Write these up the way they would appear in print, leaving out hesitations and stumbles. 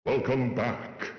Welcome back.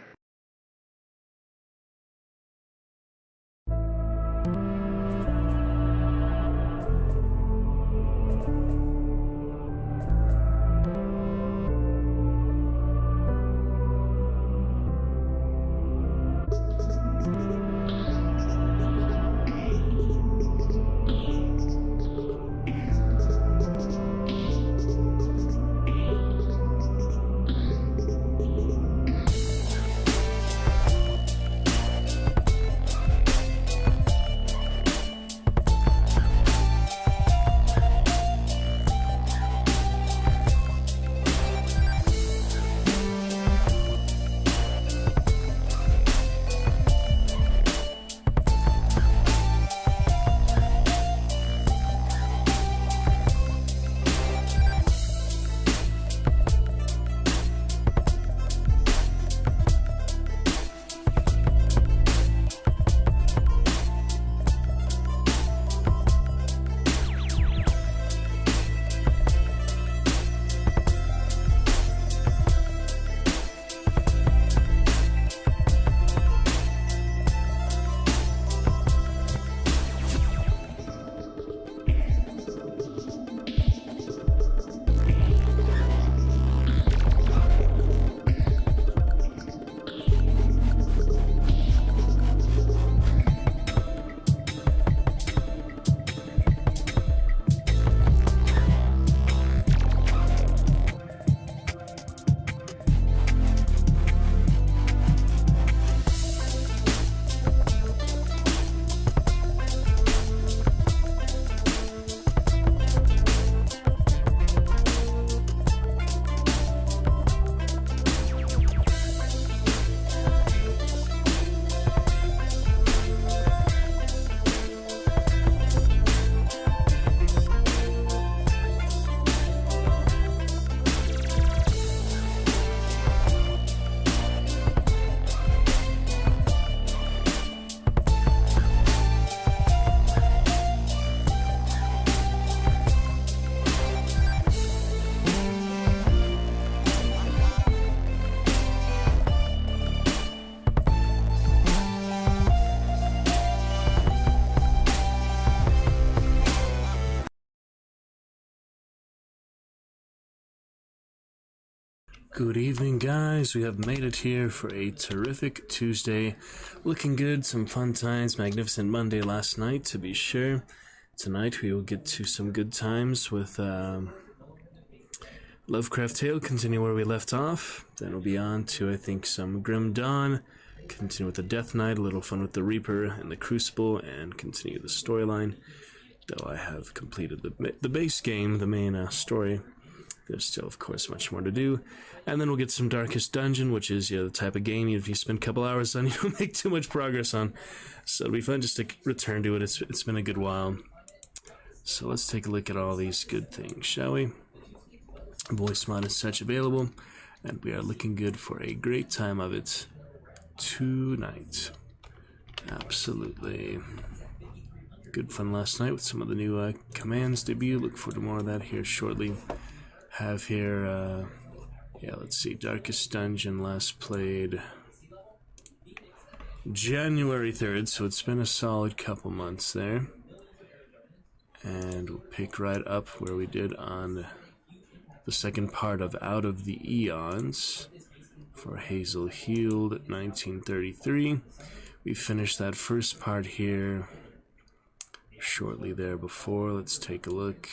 Good evening, guys. We have made it here for a terrific Tuesday. Looking good, some fun times, magnificent Monday last night, to be sure. Tonight we will get to some good times with Lovecraft Tale, continue where we left off. Then we'll be on to, I think, some Grim Dawn, continue with the Death Knight, a little fun with the Reaper and the Crucible, and continue the storyline. Though I have completed the base game, the main story. There's still, of course, much more to do. And then we'll get some Darkest Dungeon, which is the type of game if you spend a couple hours on, you don't make too much progress on. So it'll be fun just to return to it. It's been a good while. So let's take a look at all these good things, shall we? Voicemod is such available, and we are looking good for a great time of it tonight. Absolutely. Good fun last night with some of the new commands debut. Look forward to more of that here shortly. Have here, let's see, Darkest Dungeon last played January 3rd, so it's been a solid couple months there. And we'll pick right up where we did on the second part of Out of the Aeons for Hazel Healed 1933. We finished that first part here shortly there before. Let's take a look.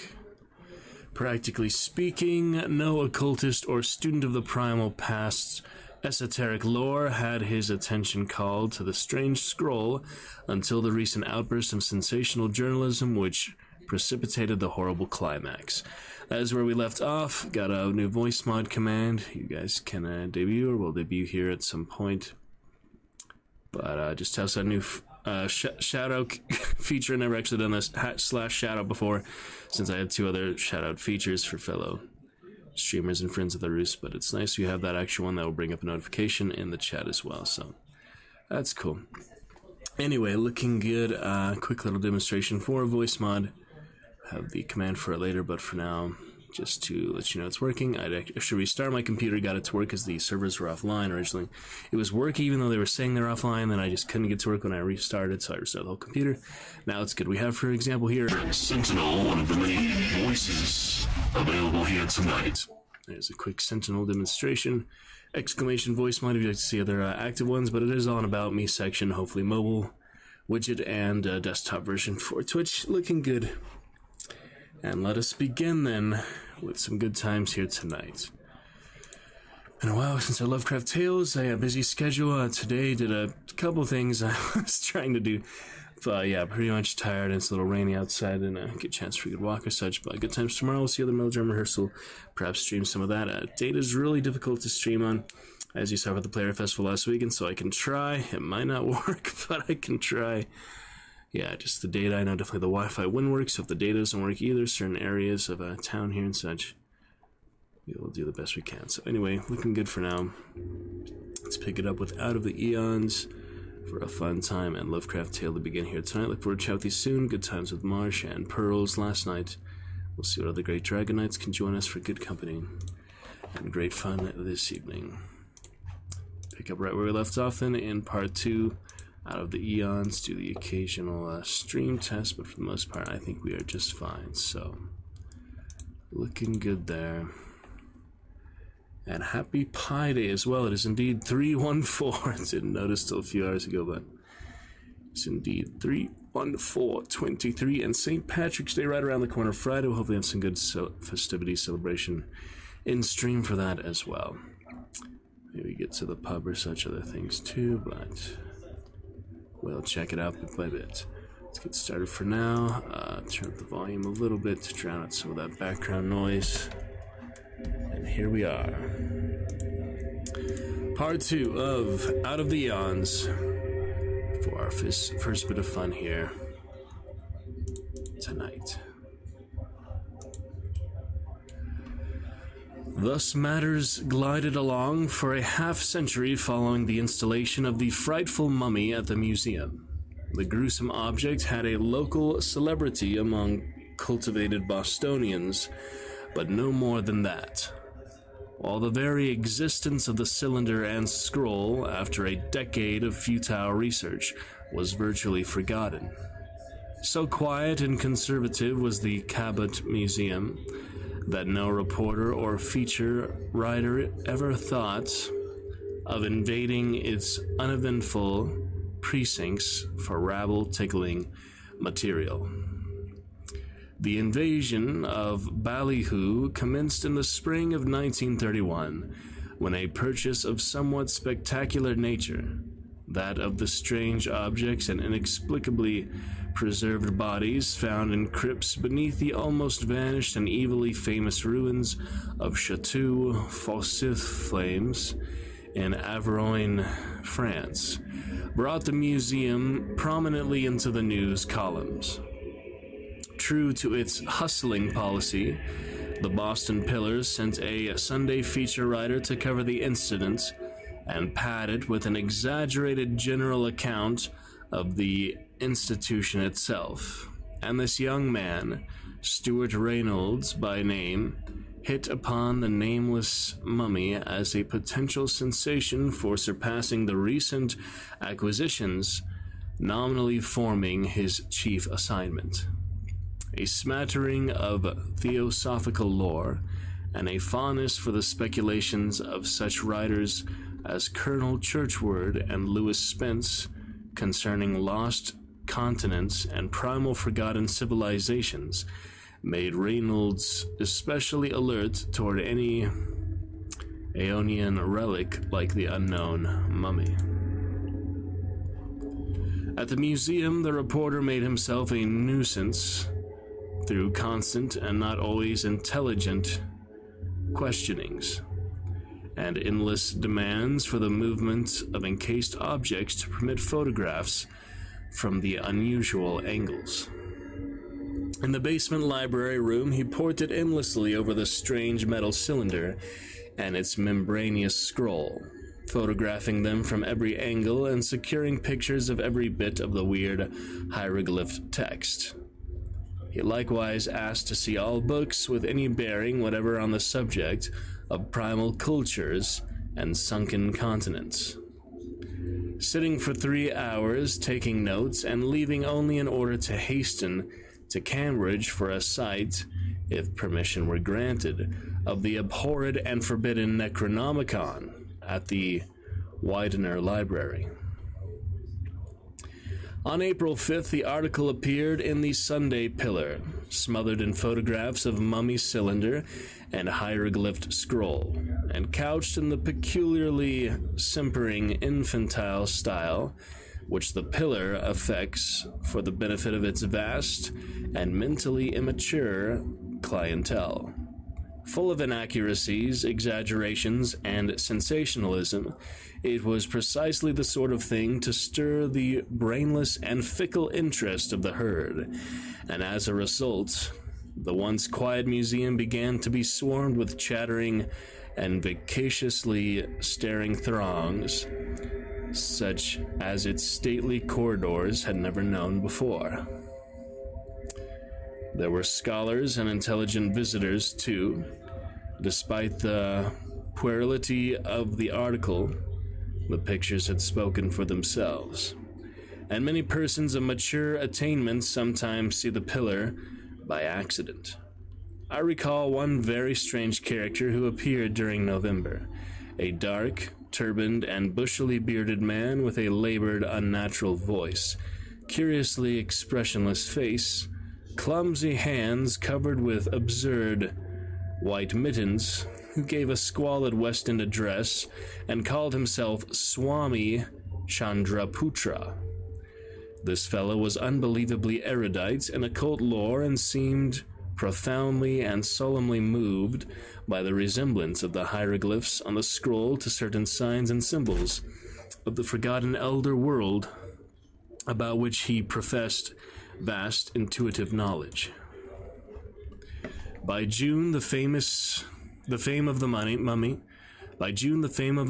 Practically speaking, no occultist or student of the primal past's esoteric lore had his attention called to the strange scroll until the recent outburst of sensational journalism which precipitated the horrible climax. That is where we left off. Got a new Voicemod command. You guys can debut, or will debut here at some point. But just test out a new shadow feature. Never actually done this / shadow before, since I had two other shout out features for fellow streamers and friends of the roost, but it's nice you have that actual one that will bring up a notification in the chat as well, so that's cool. Anyway, looking good. Quick little demonstration for Voicemod. Have the command for it later, but for now, just to let you know it's working. I actually restarted my computer, got it to work because the servers were offline originally. It was working even though they were saying they're offline, then I just couldn't get to work when I restarted, so I restarted the whole computer. Now it's good. We have, for example, here Sentinel, one of the many voices available here tonight. There's a quick Sentinel demonstration. Exclamation voice mod if you'd like to see other active ones, but it is all an About Me section, hopefully mobile, widget, and desktop version for Twitch. Looking good. And let us begin then with some good times here tonight. Been a while since I Lovecraft Tales. I had a busy schedule. Today did a couple things I was trying to do. But yeah, pretty much tired. It's a little rainy outside and get a chance for a good walk or such. But good times tomorrow. We'll see other Melodrama rehearsal. Perhaps stream some of that. Data is really difficult to stream on, as you saw with the Player Festival last week. And so I can try. It might not work, but I can try. Yeah, just the data. I know definitely the Wi-Fi wouldn't work, so if the data doesn't work either, certain areas of town here and such, we'll do the best we can. So anyway, looking good for now. Let's pick it up with Out of the Aeons for a fun time, and Lovecraft Tale to begin here tonight. Look forward to chat with you soon. Good times with Marsh and Pearls last night. We'll see what other great Dragon Knights can join us for good company and great fun this evening. Pick up right where we left off then in part 2. Out of the Aeons, do the occasional stream test, but for the most part, I think we are just fine. So, looking good there. And happy Pi Day as well. It is indeed 3/14. Didn't notice till a few hours ago, but it's indeed 3/14/23, and St. Patrick's Day right around the corner. Friday, we'll hopefully have some good festivity celebration in stream for that as well. Maybe get to the pub or such other things too, but we'll check it out bit by bit. Let's get started for now. Turn up the volume a little bit to drown out some of that background noise. And here we are. Part 2 of Out of the Aeons for our first bit of fun here tonight. Thus matters glided along for a half-century following the installation of the frightful mummy at the museum. The gruesome object had a local celebrity among cultivated Bostonians, but no more than that. While the very existence of the cylinder and scroll, after a decade of futile research, was virtually forgotten. So quiet and conservative was the Cabot Museum that no reporter or feature writer ever thought of invading its uneventful precincts for rabble-tickling material. The invasion of Ballyhoo commenced in the spring of 1931, when a purchase of somewhat spectacular nature, that of the strange objects and inexplicably preserved bodies found in crypts beneath the almost vanished and evilly famous ruins of Chateau Forsyth Flames in Avrogne, France, brought the museum prominently into the news columns. True to its hustling policy, the Boston Pillars sent a Sunday feature writer to cover the incident and pad it with an exaggerated general account of the institution itself. And this young man, Stuart Reynolds by name, hit upon the nameless mummy as a potential sensation for surpassing the recent acquisitions, nominally forming his chief assignment. A smattering of theosophical lore, and a fondness for the speculations of such writers as Colonel Churchward and Lewis Spence concerning lost continents and primal forgotten civilizations, made Reynolds especially alert toward any Aeonian relic like the unknown mummy. At the museum, the reporter made himself a nuisance through constant and not always intelligent questionings, and endless demands for the movement of encased objects to permit photographs from the unusual angles. In the basement library room, he ported endlessly over the strange metal cylinder and its membranous scroll, photographing them from every angle and securing pictures of every bit of the weird hieroglyph text. He likewise asked to see all books with any bearing whatever on the subject of primal cultures and sunken continents. Sitting for 3 hours, taking notes, and leaving only in order to hasten to Cambridge for a sight, if permission were granted, of the abhorred and forbidden Necronomicon at the Widener Library. On April 5th, the article appeared in the Sunday Pillar, smothered in photographs of mummy cylinder and hieroglyphed scroll, and couched in the peculiarly simpering infantile style which the Pillar affects for the benefit of its vast and mentally immature clientele. Full of inaccuracies, exaggerations, and sensationalism, it was precisely the sort of thing to stir the brainless and fickle interest of the herd, and as a result, the once quiet museum began to be swarmed with chattering and vexatiously staring throngs, such as its stately corridors had never known before. There were scholars and intelligent visitors, too. Despite the puerility of the article, the pictures had spoken for themselves, and many persons of mature attainments sometimes see the Pillar by accident. I recall one very strange character who appeared during November, a dark, turbaned, and bushily bearded man with a labored, unnatural voice, curiously expressionless face, clumsy hands covered with absurd white mittens, who gave a squalid West End address and called himself Swami Chandraputra. This fellow was unbelievably erudite in occult lore and seemed profoundly and solemnly moved by the resemblance of the hieroglyphs on the scroll to certain signs and symbols of the forgotten elder world, about which he professed vast intuitive knowledge. By June, the fame of the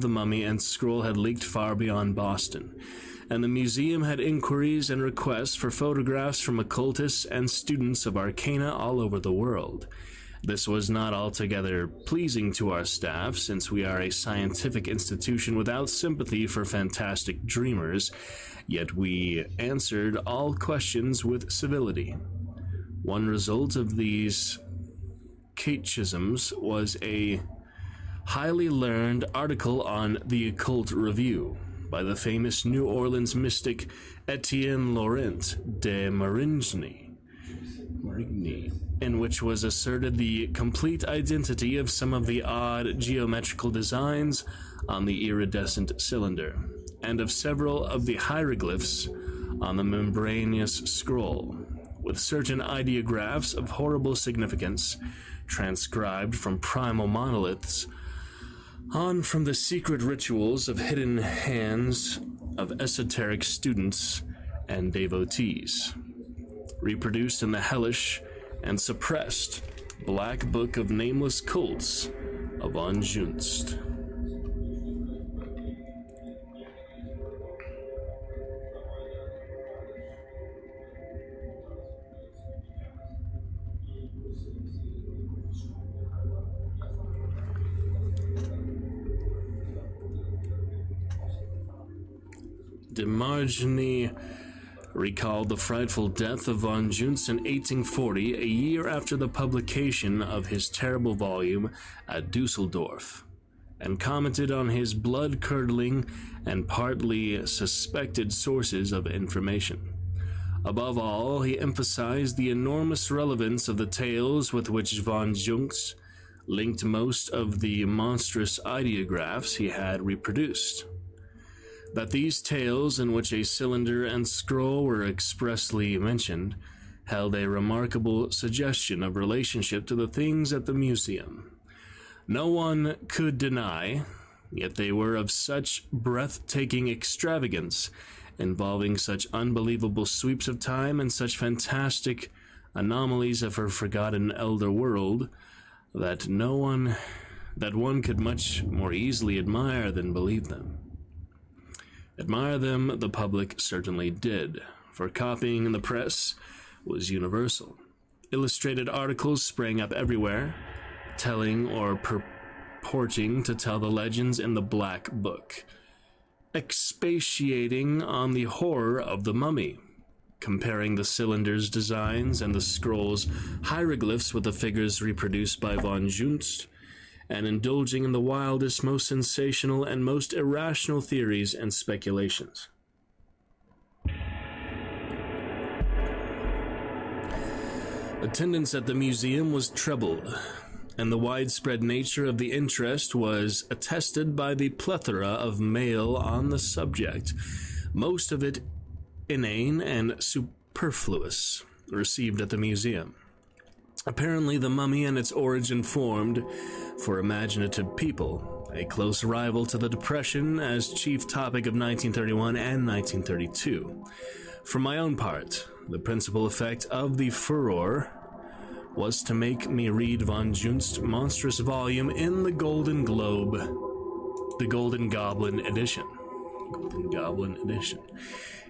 mummy and scroll had leaked far beyond Boston, and the museum had inquiries and requests for photographs from occultists and students of arcana all over the world. This was not altogether pleasing to our staff, since we are a scientific institution without sympathy for fantastic dreamers, yet we answered all questions with civility. One result of these catechisms was a highly learned article on the Occult Review by the famous New Orleans mystic Etienne Laurent de Marigny, in which was asserted the complete identity of some of the odd geometrical designs on the iridescent cylinder, and of several of the hieroglyphs on the membranous scroll, with certain ideographs of horrible significance transcribed from primal monoliths on from the secret rituals of hidden hands of esoteric students and devotees, reproduced in the hellish and suppressed Black Book of Nameless Cults of Von Junst. De Marigny recalled the frightful death of von Junst in 1840, a year after the publication of his terrible volume at Dusseldorf, and commented on his blood-curdling and partly suspected sources of information. Above all, he emphasized the enormous relevance of the tales with which von Junst linked most of the monstrous ideographs he had reproduced. That these tales, in which a cylinder and scroll were expressly mentioned, held a remarkable suggestion of relationship to the things at the museum. No one could deny, yet they were of such breathtaking extravagance, involving such unbelievable sweeps of time and such fantastic anomalies of her forgotten elder world, that one could much more easily admire than believe them. Admire them the public certainly did, for copying in the press was universal, Illustrated articles sprang up everywhere, telling or purporting to tell the legends in the Black Book, expatiating on the horror of the mummy, comparing the cylinder's designs and the scroll's hieroglyphs with the figures reproduced by von Junst, and indulging in the wildest, most sensational, and most irrational theories and speculations. Attendance at the museum was trebled, and the widespread nature of the interest was attested by the plethora of mail on the subject, most of it inane and superfluous, received at the museum. Apparently, the mummy and its origin formed, for imaginative people, a close rival to the Depression as chief topic of 1931 and 1932. For my own part, the principal effect of the furor was to make me read von Junst's monstrous volume in the Golden Globe, the Golden Goblin edition. Golden Goblin edition.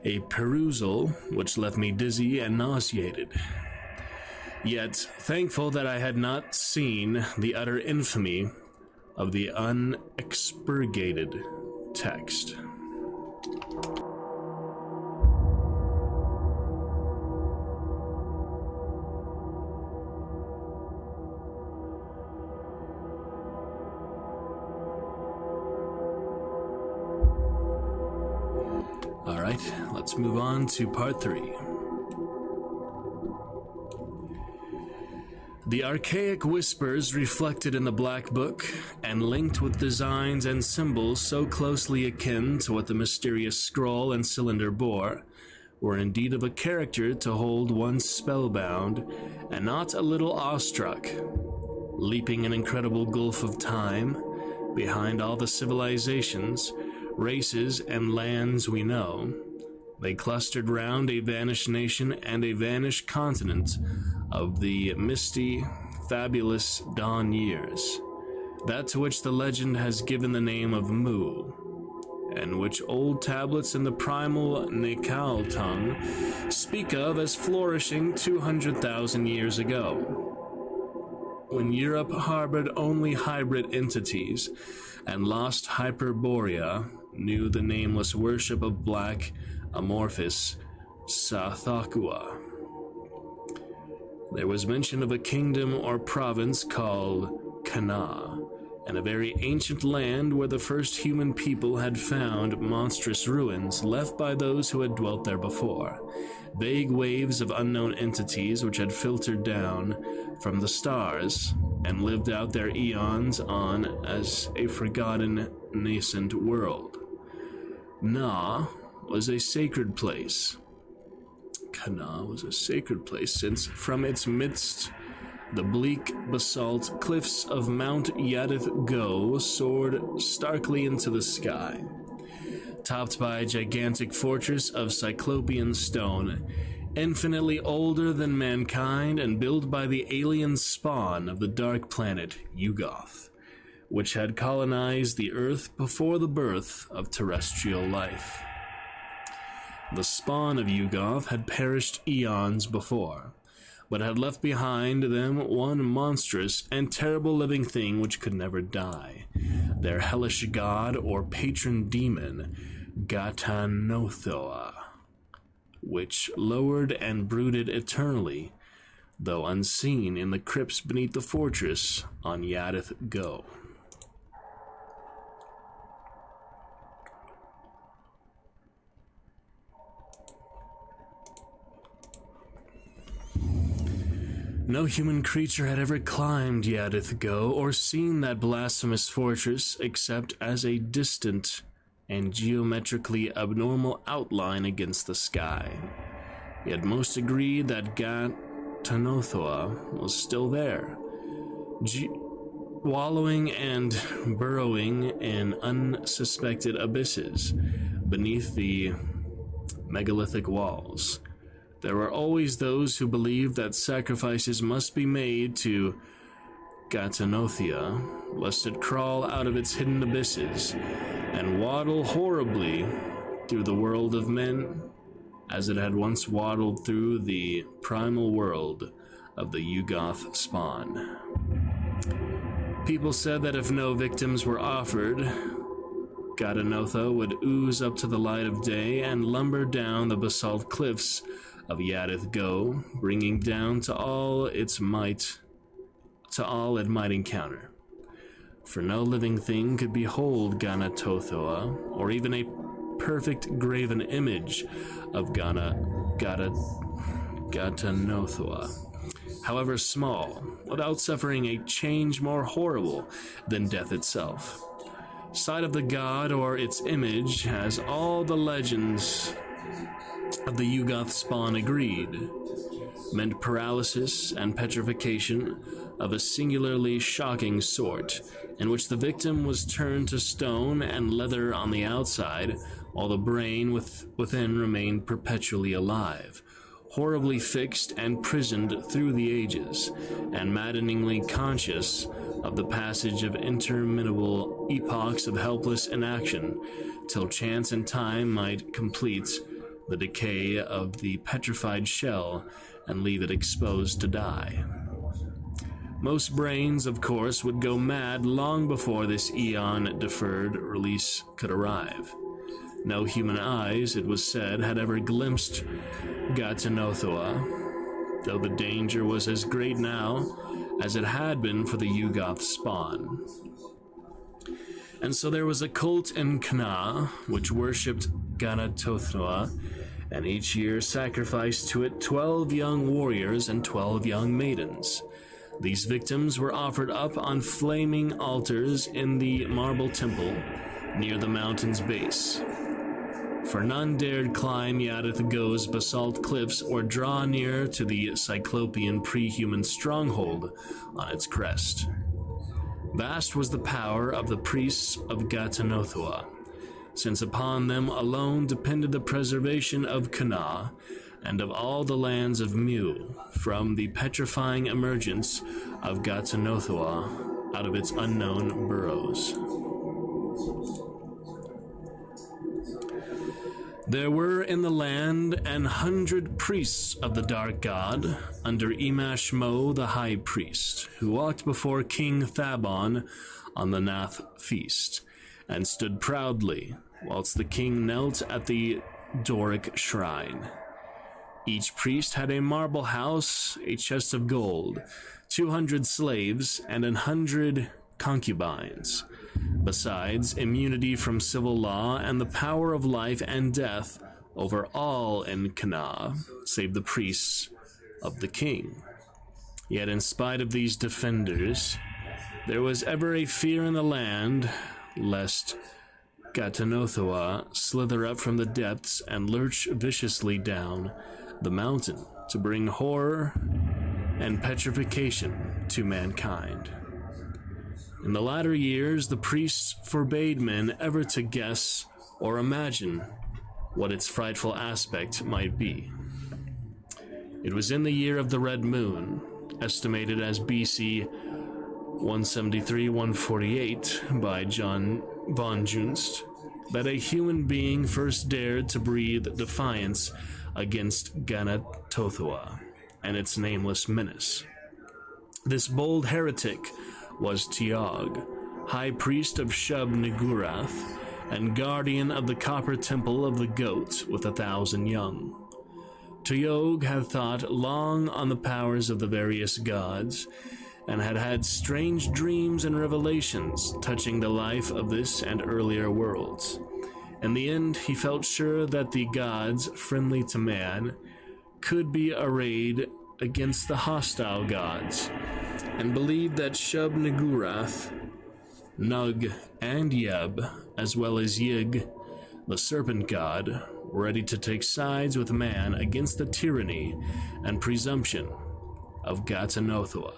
A perusal which left me dizzy and nauseated. Yet, thankful that I had not seen the utter infamy of the unexpurgated text. Alright, let's move on to part 3. The archaic whispers reflected in the Black Book, and linked with designs and symbols so closely akin to what the mysterious scroll and cylinder bore, were indeed of a character to hold one spellbound, and not a little awestruck. Leaping an incredible gulf of time, behind all the civilizations, races, and lands we know, they clustered round a vanished nation and a vanished continent of the misty, fabulous dawn years, that to which the legend has given the name of Mu, and which old tablets in the primal Nekal tongue speak of as flourishing 200,000 years ago, when Europe harbored only hybrid entities, and lost Hyperborea knew the nameless worship of black, amorphous Sathakua. There was mention of a kingdom or province called Kana, and a very ancient land where the first human people had found monstrous ruins left by those who had dwelt there before, vague waves of unknown entities which had filtered down from the stars and lived out their eons on as a forgotten nascent world. Na was a sacred place. Kana was a sacred place, since from its midst the bleak basalt cliffs of Mount Yadith Go soared starkly into the sky, topped by a gigantic fortress of cyclopean stone, infinitely older than mankind and built by the alien spawn of the dark planet Yugoth, which had colonized the Earth before the birth of terrestrial life. The spawn of Yugoth had perished eons before, but had left behind them one monstrous and terrible living thing which could never die, their hellish god or patron demon, Gatanothoa, which lowered and brooded eternally, though unseen in the crypts beneath the fortress on Yadith Go. No human creature had ever climbed Yadith Go or seen that blasphemous fortress except as a distant and geometrically abnormal outline against the sky. Yet most agreed that Gatanothoa was still there, wallowing and burrowing in unsuspected abysses beneath the megalithic walls. There were always those who believed that sacrifices must be made to Gatanothea, lest it crawl out of its hidden abysses and waddle horribly through the world of men, as it had once waddled through the primal world of the Yugoth spawn. People said that if no victims were offered, Gatanotho would ooze up to the light of day and lumber down the basalt cliffs of Yadith Go, bringing down to all it might encounter. For no living thing could behold Gatanothoa, or even a perfect graven image of Gatanothoa, however small, without suffering a change more horrible than death itself. Sight of the god or its image, as all the legends of the Yugoth spawn agreed, meant paralysis and petrification of a singularly shocking sort, in which the victim was turned to stone and leather on the outside, while the brain within remained perpetually alive, horribly fixed and prisoned through the ages, and maddeningly conscious of the passage of interminable epochs of helpless inaction, till chance and time might complete the decay of the petrified shell and leave it exposed to die. Most brains, of course, would go mad long before this eon-deferred release could arrive. No human eyes, it was said, had ever glimpsed Gatanothoa, though the danger was as great now as it had been for the Yugoth spawn. And so there was a cult in Kana which worshipped Gatanothoa, and each year sacrificed to it 12 young warriors and 12 young maidens. These victims were offered up on flaming altars in the marble temple near the mountain's base. For none dared climb Yadith Go's basalt cliffs or draw near to the cyclopean pre-human stronghold on its crest. Vast was the power of the priests of Gatanothoa, since upon them alone depended the preservation of Kana and of all the lands of Mu from the petrifying emergence of Gatanothoa out of its unknown burrows. There were in the land 100 priests of the Dark God under Imash Mo the High Priest, who walked before King Thabon on the Nath Feast, and stood proudly whilst the king knelt at the Doric shrine. Each priest had a marble house, a chest of gold, 200 slaves, and 100 concubines. Besides, immunity from civil law and the power of life and death over all in Kana, save the priests of the king. Yet in spite of these defenders, there was ever a fear in the land, lest Gatanothoa slither up from the depths and lurch viciously down the mountain to bring horror and petrification to mankind. In the latter years, the priests forbade men ever to guess or imagine what its frightful aspect might be. It was in the year of the Red Moon, estimated as BC 173-148 by John von Junst, that a human being first dared to breathe defiance against Gatanothoa and its nameless menace. This bold heretic was Tiog, high priest of Shub-Niggurath, and guardian of the copper temple of the goat with 1,000 young. Tiog had thought long on the powers of the various gods, and had had strange dreams and revelations touching the life of this and earlier worlds. In the end, he felt sure that the gods, friendly to man, could be arrayed against the hostile gods, and believed that Shub-Niggurath, Nug, and Yeb, as well as Yig, the serpent god, were ready to take sides with man against the tyranny and presumption of Gatanothoa.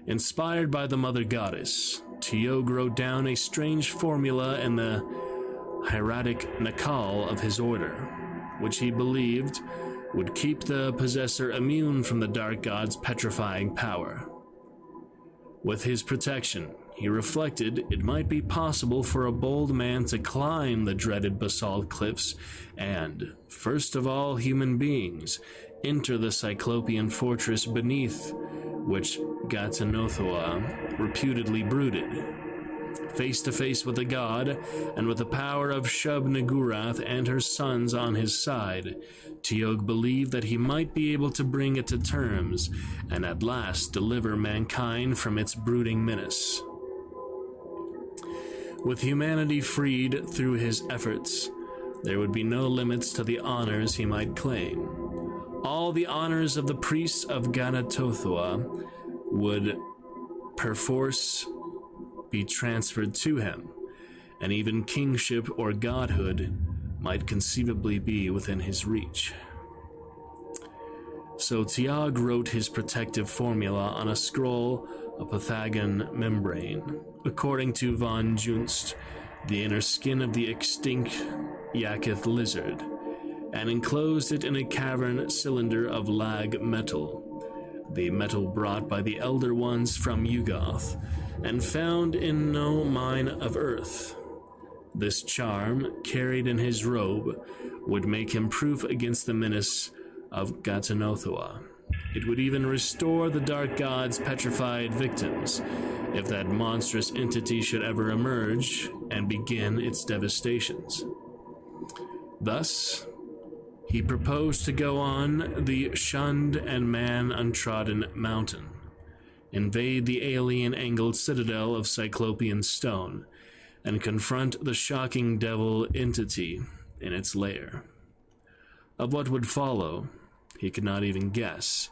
Inspired by the mother goddess, Tiog wrote down a strange formula in the hieratic Nakal of his order, which he believed would keep the possessor immune from the dark god's petrifying power. With his protection, he reflected it might be possible for a bold man to climb the dreaded basalt cliffs and, first of all human beings, enter the Cyclopean fortress beneath which Gatanothoa reputedly brooded. Face to face with the god, and with the power of Shub-Niggurath and her sons on his side, Teog believed that he might be able to bring it to terms, and at last deliver mankind from its brooding menace. With humanity freed through his efforts, there would be no limits to the honors he might claim. All the honors of the priests of Gatanothoa would perforce be transferred to him, and even kingship or godhood might conceivably be within his reach. So Teog wrote his protective formula on a scroll of Pythagorean membrane. According to von Junst, the inner skin of the extinct Yakith lizard, and enclosed it in a cavern cylinder of lag metal, the metal brought by the Elder Ones from Yugoth, and found in no mine of earth. This charm, carried in his robe, would make him proof against the menace of Gatanothoa. It would even restore the Dark God's petrified victims, if that monstrous entity should ever emerge and begin its devastations. Thus, he proposed to go on the shunned and man-untrodden mountain, invade the alien-angled citadel of Cyclopean stone, and confront the shocking devil entity in its lair. Of what would follow, he could not even guess,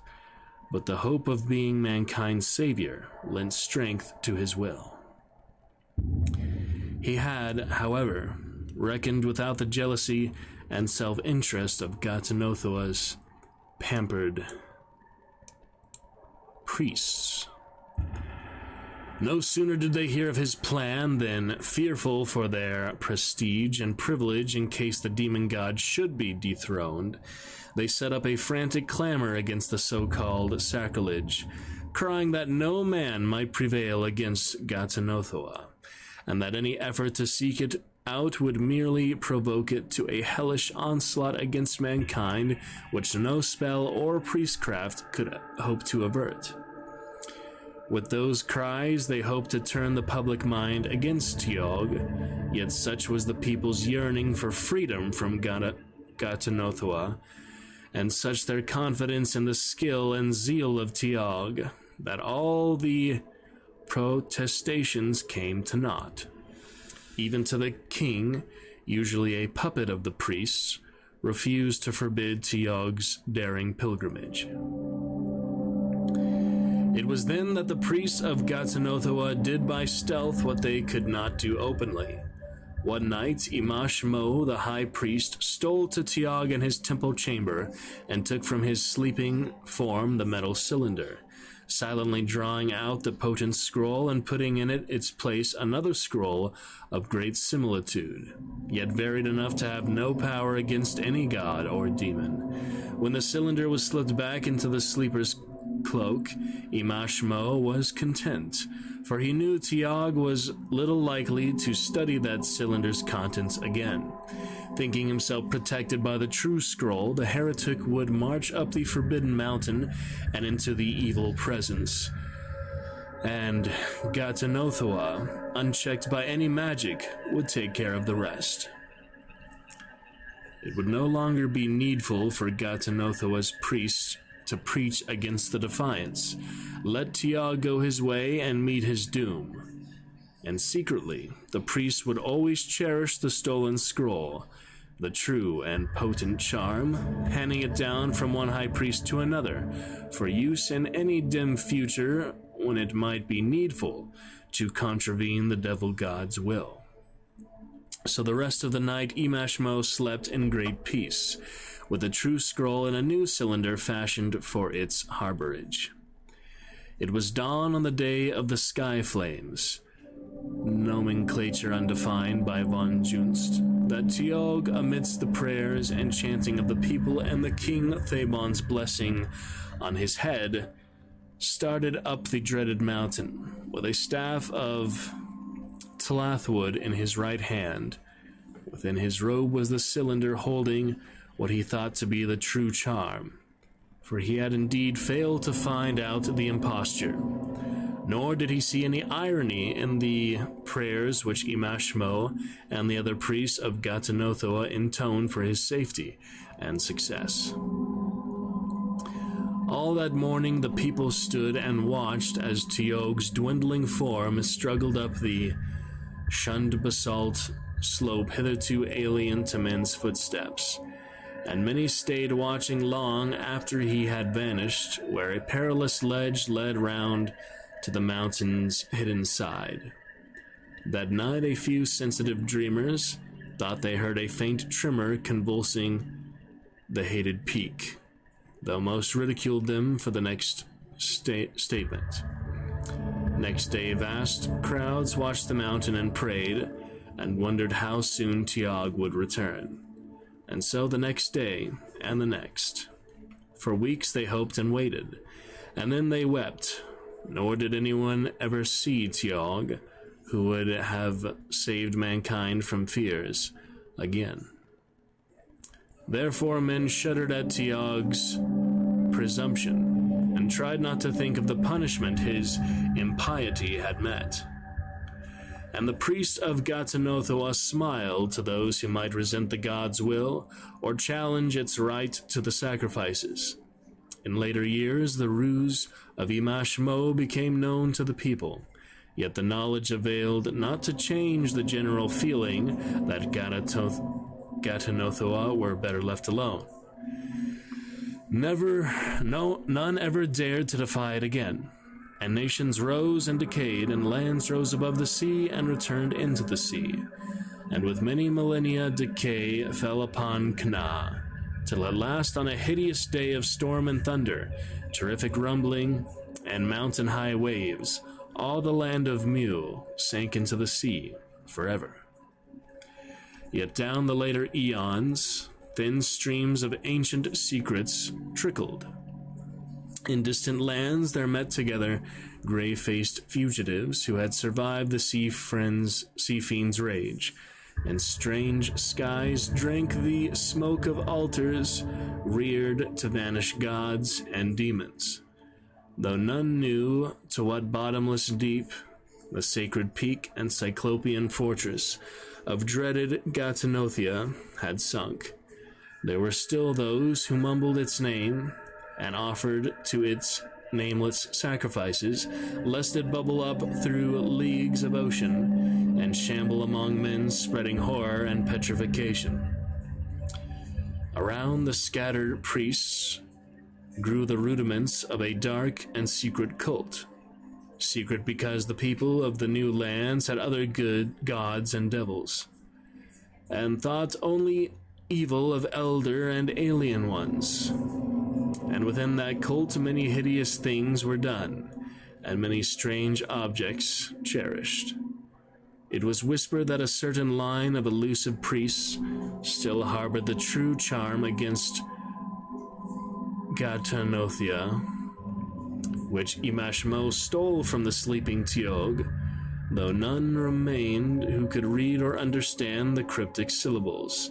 but the hope of being mankind's savior lent strength to his will. He had, however, reckoned without the jealousy and self-interest of Gatanothoa's pampered priests. No sooner did they hear of his plan than, fearful for their prestige and privilege in case the demon god should be dethroned, they set up a frantic clamor against the so-called sacrilege, crying that no man might prevail against Gatanothoa, and that any effort to seek it out would merely provoke it to a hellish onslaught against mankind which no spell or priestcraft could hope to avert. With those cries, they hoped to turn the public mind against Teog, yet such was the people's yearning for freedom from Gatanothoa, and such their confidence in the skill and zeal of Teog, that all the protestations came to naught. Even to the king, usually a puppet of the priests, refused to forbid Teog's daring pilgrimage. It was then that the priests of Gatanothoa did by stealth what they could not do openly. One night, Imash Mo, the high priest, stole to Teog in his temple chamber and took from his sleeping form the metal cylinder, silently drawing out the potent scroll and putting in its place another scroll of great similitude, yet varied enough to have no power against any god or demon. When the cylinder was slipped back into the sleeper's cloak, Imash Mo was content, for he knew Teog was little likely to study that cylinder's contents again. Thinking himself protected by the true scroll, the heretic would march up the forbidden mountain and into the evil presence, and Gatanothoa, unchecked by any magic, would take care of the rest. It would no longer be needful for Gatanothoa's priests to preach against the defiance. Let Teog go his way and meet his doom. And secretly, the priest would always cherish the stolen scroll, the true and potent charm, handing it down from one high priest to another, for use in any dim future when it might be needful to contravene the devil god's will. So the rest of the night Imash Mo slept in great peace, with a true scroll in a new cylinder fashioned for its harborage. It was dawn on the day of the sky flames, nomenclature undefined by von Junst, that Teog, amidst the prayers and chanting of the people and the King Thabon's blessing on his head, started up the dreaded mountain, with a staff of Tlathwood in his right hand. Within his robe was the cylinder holding what he thought to be the true charm, for he had indeed failed to find out the imposture. Nor did he see any irony in the prayers which Imashmo and the other priests of Gatanothoa intoned for his safety and success. All that morning the people stood and watched as Tiog's dwindling form struggled up the shunned basalt slope hitherto alien to men's footsteps, and many stayed watching long after he had vanished, where a perilous ledge led round to the mountain's hidden side. That night a few sensitive dreamers thought they heard a faint tremor convulsing the hated peak, though most ridiculed them for the next statement. Next day vast crowds watched the mountain and prayed, and wondered how soon Tiog would return. And so the next day, and the next. For weeks they hoped and waited, and then they wept, nor did anyone ever see Tiog, who would have saved mankind from fears, again. Therefore men shuddered at Tiog's presumption, and tried not to think of the punishment his impiety had met. And the priests of Gatanothoa smiled to those who might resent the god's will or challenge its right to the sacrifices. In later years, the ruse of Imashmo became known to the people, yet the knowledge availed not to change the general feeling that Gatanothoa were better left alone. None ever dared to defy it again. And nations rose and decayed, and lands rose above the sea and returned into the sea. And with many millennia decay fell upon Kana, till at last on a hideous day of storm and thunder, terrific rumbling, and mountain-high waves, all the land of Mu sank into the sea forever. Yet down the later eons, thin streams of ancient secrets trickled. In distant lands there met together gray-faced fugitives who had survived the sea fiend's rage, and strange skies drank the smoke of altars reared to vanish gods and demons, though none knew to what bottomless deep the sacred peak and cyclopean fortress of dreaded Gatanothia had sunk. There were still those who mumbled its name and offered to its nameless sacrifices, lest it bubble up through leagues of ocean and shamble among men, spreading horror and petrification. Around the scattered priests grew the rudiments of a dark and secret cult. Secret because the people of the new lands had other good gods and devils, and thought only evil of elder and alien ones. And within that cult many hideous things were done, and many strange objects cherished. It was whispered that a certain line of elusive priests still harbored the true charm against Gatanothia, which Imashmo stole from the sleeping Tiog, though none remained who could read or understand the cryptic syllables,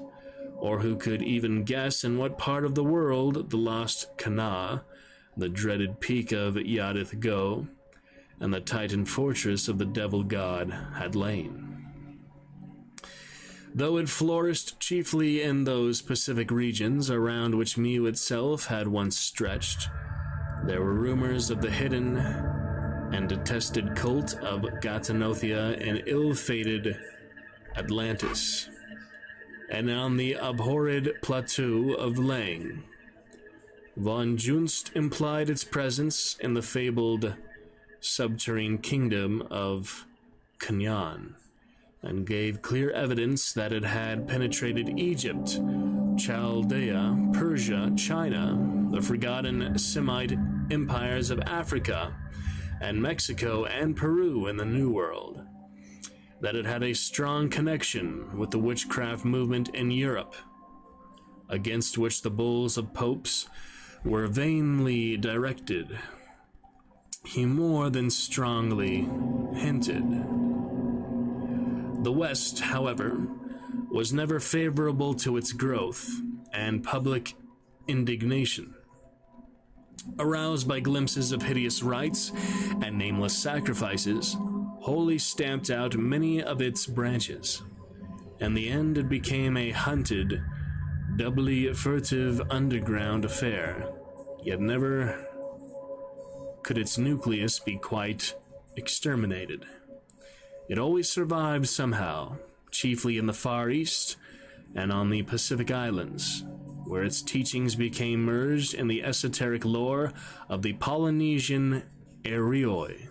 or who could even guess in what part of the world the lost Kana, the dreaded peak of Yadith Go, and the Titan fortress of the devil god had lain. Though it flourished chiefly in those Pacific regions around which Mu itself had once stretched, there were rumors of the hidden and detested cult of Gatanothia in ill-fated Atlantis, and on the abhorred plateau of Lang. Von Junst implied its presence in the fabled subterranean kingdom of Kanyan, and gave clear evidence that it had penetrated Egypt, Chaldea, Persia, China, the forgotten Semite empires of Africa, and Mexico and Peru in the New World. That it had a strong connection with the witchcraft movement in Europe, against which the bulls of popes were vainly directed. He more than strongly hinted. The West, however, was never favorable to its growth and public indignation. Aroused by glimpses of hideous rites and nameless sacrifices, wholly stamped out many of its branches. In the end, it became a hunted, doubly furtive underground affair, yet never could its nucleus be quite exterminated. It always survived somehow, chiefly in the Far East and on the Pacific Islands, where its teachings became merged in the esoteric lore of the Polynesian Erioi.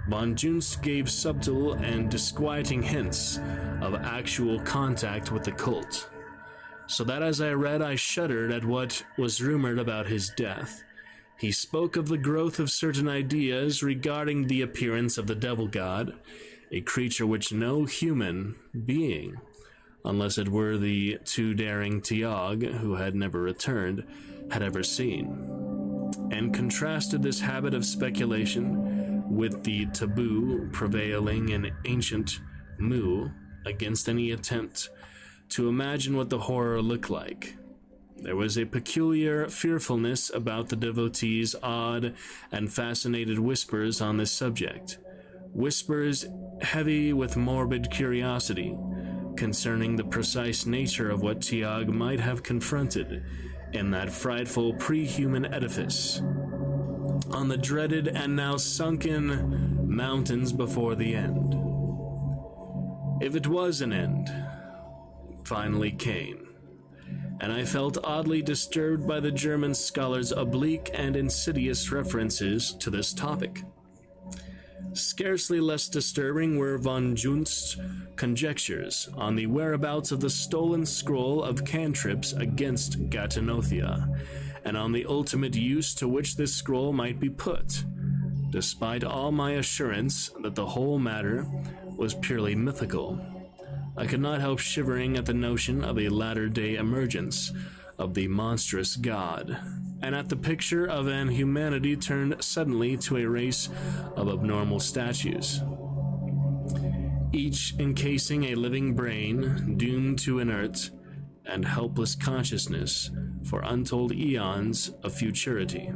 Von Junst gave subtle and disquieting hints of actual contact with the cult, so that as I read, I shuddered at what was rumored about his death. He spoke of the growth of certain ideas regarding the appearance of the devil god, a creature which no human being, unless it were the too daring Tiag, who had never returned, had ever seen, and contrasted this habit of speculation with the taboo prevailing in ancient Mu against any attempt to imagine what the horror looked like. There was a peculiar fearfulness about the devotees' odd and fascinated whispers on this subject, whispers heavy with morbid curiosity concerning the precise nature of what Tiag might have confronted in that frightful pre-human edifice on the dreaded and now sunken mountains before the end. If it was an end, it finally came, and I felt oddly disturbed by the German scholar's oblique and insidious references to this topic. Scarcely less disturbing were von Junst's conjectures on the whereabouts of the stolen scroll of cantrips against Gatanothia, and on the ultimate use to which this scroll might be put, despite all my assurance that the whole matter was purely mythical. I could not help shivering at the notion of a latter-day emergence of the monstrous god, and at the picture of an humanity turned suddenly to a race of abnormal statues, each encasing a living brain doomed to inert and helpless consciousness for untold eons of futurity.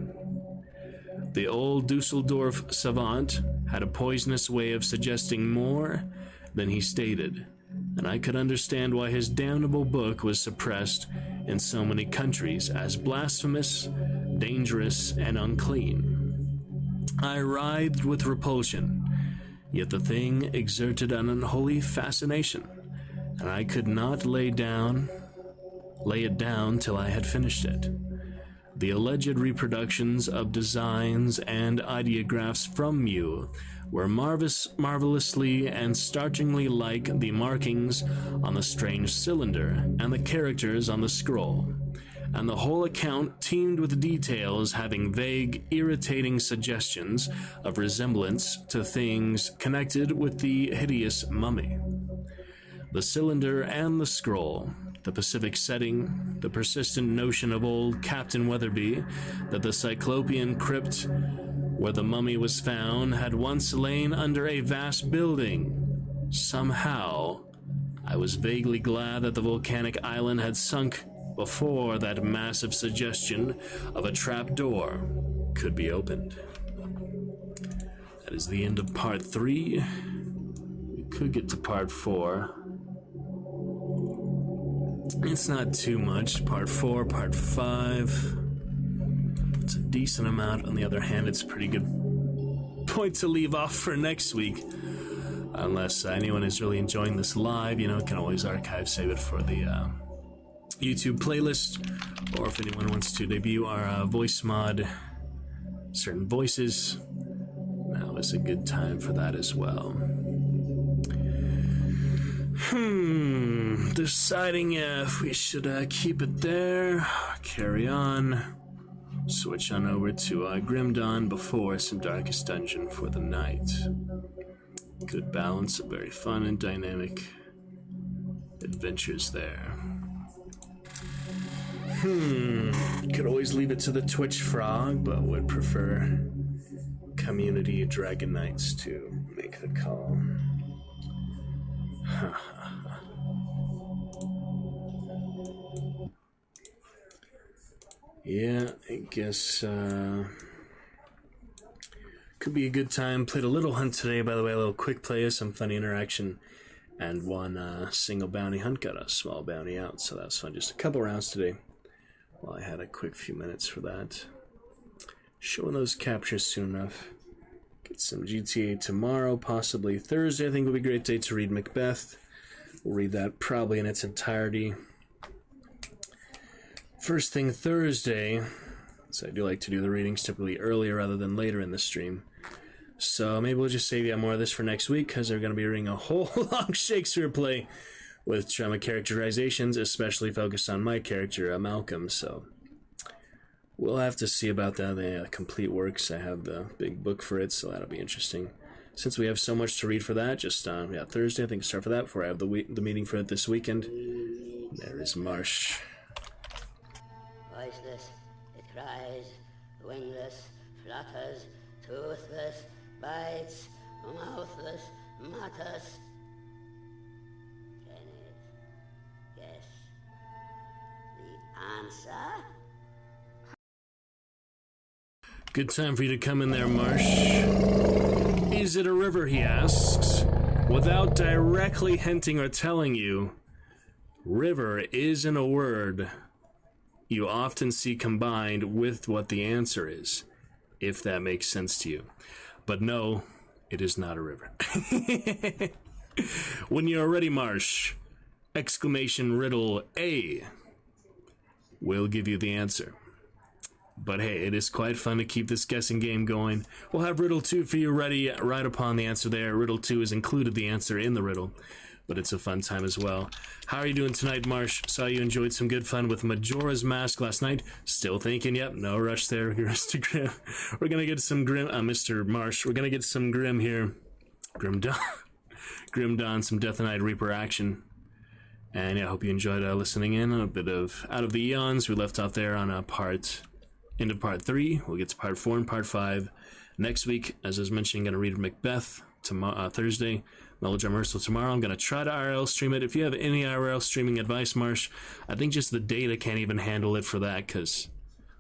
The old Dusseldorf savant had a poisonous way of suggesting more than he stated, and I could understand why his damnable book was suppressed in so many countries as blasphemous, dangerous, and unclean. I writhed with repulsion, yet the thing exerted an unholy fascination, and I could not lay it down till I had finished it. The alleged reproductions of designs and ideographs from Mu were marvelously and startlingly like the markings on the strange cylinder and the characters on the scroll, and the whole account teemed with details having vague, irritating suggestions of resemblance to things connected with the hideous mummy. The cylinder and the scroll, the Pacific setting, the persistent notion of old Captain Weatherby that the Cyclopean crypt where the mummy was found had once lain under a vast building. Somehow, I was vaguely glad that the volcanic island had sunk before that massive suggestion of a trapdoor could be opened. That is the end of part 3. We could get to part 4. It's not too much. Part 4, part 5. It's a decent amount. On the other hand, it's a pretty good point to leave off for next week. Unless anyone is really enjoying this live, can always archive, save it for the YouTube playlist. Or if anyone wants to debut our Voicemod, certain voices, now is a good time for that as well. Deciding if we should keep it there, carry on, switch on over to Grim Dawn before some Darkest Dungeon for the night. Good balance of very fun and dynamic adventures there. Could always leave it to the Twitch Frog, but would prefer Community Dragon Knights to make the call. Yeah, I guess, could be a good time. Played a little hunt today, by the way, a little quick play, some funny interaction, and one single bounty hunt. Got a small bounty out, so that's fun. Just a couple rounds today. Well, I had a quick few minutes for that. Showing those captures soon enough. Get some GTA tomorrow, possibly Thursday. I think will be a great day to read Macbeth. We'll read that probably in its entirety. First thing Thursday, so I do like to do the readings typically earlier rather than later in the stream. So maybe we'll just save more of this for next week, because they're going to be reading a whole long Shakespeare play with drama characterizations, especially focused on my character, Malcolm. So we'll have to see about that. The complete works, I have the big book for it, so that'll be interesting. Since we have so much to read for that, just Thursday, I think start for that before I have the meeting for it this weekend. There is Marsh. Voiceless, it cries, wingless, flutters, toothless, bites, mouthless, mutters. Kenneth, guess the answer? Good time for you to come in there, Marsh. Is it a river, he asks, without directly hinting or telling you. River isn't a word you often see combined with what the answer is, if that makes sense to you. But no, it is not a river. When you're ready, Marsh, exclamation riddle A will give you the answer. But hey, it is quite fun to keep this guessing game going. We'll have riddle 2 for you ready right upon the answer there. Riddle 2 is included the answer in the riddle, but it's a fun time as well. How are you doing tonight, Marsh? Saw you enjoyed some good fun with Majora's Mask last night. Still thinking, yep, no rush there, Mr. Grim. We're gonna get some Grim, Mr. Marsh. We're gonna get some Grim here. Grim Dawn. Grim Dawn, some Death Knight Reaper action. And yeah, I hope you enjoyed listening in on a bit of Out of the Aeons. We left off there on into part 3. We'll get to part 4 and part 5 next week. As I was mentioning, gonna read Macbeth tomorrow, Thursday. Melodrama Rehearsal tomorrow. I'm going to try to IRL stream it. If you have any IRL streaming advice, Marsh, I think just the data can't even handle it for that, because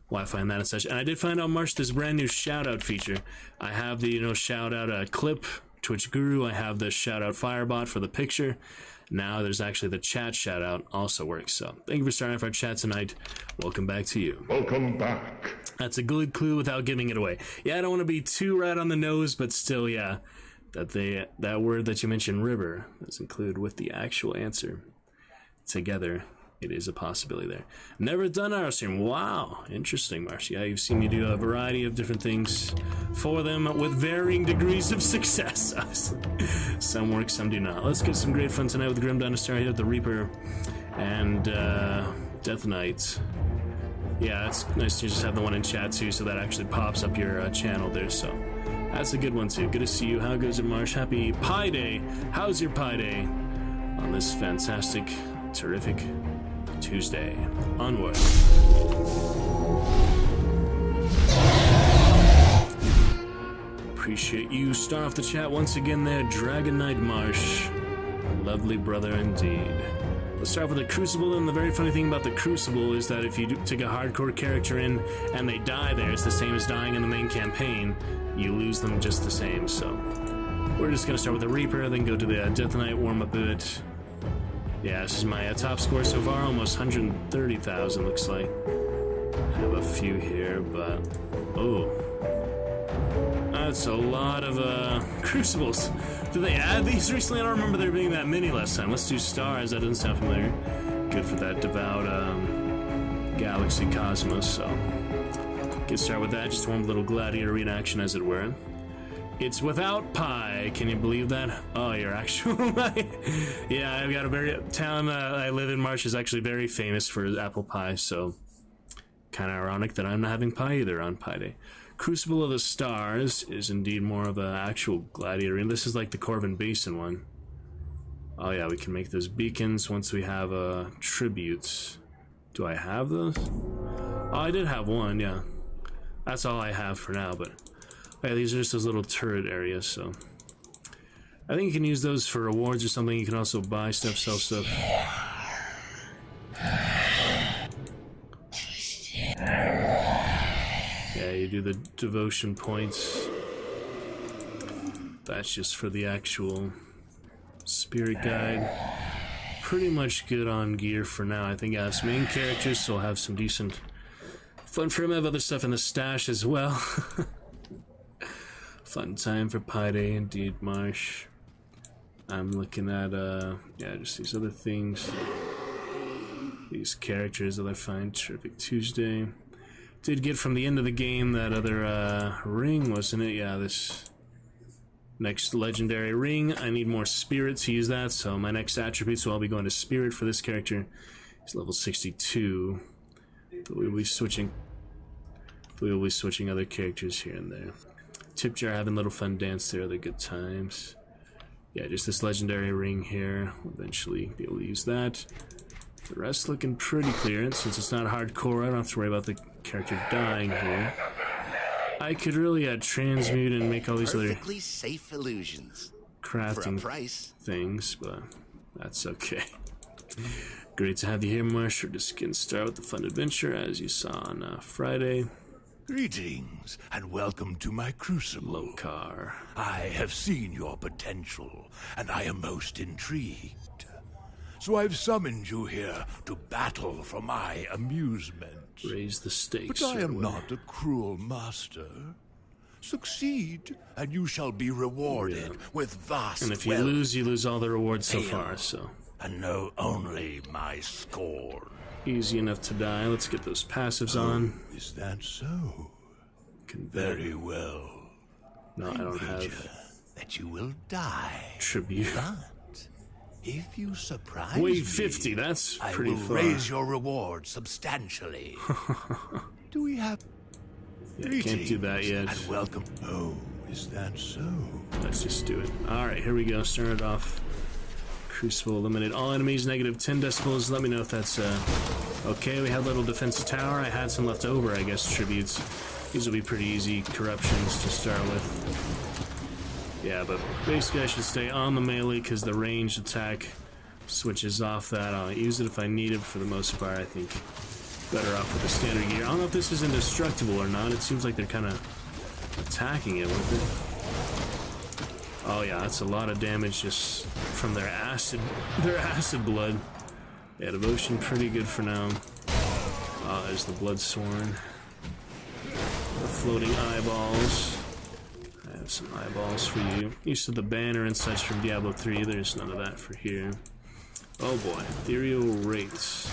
Wi-Fi and that and such. And I did find out, Marsh, this brand new shout-out feature. I have the, shout-out clip, Twitch Guru. I have the shout-out Firebot for the picture. Now there's actually the chat shout-out also works. So thank you for starting off our chat tonight. Welcome back to you. Welcome back. That's a good clue without giving it away. Yeah, I don't want to be too right on the nose, but still, yeah. That word that you mentioned, river, is included with the actual answer. Together, it is a possibility there. Never done our stream. Wow, interesting, Marsh. Yeah, you've seen me do a variety of different things for them with varying degrees of success. Some work, some do not. Let's get some great fun tonight with Grim Dawn to start here with the Reaper and Death Knight. Yeah, it's nice to just have the one in chat too, so that actually pops up your channel there, so that's a good one too. Good to see you. How goes it, Marsh? Happy Pi Day. How's your Pi Day on this fantastic, terrific Tuesday? Onward. Appreciate you. Start off the chat once again there, Dragon Knight Marsh. Lovely brother indeed. Let's start with the Crucible, and the very funny thing about the Crucible is that if you take a hardcore character in and they die there, it's the same as dying in the main campaign. You lose them just the same, so we're just going to start with the Reaper, then go to the Death Knight, warm up a bit. Yeah, this is my top score so far, almost 130,000 looks like. I have a few here, but oh, that's a lot of Crucibles. Did they add these recently? I don't remember there being that many last time. Let's do stars, that doesn't sound familiar. Good for that devout galaxy cosmos, so get started with that. Just one little gladiator reenaction, as it were. It's without pie. Can you believe that? Oh, you're actual. Yeah, I've got a very town I live in. Marsh is actually very famous for apple pie, so kind of ironic that I'm not having pie either on Pie Day. Crucible of the Stars is indeed more of an actual gladiator, and this is like the Corvin Basin one. Oh yeah, we can make those beacons once we have tributes. Do I have those? Oh, I did have one, yeah. That's all I have for now, but yeah, these are just those little turret areas, so I think you can use those for rewards or something. You can also buy stuff, sell stuff. you do the devotion points. That's just for the actual spirit guide. Pretty much good on gear for now. I think I have some main characters, so I'll have some decent fun for him. I have other stuff in the stash as well. Fun time for Pi Day, indeed, Marsh. I'm looking at, yeah, just these other things. These characters that I find. Terrific Tuesday. Did get from the end of the game that other, ring, wasn't it? Yeah, this next legendary ring. I need more spirit to use that, so my next attribute, so I'll be going to spirit for this character. He's level 62. But we'll be switching other characters here and there. Tip jar, having a little fun dance there, they're good times. Yeah, just this legendary ring here. We'll eventually be able to use that. The rest looking pretty clear, and since it's not hardcore, I don't have to worry about the character dying here. I could really transmute and make all these perfectly safe illusions crafting things, but that's okay. Great to have you here, Marsh. We're just getting started with the fun adventure, as you saw on Friday. Greetings, and welcome to my crucible. Lokar. I have seen your potential, and I am most intrigued. So I've summoned you here to battle for my amusement. Raise the stakes. But I am not a cruel master. Succeed, and you shall be rewarded with vast And if you wealth, lose, you lose all the rewards so far, so... and know only my scorn. Easy enough to die. Let's get those passives on. Is that so? Convert. Very well. No, I don't have that you will die. tribute. But if you surprise Wait, me, 50, that's pretty I will far. raise your reward substantially. Do we have... Yeah, can't do that yet. And welcome. Oh, is that so? Let's just do it. Alright, here we go. Start it off. Crucible eliminate all enemies, negative 10 decibels. Let me know if that's okay. We had a little defensive tower. I had some left over, I guess, tributes. These will be pretty easy corruptions to start with. Yeah, but basically I should stay on the melee because the ranged attack switches off that. I'll use it if I need it. For the most part, I think better off with the standard gear. I don't know if this is indestructible or not. It seems like they're kind of attacking it with it. Oh yeah, that's a lot of damage just from their acid blood. Yeah, devotion pretty good for now. There's the blood sworn. The floating eyeballs. I have some eyeballs for you. Used to the banner and such from Diablo 3. There's none of that for here. Oh boy, ethereal rates.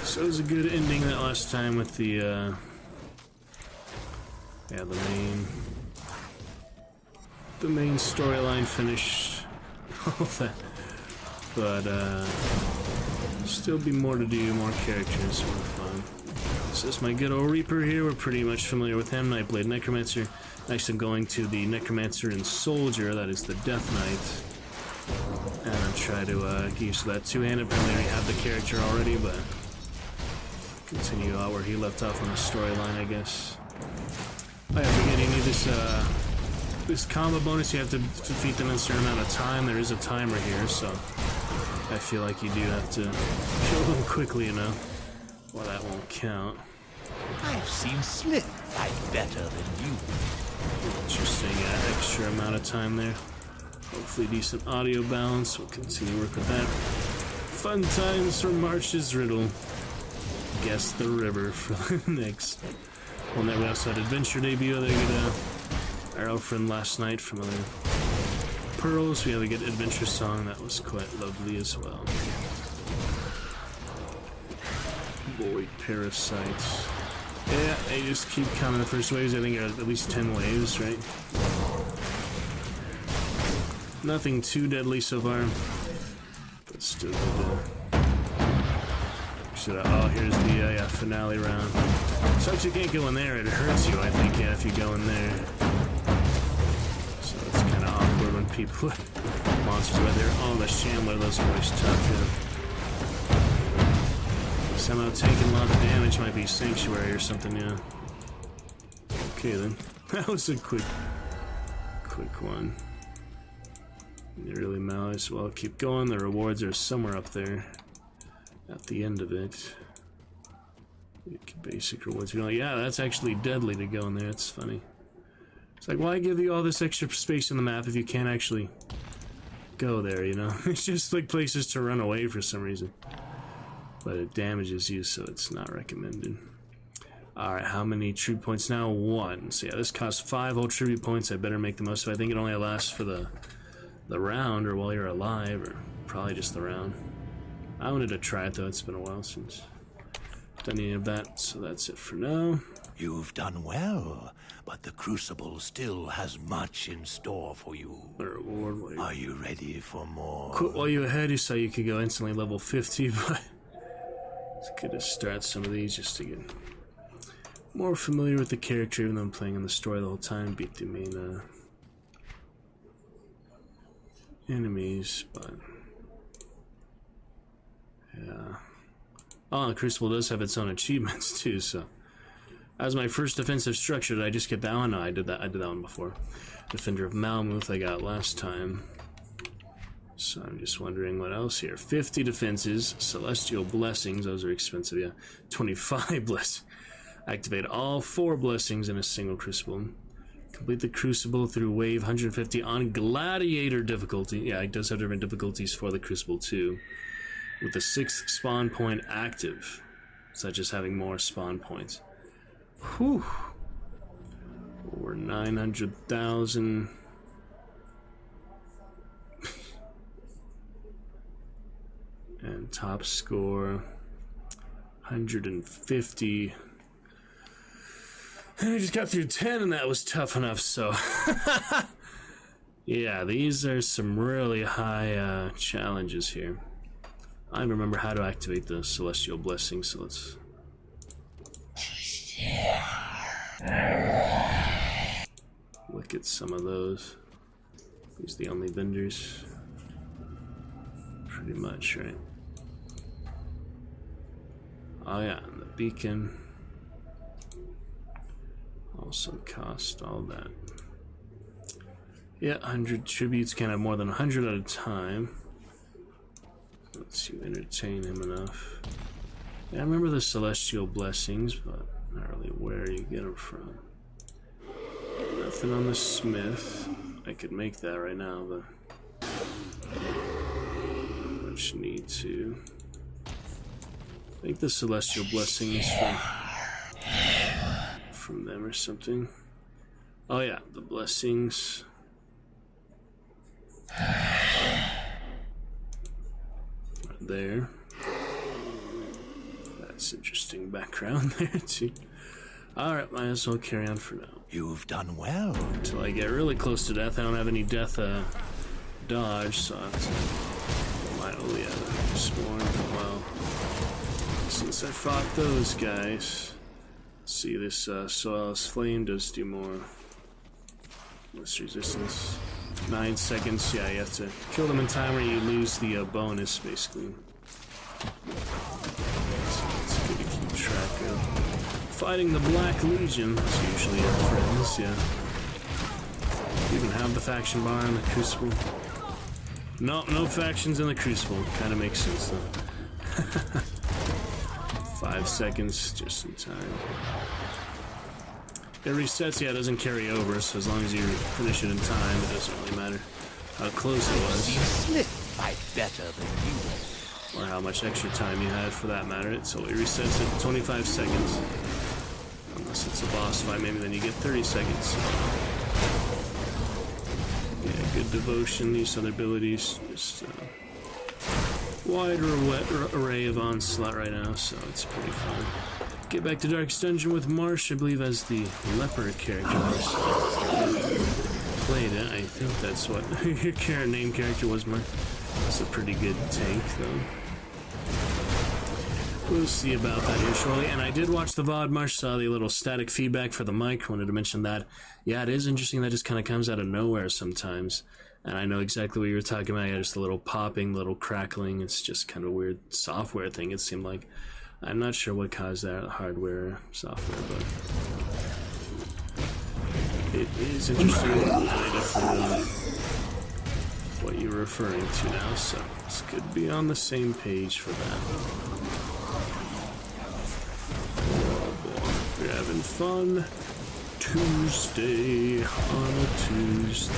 So it was a good ending that last time with the yeah, the main storyline finished. All that, but still be more to do, more characters, more fun. This is my good old Reaper here. We're pretty much familiar with him. Nightblade Necromancer. Next I'm going to the Necromancer and Soldier. That is the Death Knight. And I'll try to get used to that two-handed. Apparently I have the character already, but continue out where he left off on the storyline, I guess. Oh yeah, forget you need this combo bonus. You have to defeat them in a certain amount of time. There is a timer here, so I feel like you do have to kill them quickly enough. Well, that won't count. I've seen Slith fight better than you. Interesting, yeah, extra amount of time there. Hopefully decent audio balance. We'll continue to work with that. Fun times for March's Riddle. Guess the river for the next. Well, then we also had Adventure debut. They get our old friend last night from other Pearls. We had a good adventure song that was quite lovely as well. Void parasites. Yeah, they just keep coming. The first waves, I think, are at least 10 waves, right? Nothing too deadly so far, but still good. Oh, here's the finale round. Sucks you can't go in there. It hurts you, I think, yeah, if you go in there. So it's kind of awkward when people monsters are there. Oh, the Shambler, those are always tough, yeah. Somehow taking a lot of damage might be Sanctuary or something, yeah. Okay, then. That was a quick one. You really malice. Well, keep going. The rewards are somewhere up there. At the end of it. Basic rewards. You know, yeah, that's actually deadly to go in there. It's funny. It's like, why give you all this extra space on the map if you can't actually go there, you know? It's just like places to run away for some reason. But it damages you, so it's not recommended. Alright, how many tribute points now? 1. So yeah, this costs 5 whole tribute points. I better make the most of it. I think it only lasts for the round, or while you're alive, or probably just the round. I wanted to try it, though. It's been a while since I've done any of that, so that's it for now. You've done well, but the Crucible still has much in store for you. A reward. Wait. Are you ready for more? Quit while you ahead. You saw you could go instantly level 50, but it's good to start some of these just to get more familiar with the character, even though I'm playing in the story the whole time. Beat the main enemies, but yeah. Oh, the Crucible does have its own achievements too, so as my first defensive structure, did I just get that one? No, I did that one before. Defender of Malmuth I got last time. So I'm just wondering what else here. 50 defenses, Celestial Blessings, those are expensive, yeah. 25 blessings. Activate all 4 blessings in a single Crucible. Complete the Crucible through wave 150 on Gladiator difficulty. Yeah, it does have different difficulties for the Crucible too. With the 6th spawn point active, such as having more spawn points. Whew. Over 900,000. And top score 150. And I just got through 10 and that was tough enough, so yeah, these are some really high challenges here. I remember how to activate the Celestial Blessing, so let's look at some of those. These are the only vendors. Pretty much, right? Oh yeah, and the beacon. Also cost all that. Yeah, 100 tributes, can't have more than 100 at a time. Let's you entertain him enough. Yeah, I remember the Celestial Blessings, but not really where you get them from. Nothing on the Smith. I could make that right now, but not much need to. I think the Celestial Blessing is from them or something. Oh yeah, the blessings. Right there. That's interesting background there too. Alright, might as well carry on for now. You've done well. Until I get really close to death. I don't have any death dodge, so I have to spawn. Well, since I fought those guys, see this Soil's Flame does do more. Less resistance. 9 seconds. Yeah, you have to kill them in time or you lose the bonus, basically. So it's good to keep track of. Fighting the Black Legion is usually our friends, yeah. Even have the faction bar in the Crucible. No factions in the Crucible. Kind of makes sense though. 5 seconds, just in time. It resets, yeah, it doesn't carry over, so as long as you finish it in time, it doesn't really matter how close it was. Smith fight better than you. Or how much extra time you had for that matter. It totally resets at 25 seconds. Unless it's a boss fight, maybe then you get 30 seconds. Yeah, good devotion, these other abilities. Just wider array of onslaught right now, so it's pretty fun. Get back to Dark's Dungeon with Marsh, I believe, as the leper character. Played it, I think that's what your name character was, Marsh. That's a pretty good tank, though. We'll see about that here shortly. And I did watch the VOD, Marsh, saw the little static feedback for the mic. Wanted to mention that. Yeah, it is interesting that just kind of comes out of nowhere sometimes. And I know exactly what you were talking about. Yeah, just a little popping, little crackling. It's just kind of a weird software thing, it seemed like. I'm not sure what caused that, hardware, software, but it is interesting what you're referring to now, so it's good to be on the same page for that. fun. Tuesday on a Tuesday.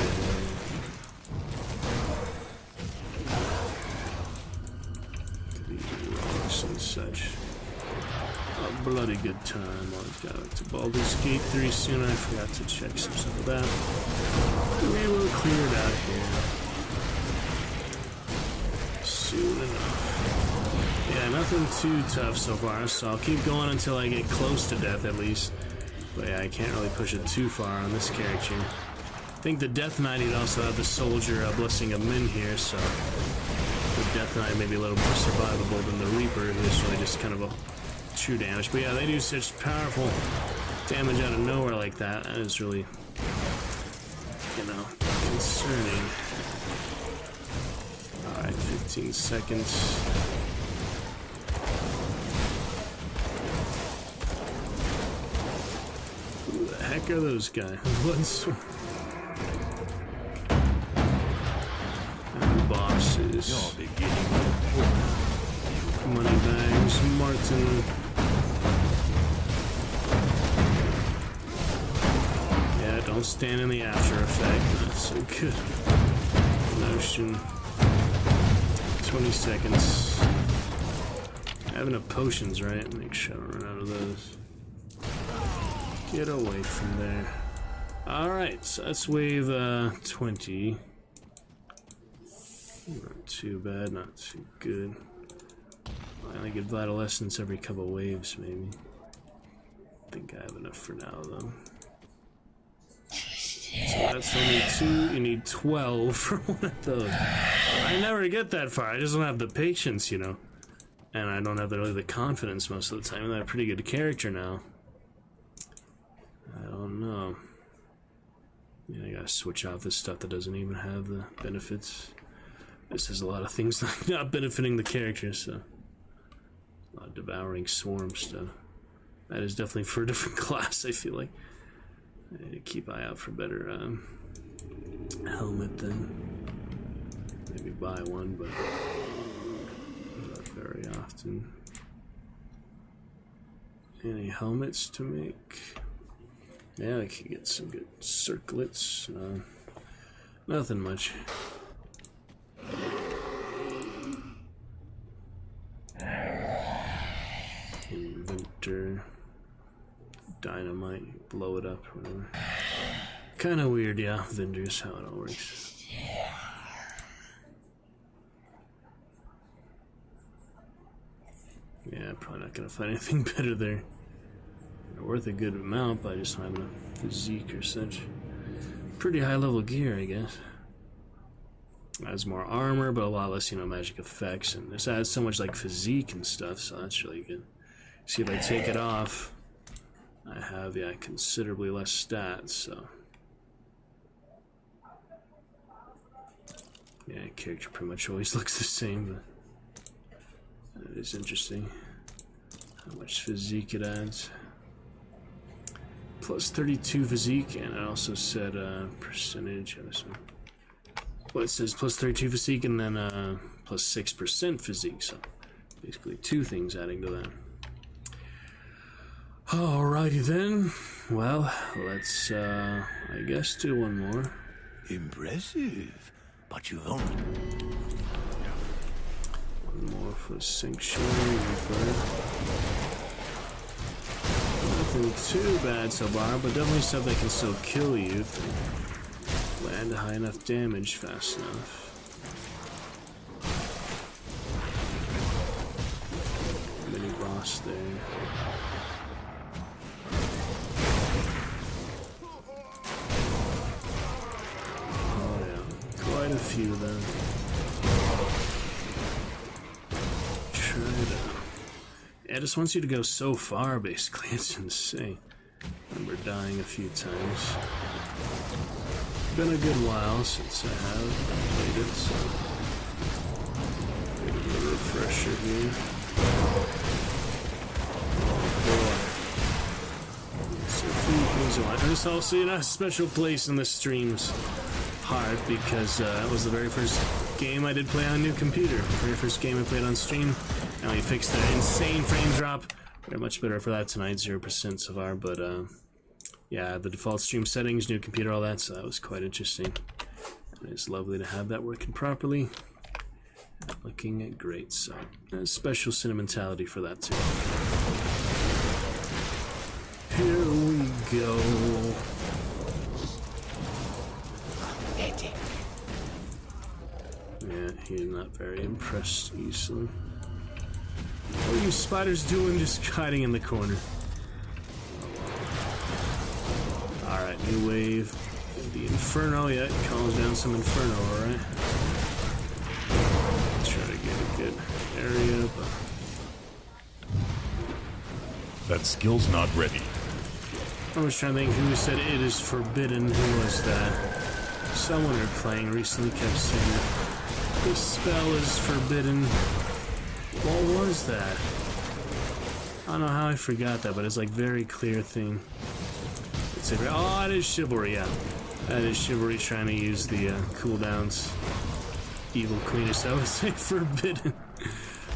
Rocks and such. A bloody good time. I'll go to Baldur's Gate 3 soon. I forgot to check some stuff of that. We will clear it out here soon enough. Yeah, nothing too tough so far, so I'll keep going until I get close to death at least. But yeah, I can't really push it too far on this character. I think the Death Knight, he'd also have the Soldier Blessing of Men here, so the Death Knight may be a little more survivable than the Reaper, who's really just kind of a true damage. But yeah, they do such powerful damage out of nowhere like that. That is really, you know, concerning. Alright, 15 seconds. Who the heck are those guys? What's... bosses. You're beginning Moneybags, Martin. Yeah, don't stand in the after effect. Not so good. Notion. 20 seconds. I have enough potions, right? Make sure I don't run out of those. Get away from there. Alright, so that's wave 20. Not too bad, not too good. I only get Vital Essence every couple waves, maybe. I think I have enough for now, though. So that's only 2. You need 12 for one of those. I never get that far. I just don't have the patience, you know. And I don't have really the confidence most of the time. And I'm a pretty good character now. I don't know. Yeah, I gotta switch out this stuff that doesn't even have the benefits. This has a lot of things not benefiting the character, so... A lot of devouring swarm stuff. That is definitely for a different class, I feel like. I need to keep an eye out for better helmet then. Maybe buy one, but not very often. Any helmets to make? Yeah, I could get some good circlets. Nothing much. Inventor, dynamite, blow it up, whatever. Kind of weird, yeah. Vendors, how it all works. Yeah, probably not gonna find anything better there. They're worth a good amount, but I just don't have enough physique or such. Pretty high level gear, I guess. Has more armor, but a lot less, you know, magic effects, and this adds so much like physique and stuff, so that's really good. See, if I take it off, I have, yeah, considerably less stats, so... Yeah, character pretty much always looks the same, but... It is interesting how much physique it adds. Plus 32 physique, and I also said, percentage, well, it says plus 32 physique, and then, plus 6% physique, so... Basically 2 things adding to that. Alrighty then. Well, let's, I guess do one more. Impressive, but you've only... One more for Sanctuary. Nothing too bad so far, but definitely stuff that can still kill you if they land high enough damage fast enough. Mini boss there. Quite a few of them. Try to... Yeah, it just wants you to go so far, basically. It's insane. I remember dying a few times. Been a good while since I have played it, so... Maybe a refresher here. Oh boy. So few things I want. There's also, you know, a special place in the streams. Hard because it was the very first game I did play on a new computer. The very first game I played on stream, and we fixed the insane frame drop Very much better for that tonight, 0% so far, but yeah, the default stream settings, new computer, all that, so that was quite interesting. And it's lovely to have that working properly. Looking great, so a special sentimentality for that too. Here we go. Yeah, he's not very impressed easily. What are you spiders doing just hiding in the corner? Alright, new wave. The Inferno, yeah, it calls down some Inferno, alright. Try to get a good area, but... That skill's not ready. I was trying to think who said it is forbidden. Who was that? Someone we were playing recently kept saying this spell is forbidden. What was that? I don't know how I forgot that, but it's like very clear thing. It's like, oh, it is Chivalry, yeah. That is Chivalry trying to use the cooldowns. Evil Queenish, that was like forbidden.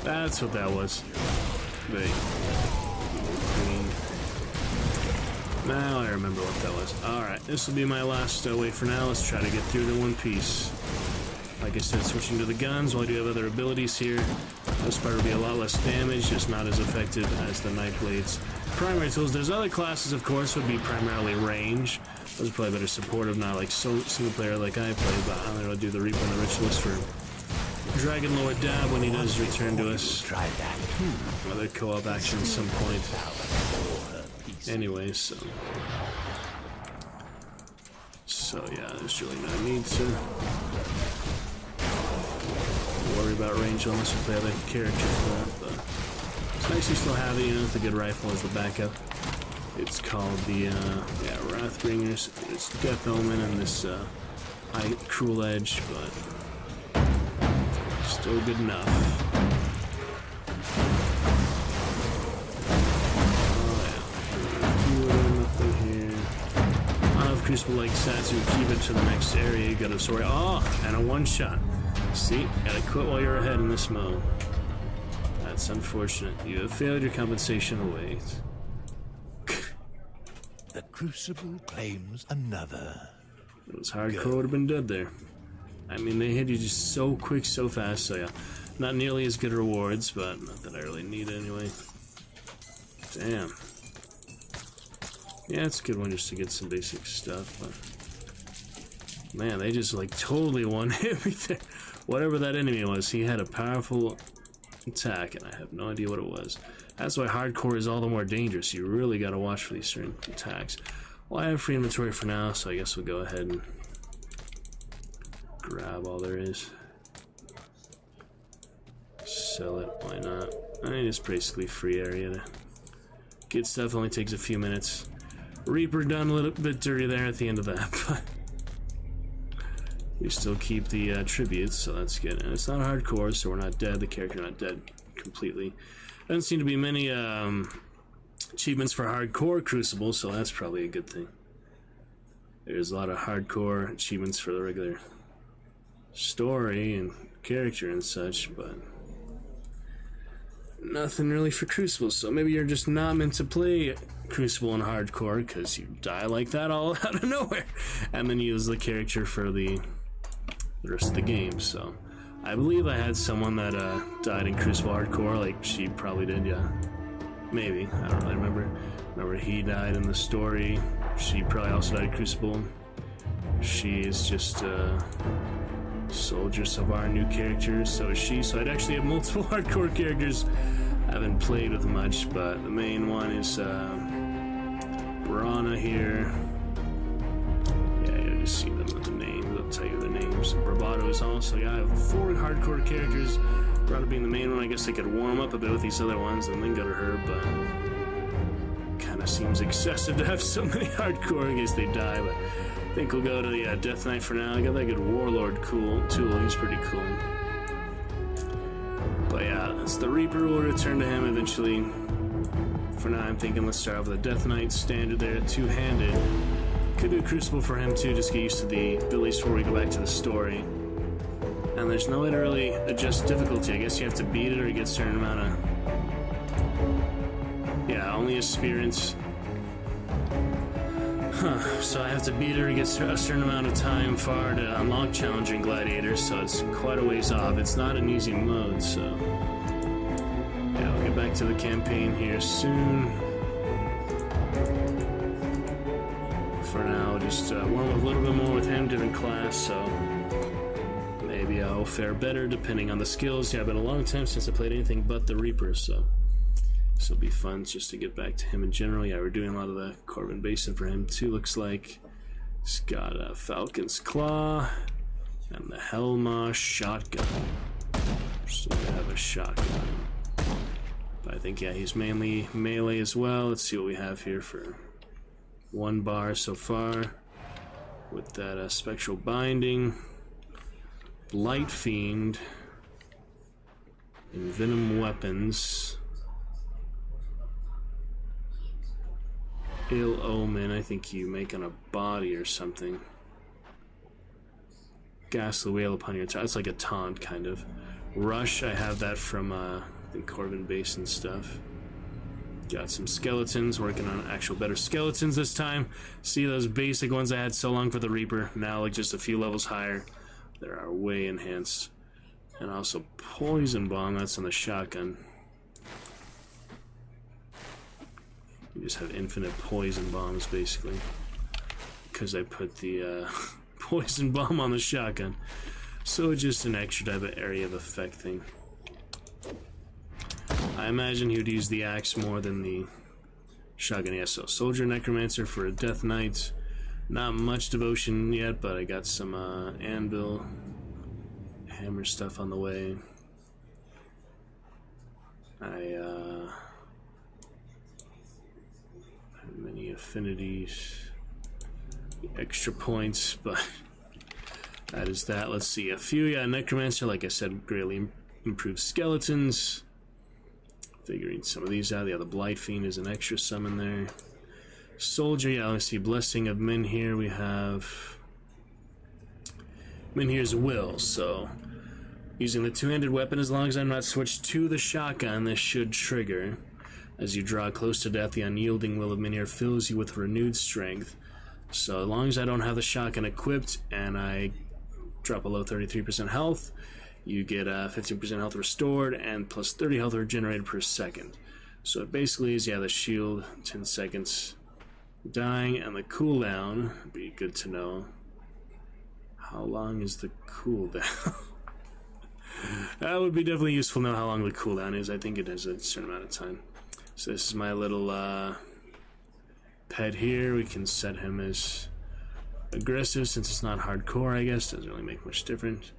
That's what that was. The Evil Queen. Now I remember what that was. Alright, this will be my last wait for now. Let's try to get through to one piece. Like I said, switching to the guns, while I do have other abilities here. This part will be a lot less damage, just not as effective as the Nightblade's primary tools. There's other classes, of course, would be primarily range. Those are probably better supportive, not like single player like I play, but I'm going to do the Reaper and the Ritualist for Dragon Lord Dab when he does return to us. Try that too. Another co-op action at some point. Anyways, so yeah, there's really no need to worry about range unless you play other character for that, but it's nice you still have it, you know, with a good rifle as the backup. It's called the, yeah, Wrathbringers. It's Death Omen and this, Cruel Edge, but still good enough. Oh, yeah. Nothing here. I don't know if Crucible likes that, so keep it to the next area. You got a story. Oh, and a one-shot. See, gotta quit while you're ahead in this mode. That's unfortunate. You have failed your compensation awaits. The Crucible claims another. It was hardcore, would have been dead there. I mean, they hit you just so quick, so fast, so yeah. Not nearly as good rewards, but not that I really need anyway. Damn. Yeah, it's a good one just to get some basic stuff, but... Man, they just, like, totally one-hit me there. Whatever that enemy was, he had a powerful attack, and I have no idea what it was. That's why hardcore is all the more dangerous. You really gotta watch for these certain attacks. Well, I have free inventory for now, so I guess we'll go ahead and grab all there is. Sell it, why not? I mean, it's basically free area to get stuff. Only takes a few minutes. Reaper done a little bit dirty there at the end of that, but we still keep the tributes, so that's good. And it's not hardcore, so we're not dead. The character not dead completely. Doesn't seem to be many achievements for hardcore Crucible, so that's probably a good thing. There's a lot of hardcore achievements for the regular story and character and such, but nothing really for Crucible. So maybe you're just not meant to play Crucible in hardcore because you die like that all out of nowhere, and then use the character for the rest of the game. So I believe I had someone that died in Crucible hardcore, like she probably did, yeah. Maybe, I don't really remember. Remember he died in the story. She probably also died in Crucible. She is just soldiers of our new characters, so is she. So I'd actually have multiple hardcore characters. I haven't played with much, but the main one is Brana here. Yeah, you just see them with the names. I'll tell you the names. Bravado is also, yeah, I have 4 hardcore characters. Brana being the main one. I guess I could warm up a bit with these other ones and then go to her, but kind of seems excessive to have so many hardcore in case they die, but I think we'll go to the Death Knight for now. I got that good Warlord tool. He's pretty cool. But yeah, that's the Reaper. We'll return to him eventually. For now, I'm thinking let's start off with the Death Knight standard there, 2-handed. Could do a Crucible for him too, just get used to the abilities before we go back to the story. And there's no way to really adjust difficulty. I guess you have to beat it or you get a certain amount of... Yeah, only experience. Huh, so I have to beat her to get a certain amount of time far to unlock Challenging Gladiator, so it's quite a ways off. It's not an easy mode, so... Yeah, I'll get back to the campaign here soon. For now, just warm up a little bit more with him, different class, so... Maybe I'll fare better depending on the skills. Yeah, been a long time since I played anything but the Reaper, so... This will be fun just to get back to him in general. Yeah, we're doing a lot of the Corvin Basin for him too, looks like. He's got a Falcon's Claw and the Helma shotgun. So we have a shotgun. But I think, yeah, he's mainly melee as well. Let's see what we have here for 1 bar so far. With that Spectral Binding, Blight Fiend, and Venom Weapons. Ill Omen, I think you make on a body or something. Ghastly Wail upon your target. It's like a taunt, kind of. Rush, I have that from the Corvin Basin stuff. Got some skeletons, working on actual better skeletons this time. See those basic ones I had so long for the Reaper, now like just a few levels higher. They are way enhanced. And also Poison Bomb, that's on the shotgun. You just have infinite poison bombs, basically. Because I put the poison bomb on the shotgun. So it's just an extra type of area of effect thing. I imagine he would use the axe more than the shotgun. Yeah, so Soldier Necromancer for a Death Knight. Not much devotion yet, but I got some anvil, hammer stuff on the way. Many affinities, extra points, but that is that. Let's see, a few, yeah, Necromancer, like I said, greatly improved skeletons. Figuring some of these out. Yeah, the Blight Fiend is an extra summon there. Soldier, yeah, let's see, Blessing of Menhir, we have Menhir's Will, so using the two-handed weapon, as long as I'm not switched to the shotgun, this should trigger. As you draw close to death, the unyielding will of Menhir fills you with renewed strength. So as long as I don't have the shotgun equipped and I drop below 33% health, you get 15% health restored and plus 30 health regenerated per second. So it basically is, yeah, the shield, 10 seconds dying, and the cooldown, would be good to know. How long is the cooldown? That would be definitely useful to know how long the cooldown is. I think it has a certain amount of time. So this is my little pet here. We can set him as aggressive since it's not hardcore, I guess. Doesn't really make much difference.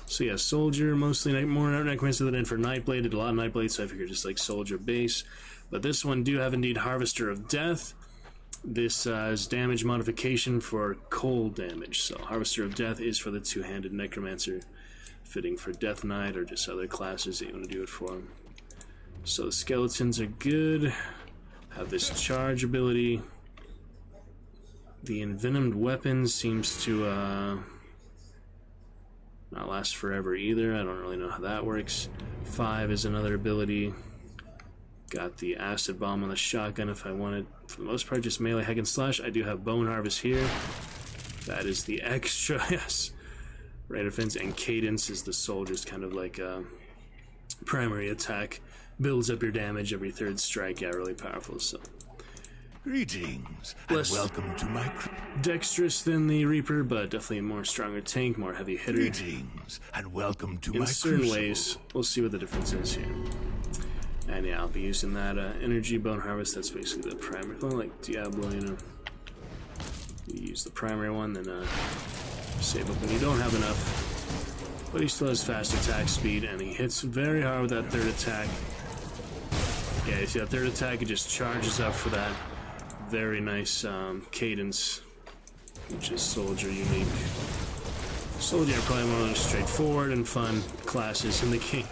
So yeah, Soldier, mostly more Necromancer than in for Nightblade. Did a lot of Nightblade, so I figured just like Soldier base. But this one do have indeed Harvester of Death. This is damage modification for cold damage. So Harvester of Death is for the two-handed Necromancer, fitting for Death Knight or just other classes that you want to do it for. So the skeletons are good. Have this charge ability. The envenomed weapon seems to not last forever either. I don't really know how that works. 5 is another ability. Got the acid bomb on the shotgun if I want it. For the most part, just melee hack and slash. I do have Bone Harvest here. That is the extra, yes. Rate of defense and cadence is the soldier's kind of like a primary attack. Builds up your damage every third strike. Yeah, really powerful. So greetings and welcome to my dexterous than the Reaper, but definitely a more stronger tank, more heavy hitter. Greetings and welcome to my in certain crucible. ways. We'll see what the difference is here. And yeah, I'll be using that energy Bone Harvest. That's basically the primary one, like Diablo, you know. You use the primary one, then save up when you don't have enough. But he still has fast attack speed, and he hits very hard with that third attack. Yeah, you see that third attack, it just charges up for that very nice cadence, which is Soldier unique. Soldier are probably one of the straightforward and fun classes in the game.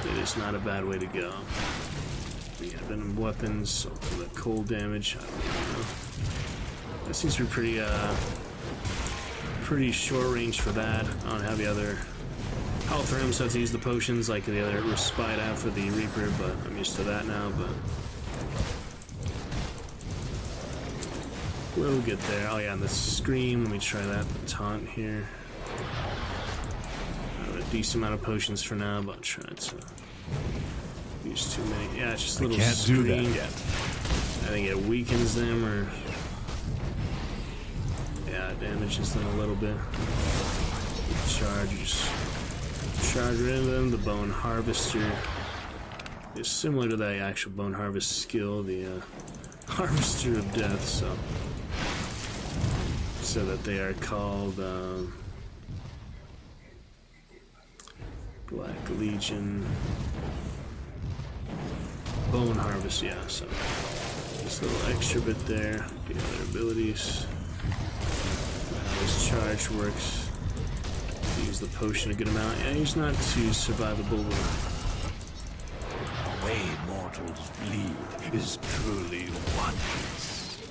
It is not a bad way to go. We have venom weapons, so for the cold damage, I don't even know. That seems to be pretty short range for that. I don't have the other health for him, so I have to use the potions like the other respite I have for the Reaper, but I'm used to that now. But We'll get there. Oh yeah, and the scream. Let me try that. The taunt here. I have a decent amount of potions for now, but I'll try to use too many. Yeah, it's just a little scream. I can't do that yet. I think it weakens them, or yeah, it damages them a little bit. Charge, you just charge right into them. The Bone Harvester is similar to the actual Bone Harvest skill, the Harvester of Death, so that they are called Black Legion Bone Harvest, yeah, so just a little extra bit there. The other abilities, how this charge works. Use the potion a good amount. Yeah, he's not too survivable. The way mortals bleed is truly wondrous.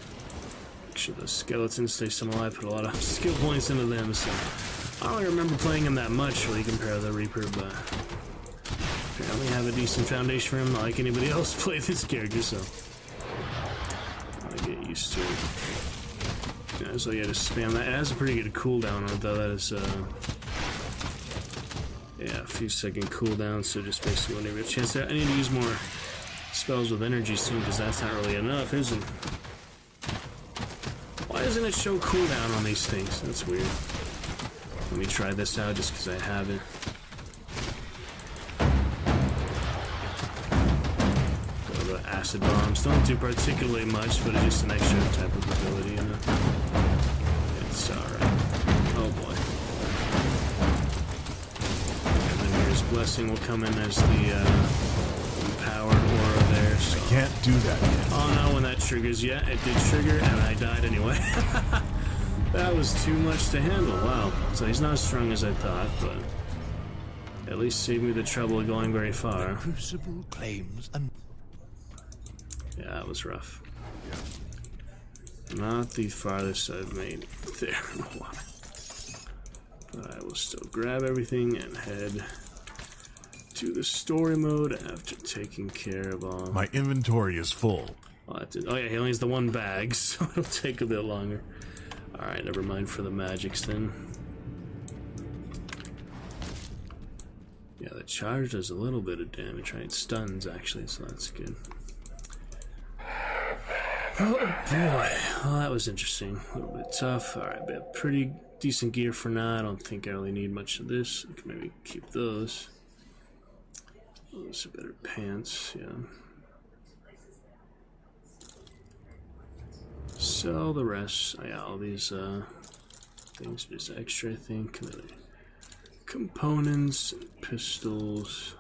Make sure the skeletons stay some alive. Put a lot of skill points into them, so I don't really remember playing him that much really compared to the Reaper, but apparently have a decent foundation for him, not like anybody else play this character, so I get used to it. Yeah, so yeah, just spam that. It has a pretty good cooldown on it though. That is yeah, a few second cooldown, so just basically whenever you have a chance there. I need to use more spells with energy soon, because that's not really enough, is it? Why doesn't it show cooldown on these things? That's weird. Let me try this out just because I have it. Go to acid bombs. Don't do particularly much, but it's just an extra type of ability, you know? It's alright. Oh boy. Blessing will come in as the empowered aura there. So. I can't do that yet. Oh no, when that triggers, yeah, it did trigger, and I died anyway. That was too much to handle. Wow. So he's not as strong as I thought, but at least saved me the trouble of going very far. The Crucible claims and yeah, that was rough. Not the farthest I've made there in a while. But I will still grab everything and head to the story mode after taking care of all. My inventory is full. Oh yeah, he only has the one bag, so it'll take a bit longer. Alright, never mind for the magics then. Yeah, the charge does a little bit of damage, right? It stuns actually, so that's good. Oh boy, well that was interesting. A little bit tough. Alright, but pretty decent gear for now. I don't think I really need much of this. I can maybe keep those. Those are better pants, yeah. Sell the rest. Oh, yeah, all these things are just extra, I think. Components, and pistols.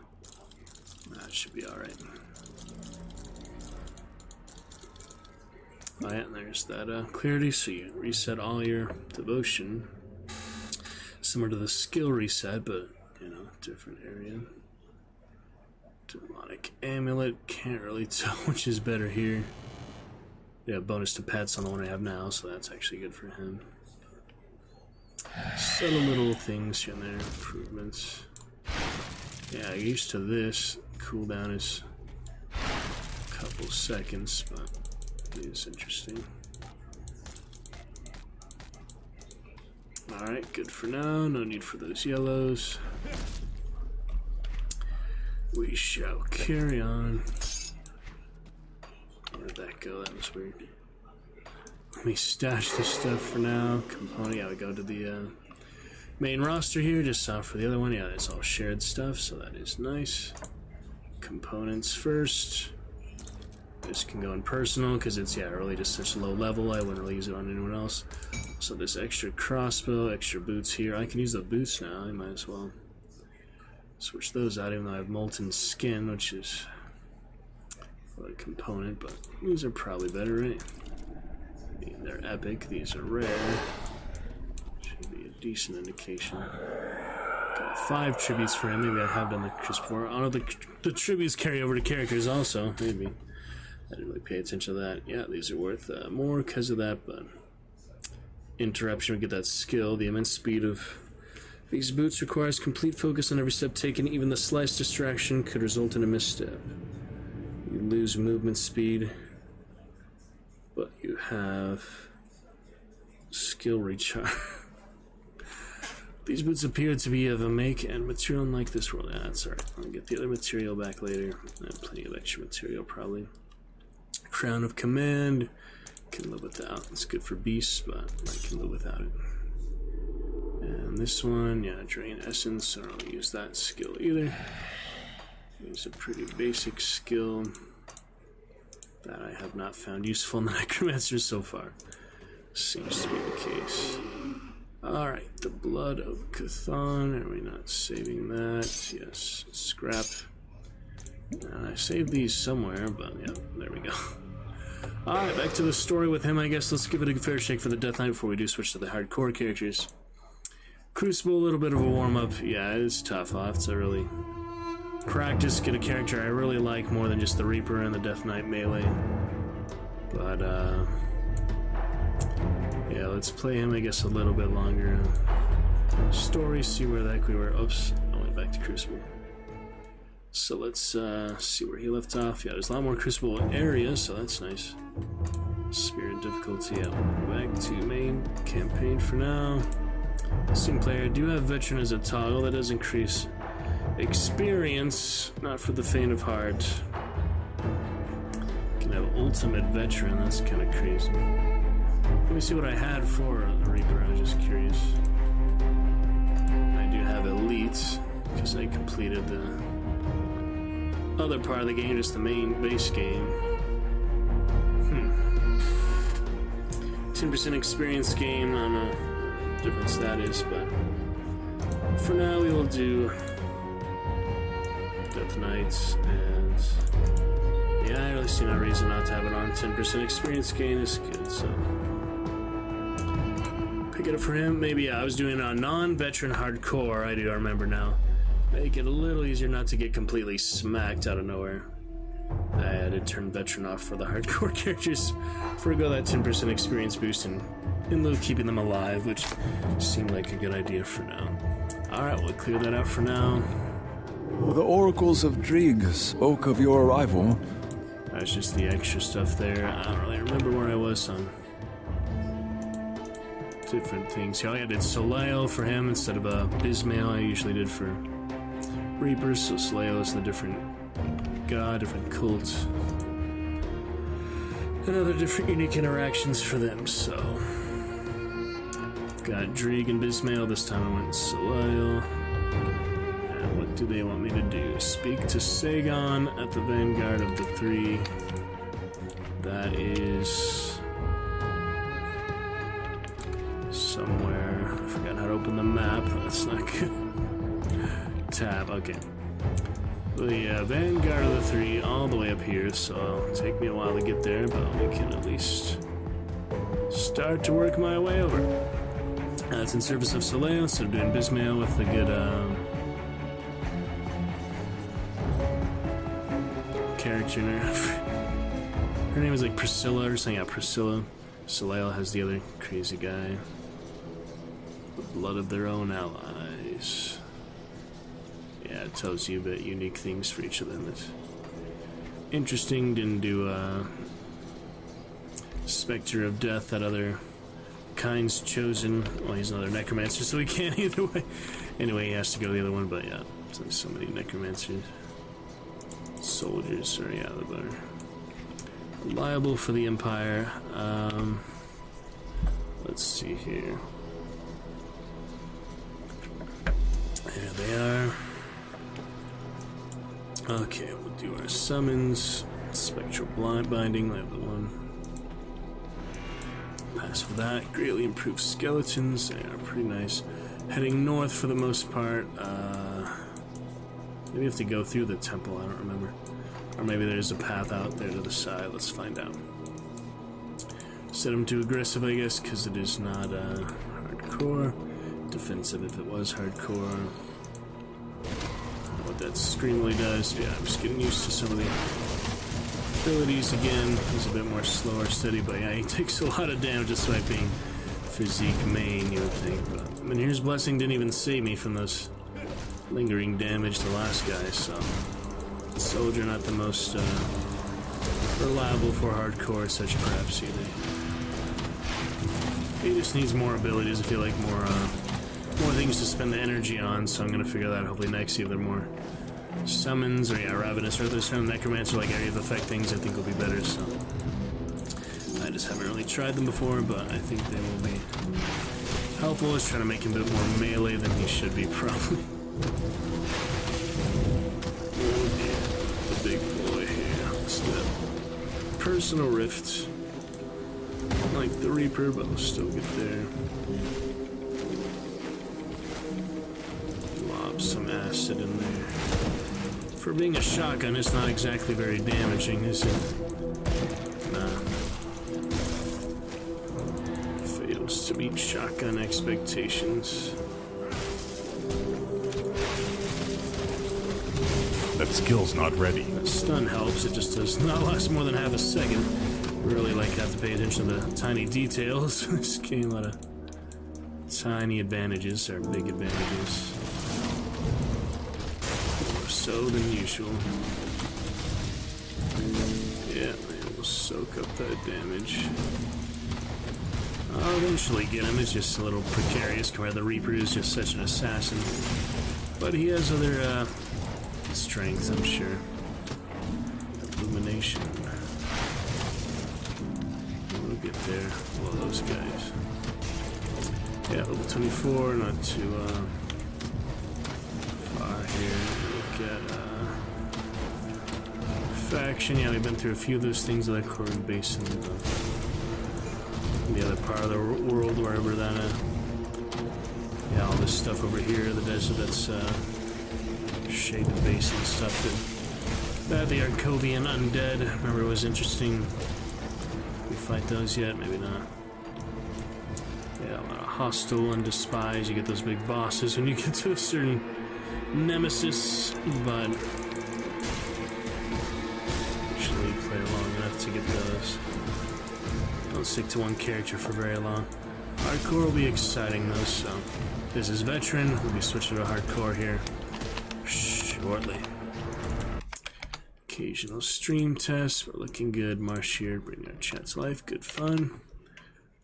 That should be alright. Oh, yeah, and there's that clarity, so you reset all your devotion. Similar to the skill reset, but, you know, different area. Demonic amulet, can't really tell which is better here. Yeah, bonus to pets on the one I have now, so that's actually good for him. Subtle little things here and there, improvements. Yeah, I used to this. Cooldown is a couple seconds, but it is interesting. Alright, good for now. No need for those yellows. We shall carry on. Where'd that go? That was weird. Let me stash this stuff for now. Component, yeah, we go to the main roster here, just saw for the other one. Yeah, it's all shared stuff, so that is nice. Components first. This can go in personal, because it's, yeah, really just such a low level, I wouldn't really use it on anyone else. So this extra crossbow, extra boots here. I can use the boots now, I might as well switch those out, even though I have molten skin, which is a component, but these are probably better, right? I mean, they're epic, these are rare. Should be a decent indication. Got 5 tributes for him, maybe I have done the crisp before. Oh no, the tributes carry over to characters also, maybe. I didn't really pay attention to that. Yeah, these are worth more because of that, but interruption, we get that skill. The immense speed of these boots requires complete focus on every step taken. Even the slightest distraction could result in a misstep. You lose movement speed, but you have skill recharge. These boots appear to be of a make and material unlike this world. Yeah, that's alright. I'll get the other material back later. I have plenty of extra material, probably. Crown of Command. Can live without. It's good for beasts, but I can live without it. And this one, yeah, Drain Essence. I don't use that skill either. It's a pretty basic skill that I have not found useful in the Necromancer so far. Seems to be the case. Alright, the Blood of Cthon. Are we not saving that? Yes. Scrap. And I saved these somewhere, but yeah, there we go. Alright, back to the story with him, I guess. Let's give it a fair shake for the Death Knight before we do switch to the hardcore characters. Crucible, a little bit of a warm-up. Yeah, it's tough. I'll have to really practice, get a character I really like more than just the Reaper and the Death Knight melee. But, yeah, let's play him, I guess, a little bit longer. Story, see where the heck we were. Oops, I went back to Crucible. So let's see where he left off. Yeah, there's a lot more Crucible areas, so that's nice. Spirit difficulty, yeah, back to main campaign for now. Single player, I do have Veteran as a toggle. That does increase experience, not for the faint of heart. Can have Ultimate Veteran, that's kind of crazy. Let me see what I had for the Reaper, I was just curious. I do have Elite, because I completed the other part of the game, just the main base game. 10% experience game, I don't know what difference that is, but for now we will do Death Knights, and yeah, I really see no reason not to have it on. 10% experience gain is good, so pick it up for him. Maybe I was doing a non-veteran hardcore, I do remember now. Make it a little easier not to get completely smacked out of nowhere. I did turn veteran off for the hardcore characters. Forgo that 10% experience boost and in lieu of keeping them alive, which seemed like a good idea for now. Alright, we'll clear that out for now. The oracles of Drieg spoke of your arrival. That's just the extra stuff there. I don't really remember where I was on different things. Here, I did Soleil for him instead of Bismail I usually did for Reapers, so Soleil is the different god, different cult, and other different unique interactions for them, so got Drieg and Bismail. This time I went Soleil. And what do they want me to do? Speak to Sagon at the vanguard of the three. That is somewhere. I forgot how to open the map. That's not good. Tab, okay. The vanguard of the three all the way up here, so it'll take me a while to get there, but we can at least start to work my way over. That's in service of Soleil, instead of doing Bismail with the good character in her. Her name is like Priscilla or something. Yeah, Priscilla. Soleil has the other crazy guy. The blood of their own allies. Yeah, it tells you a bit unique things for each of them. It's interesting. Didn't do Spectre of Death, that other kind's chosen. Well, he's another necromancer, so he can't either way. Anyway, he has to go to the other one, but yeah, there's so many necromancers. Soldiers, or yeah, they're reliable for the Empire. Let's see here. There they are. Okay, we'll do our summons. Spectral blind binding, I have the one. Pass for that. Greatly improved skeletons. They are pretty nice. Heading north for the most part. Maybe we have to go through the temple, I don't remember. Or maybe there's a path out there to the side. Let's find out. Set them to aggressive, I guess, because it is not hardcore. Defensive if it was hardcore. What that screamily does. Yeah, I'm just getting used to some of the abilities again. He's a bit more slow or steady, but yeah, he takes a lot of damage despite being physique main, you would think. But I mean, here's Blessing didn't even save me from those lingering damage the last guy, so soldier not the most reliable for hardcore, such perhaps either. He just needs more abilities, I feel like, more things to spend the energy on, so I'm gonna figure that out hopefully next, see if there are more summons, or yeah, Ravenous, or there's some Necromancer, like area of effect things I think will be better, so. I just haven't really tried them before, but I think they will be helpful. I was trying to make him a bit more melee than he should be, probably. Oh dear, the big boy here. What's that? Personal Rift. Like the Reaper, but we'll still get there. Lob some acid in there. For being a shotgun, it's not exactly very damaging, is it? Nah. Fails to meet shotgun expectations. That skill's not ready. That stun helps, it just does not last more than half a second. Really like have to pay attention to the tiny details. This game, a lot of tiny advantages, or big advantages. More so than usual. Yeah, it will soak up that damage. I'll eventually get him, it's just a little precarious compared to the Reaper, who's just such an assassin. But he has other, strengths, I'm sure. Illumination. We'll get there. Well, those guys. Yeah, level 24, not too far here. Look at faction. Yeah, we've been through a few of those things like Corn Basin, the other part of the world, wherever that. Yeah, all this stuff over here, the desert. That's Shaded Basin stuff. That the Arcovian undead. Remember, it was interesting. We fight those yet? Maybe not. Yeah, a lot of hostile and despise. You get those big bosses when you get to a certain nemesis, but usually play long enough to get those. Don't stick to one character for very long. Hardcore will be exciting though, so this is veteran. We'll be switching to hardcore here shortly. Occasional stream tests. We're looking good. Marsh here, bring our chat to life. Good fun.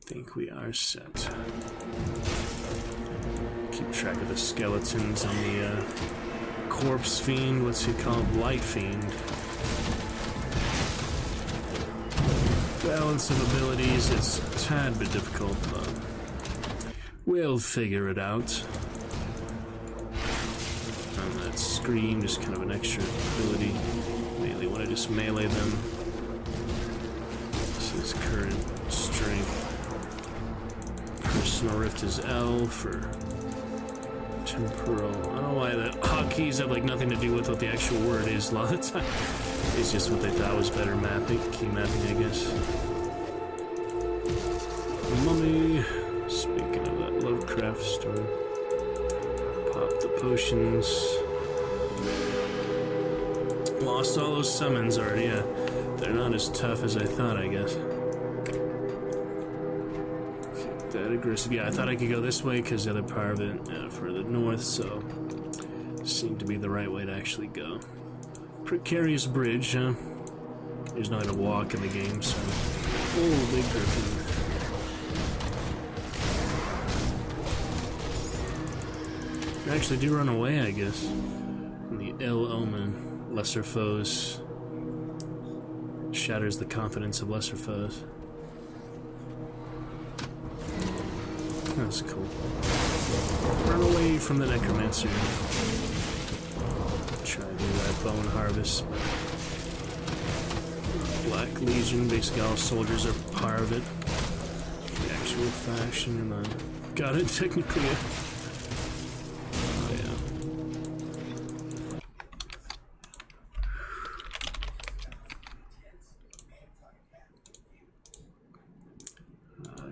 Think we are set. Keep track of the skeletons on the corpse fiend. What's he called? Light fiend. Balance of abilities. It's a tad bit difficult, but we'll figure it out. And that scream, just kind of an extra ability. Mainly want to just melee them. This is current strength. Personal Rift is L for temporal. I don't know why the hotkeys have like nothing to do with what the actual word is a lot of the time. It's just what they thought was better mapping, key mapping, I guess. Mummy. Speaking of that Lovecraft story. Pop the potions. Lost all those summons already, yeah. They're not as tough as I thought, I guess. Keep that aggressive. Yeah, I thought I could go this way because the other part of it further north, so seemed to be the right way to actually go. Precarious bridge, huh? There's no way to walk in the game, so. Oh, big griffin. They actually do run away, I guess. From the ill omen. Lesser foes. Shatters the confidence of lesser foes. That's cool. Run away from the Necromancer. Try to do that bone harvest. Black Legion, basically all soldiers are part of it. The actual faction, and I got it technically. Oh yeah.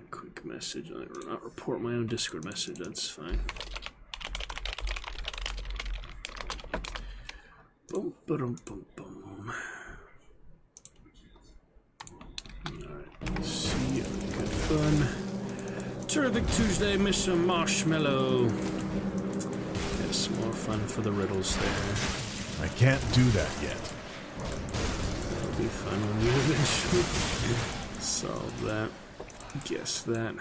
Quick message. I will not report my own Discord message. That's fine. Boom, boom, boom, boom. Alright, see ya. Good fun. Terrific Tuesday, Mr. Marshmallow. Get some more fun for the riddles there. I can't do that yet. That'll be fun when we eventually solve that. Guess that.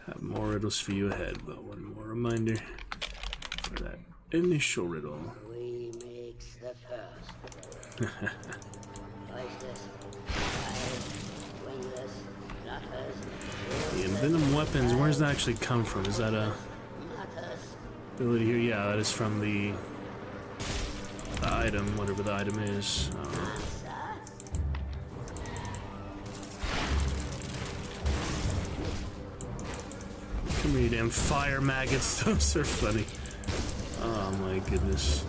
Have more riddles for you ahead, but one more reminder for that initial riddle. We makes the first. Voiceless, wingless, flutters. The envenom weapons, where does that actually come from? Is that a ability here? Yeah, that is from the item, whatever the item is. I don't know. Come here, you damn fire maggots. Those are funny. Oh my goodness.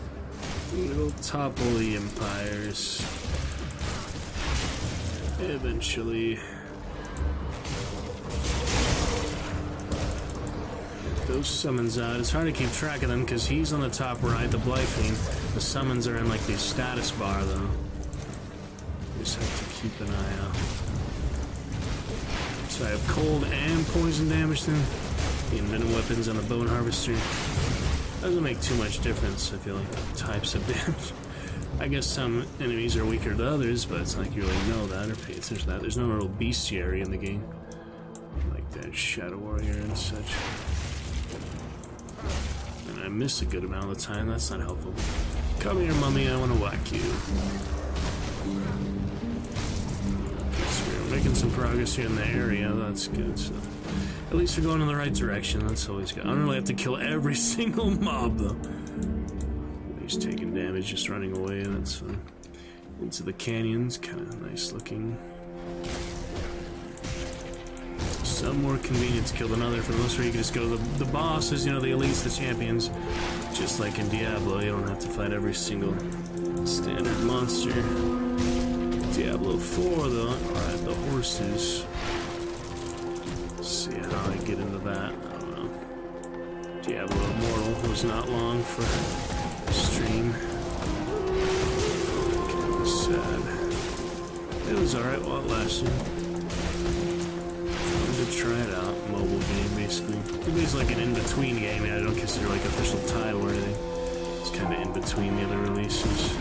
It'll topple the empires. Eventually. Get those summons out. It's hard to keep track of them because he's on the top right, the Blyfiend. The summons are in like the status bar though. You just have to keep an eye out. So I have cold and poison damage then. The envenom weapons on the bone harvester. Doesn't make too much difference, I feel like, the types of damage. I guess some enemies are weaker than others, but it's not like you really know that or pay attention to that. There's no real bestiary in the game. Like that Shadow Warrior and such. And I miss a good amount of the time, that's not helpful. Come here, mummy, I want to whack you. Okay, so we're making some progress here in the area, that's good. So at least we're going in the right direction, that's always good. I don't really have to kill every single mob, though. He's taking damage just running away, that's fun. Into the canyons, kind of nice looking. Some more convenient to kill than other. For the most part, you can just go to the bosses, you know, the elites, the champions. Just like in Diablo, you don't have to fight every single standard monster. Diablo 4, though, alright, the horses. See how I get into that. I don't know. Diablo Immortal was not long for stream. Kind of sad. It was alright while it lasted. Fun to try it out. Mobile game, basically. It's like an in-between game. I don't consider like official title or anything. It's kind of in between the other releases.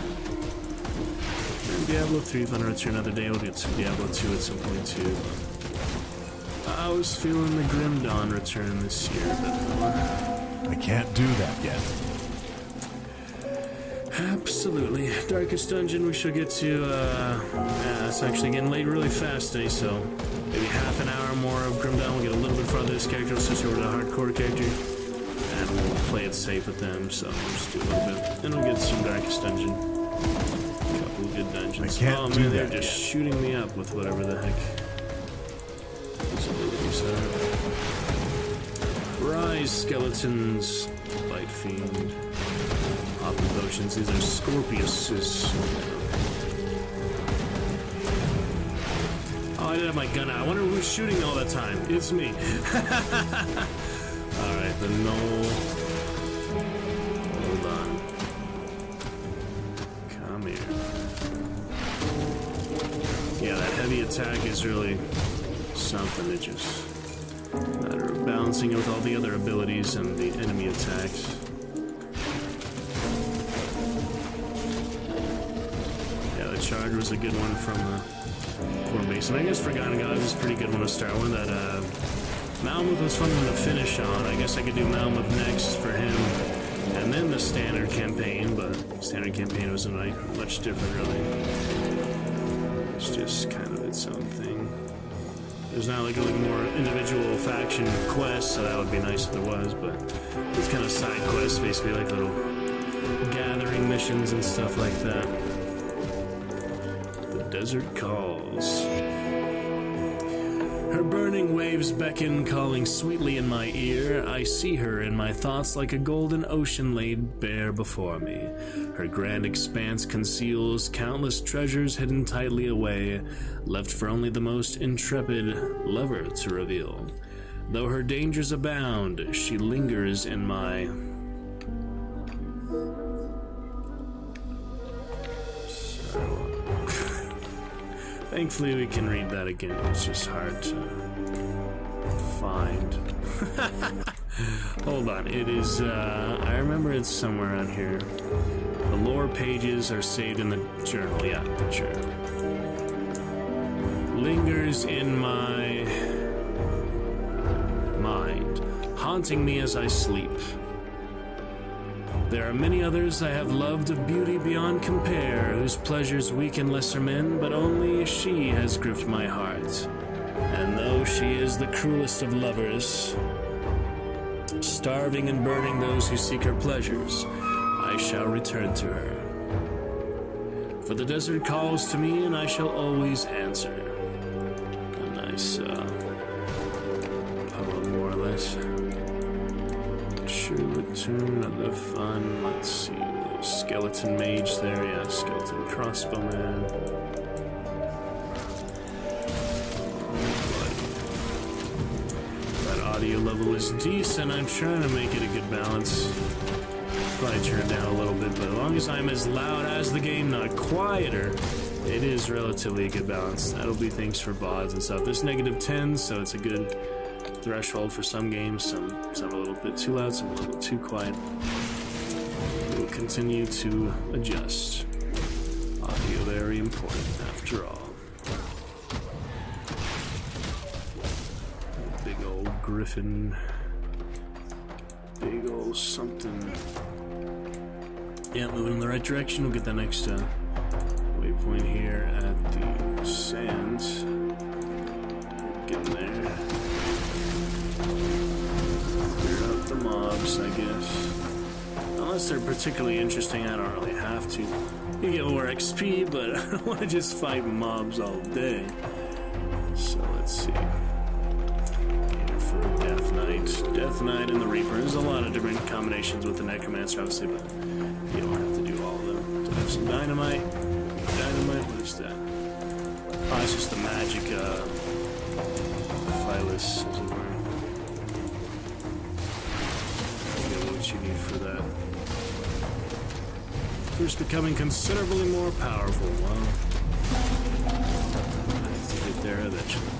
And Diablo 3, if I return another day, we'll get to Diablo 2 at some point too. I was feeling the Grim Dawn return this year a bit more. I can't do that yet. Absolutely. Darkest Dungeon we shall get to, it's actually getting late really fast today, so maybe half an hour more of Grim Dawn. We'll get a little bit farther this character, we'll switch over to the hardcore character, and we'll play it safe with them, so we'll just do a little bit. Then we'll get some Darkest Dungeon. A couple of good dungeons. I can't do man, that they're just shooting me up with whatever the heck. Rise, skeletons, bite fiend, hopping potions. These are Scorpiuses. Oh, I didn't have my gun out. I wonder who's shooting all that time. It's me. Alright, the Knoll. Hold on. Come here. Yeah, that heavy attack is really something. It just matter of balancing it with all the other abilities and the enemy attacks. Yeah, the charge was a good one from the core base. And I guess Forgotten Gods is a pretty good one to start with. That Malmuth was fun one to finish on. I guess I could do Malmuth next for him. And then the standard campaign, but standard campaign wasn't much different really. It's just kind of its own thing. There's not like more individual faction quests, so that would be nice if there was, but it's kind of side quests, basically like little gathering missions and stuff like that. The desert calls. Her burning waves beckon, calling sweetly in my ear. I see her in my thoughts like a golden ocean laid bare before me. Her grand expanse conceals countless treasures hidden tightly away, left for only the most intrepid lover to reveal. Though her dangers abound, she lingers in my... Thankfully we can read that again. It's just hard to find. Hold on, it is, I remember it's somewhere around here. The lore pages are saved in the journal. Yeah, the journal. Lingers in my... haunting me as I sleep. There are many others I have loved of beauty beyond compare, whose pleasures weaken lesser men, but only she has gripped my heart. And though she is the cruelest of lovers, starving and burning those who seek her pleasures, I shall return to her. For the desert calls to me, and I shall always answer. A nice poem, more or less. True tune of the fun. Let's see, little skeleton mage there. Yeah, skeleton crossbowman. That audio level is decent. I'm trying to make it a good balance. Probably turn it down a little bit, but as long as I'm as loud as the game, not quieter, it is relatively a good balance. That'll be things for VODs and stuff. There's -10, so it's a good threshold for some games. Some a little bit too loud, some a little too quiet. We'll continue to adjust. Audio very important after all. Big old griffin. Big old something. Yeah, moving in the right direction. We'll get that next waypoint here at the sands. Getting there. Clear out the mobs, I guess. Unless they're particularly interesting, I don't really have to. You get more XP, but I don't want to just fight mobs all day. So let's see. Here for the Death Knight. Death Knight and the Reaper. There's a lot of different combinations with the Necromancer, obviously, but you don't have to do all of them. Do I have some dynamite? Dynamite? What is that? Oh, it's just the magic, Phyllis, as it were. You get what you need for that. First becoming considerably more powerful. Well, I have to get there eventually.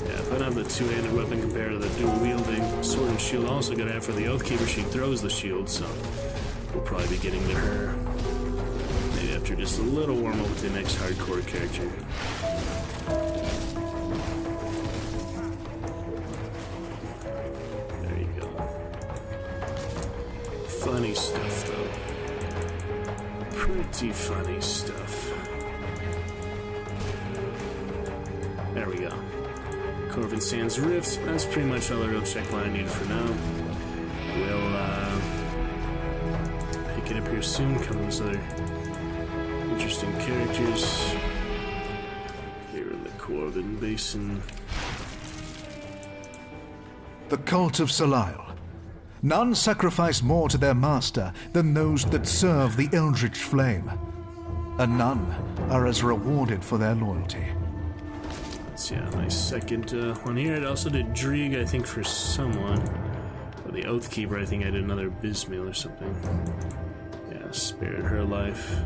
Yeah, if I don't have the two-handed weapon compared to the dual-wielding sword and shield, also gonna have for the Oathkeeper, she throws the shield, so we'll probably be getting to her maybe after just a little warm-up with the next hardcore character. There you go. Funny stuff, though. Pretty funny stuff. There we go. Corvin Sands Rift. That's pretty much all the real checkline I need for now. We'll pick it up here soon. Come with those other interesting characters here in the Corvin Basin. The cult of Belial. None sacrifice more to their master than those that serve the eldritch flame, and none are as rewarded for their loyalty. Yeah, nice second one here. I also did Drieg, I think, for someone. Or the Oathkeeper, I think I did another Bismail or something. Yeah, spared her life.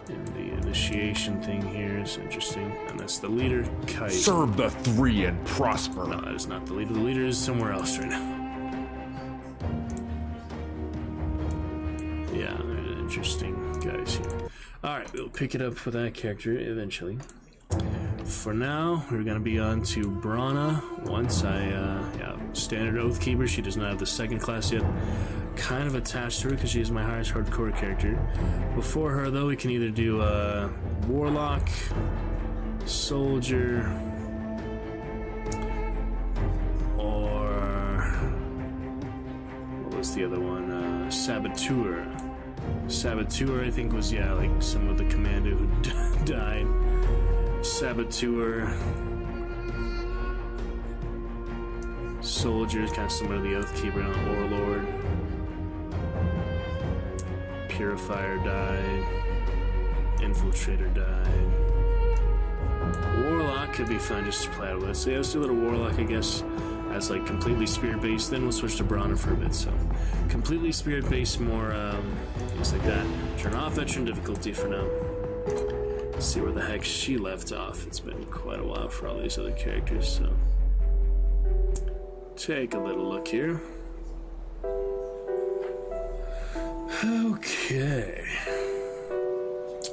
And the initiation thing here is interesting. And that's the leader, Kaiser. Serve the three and prosper. No, that is not the leader. The leader is somewhere else right now. Yeah, interesting guys here. Alright, we'll pick it up with that character eventually. For now, we're going to be on to Brana. Once standard Oathkeeper. She does not have the second class yet. Kind of attached to her because she is my highest hardcore character. Before her, though, we can either do Warlock, Soldier, or what was the other one? Saboteur. Saboteur, I think, was, like some of the commando who died. Saboteur, Soldier is kind of similar to the Oathkeeper and Warlord. Purifier died. Infiltrator died. Warlock could be fun just to play out with. So yeah, let's do a little Warlock, I guess. That's like completely spirit-based. Then we'll switch to Brana for a bit. So completely spirit-based, more things like that. Turn off veteran difficulty for now. See where the heck she left off. It's been quite a while for all these other characters, so take a little look here. Okay.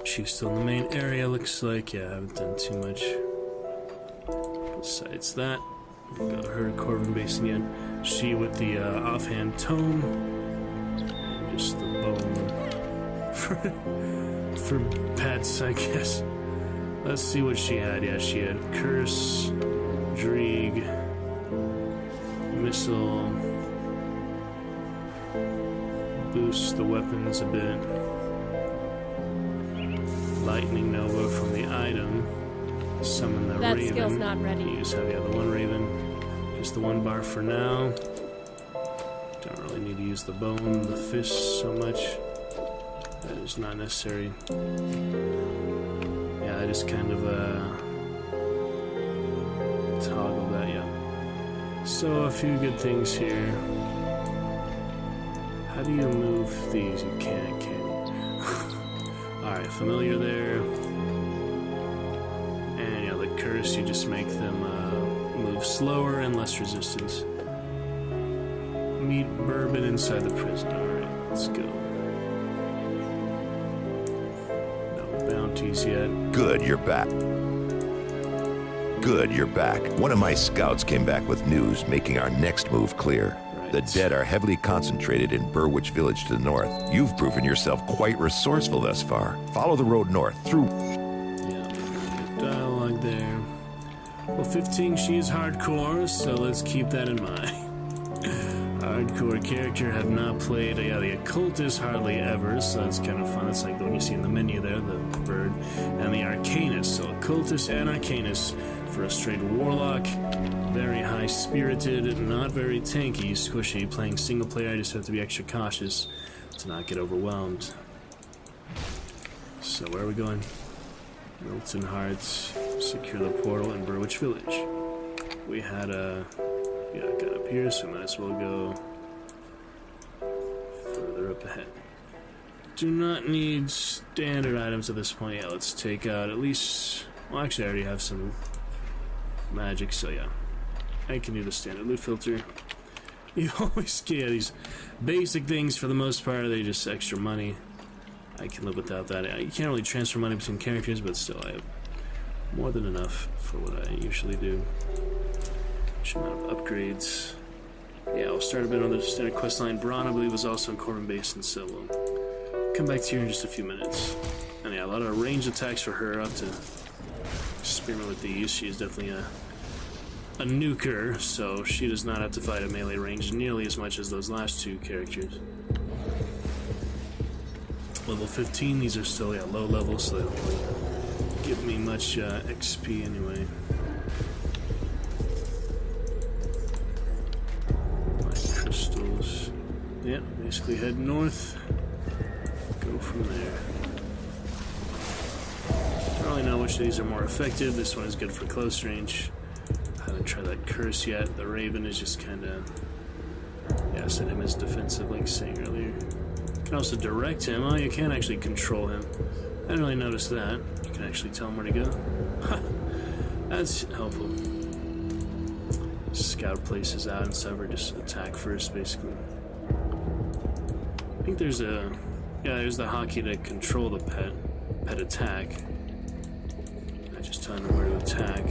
She's still in the main area, looks like. Yeah, I haven't done too much Besides that, got her Corvin Basin again. She with the offhand tome. And just the bone for pets, I guess. Let's see what she had. Yeah, she had Curse, Dreeg, Missile, boost the weapons a bit, Lightning Nova from the item, summon the That Raven. skill's not ready. You just have the other one Raven. Just the one bar for now. Don't really need to use the bone, the fist so much. That is not necessary. Yeah, I just kind of toggle that, yeah. So a few good things here. How do you move these? You can't, can you? Alright, familiar there. And yeah, the curse, you just make them move slower and less resistance. Meet Bourbon inside the prison. Alright, let's go. No bounties yet. Good, you're back. Good, you're back. One of my scouts came back with news, making our next move clear. The dead are heavily concentrated in Burwich Village to the north. You've proven yourself quite resourceful thus far. Follow the road north, through... Yeah, dialogue there. Well, 15, she is hardcore, so let's keep that in mind. Hardcore character, have not played, yeah, the Occultist hardly ever, so that's kind of fun. It's like the one you see in the menu there, the bird, and the Arcanist. So Occultist and Arcanist for a straight Warlock. Very high-spirited, not very tanky, squishy. Playing single player, I just have to be extra cautious to not get overwhelmed. So where are we going? Milton Hearts, secure the portal in Burwich Village. We had a... yeah, got up here, so might as well go further up ahead. Do not need standard items at this point. Yeah, let's take out at least... well, actually, I already have some magic, so yeah. I can do the standard loot filter. You always get these basic things for the most part. They just extra money. I can live without that. You can't really transfer money between characters, but still, I have more than enough for what I usually do. Amount of upgrades. Yeah, I'll start a bit on the standard quest line. Braun, I believe, was also in Corvin Basin, so we'll come back to you in just a few minutes. And yeah, a lot of ranged attacks for her. I'll have to experiment with these. She is definitely a nuker, so she does not have to fight at melee range nearly as much as those last two characters. Level 15, these are still, yeah, low level, so they don't really give me much XP anyway. Crystals. Yeah, basically head north. Go from there. Don't really know which of these are more effective. This one is good for close range. I haven't tried that curse yet. The Raven is just kind of... yeah, set him as defensive, like saying earlier. You can also direct him. Oh, you can actually control him. I didn't really notice that. You can actually tell him where to go. That's helpful. Scout places out and stuff, or just attack first, basically. I think there's a... yeah, there's the hotkey to control the pet attack. I just tell him where to attack.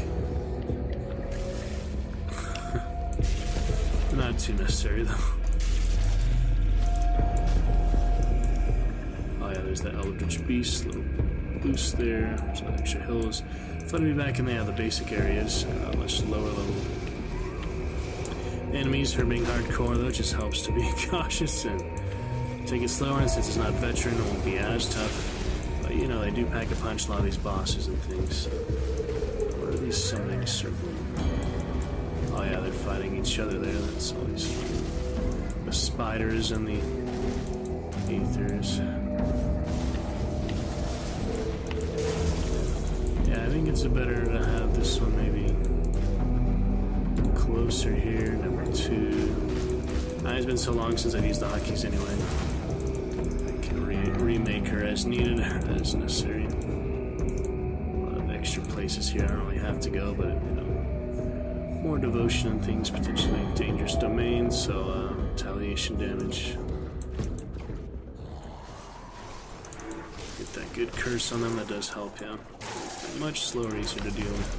Not too necessary, though. Oh yeah, there's that Eldritch Beast, little boost there. Some extra hills. Fun to be back in the basic areas, much lower level. Enemies for being hardcore, though, just helps to be cautious and take it slower, and since it's not veteran, it won't be as tough. But, you know, they do pack a punch, a lot of these bosses and things. What are these summoning circling? Oh yeah, they're fighting each other there. That's always fun. The spiders and the aethers. Yeah, I think it's better to have this one maybe closer here. Number 2. It's been so long since I've used the hotkeys anyway. I can remake her as needed, as necessary. A lot of extra places here I don't really have to go, but you know. More devotion and things, potentially dangerous domains, so retaliation damage. Get that good curse on them, that does help, yeah. Much slower, easier to deal with.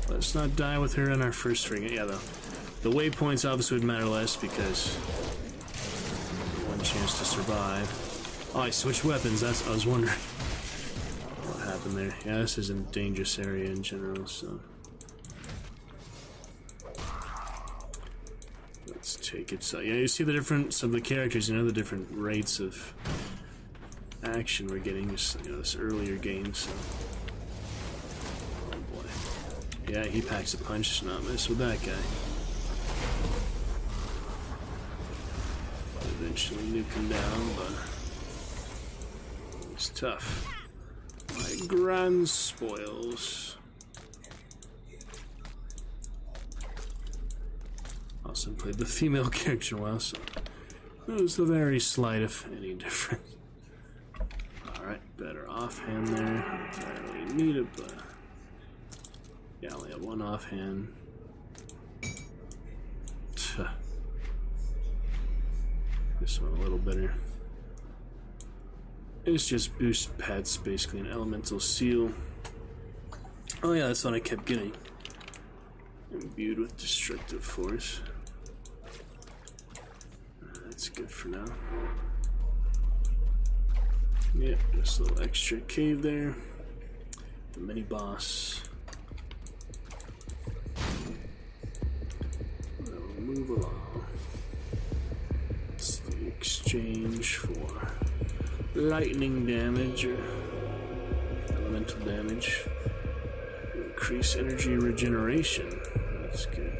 Let's not die with her in our first ring. Yeah, the waypoints obviously would matter less because one chance to survive. Oh, I switched weapons. That's I was wondering what happened there. Yeah, this is a dangerous area in general, so let's take it. So yeah, you see the difference of the characters. You know, the different rates of action we're getting. Just this earlier game. So. Yeah, he packs a punch, not mess with that guy. Eventually nuke him down, but it's tough. My grand spoils. Also played the female character well, so it was the very slight, if any, difference. Alright, better offhand there. I don't really need it, but yeah, I only have one offhand. This one a little better. It's just boost pets, basically an elemental seal. Oh yeah, that's what I kept getting. Imbued with destructive force. That's good for now. Yeah, just a little extra cave there. The mini boss. Move along. It's the exchange for lightning damage or elemental damage. Increase energy regeneration. That's good.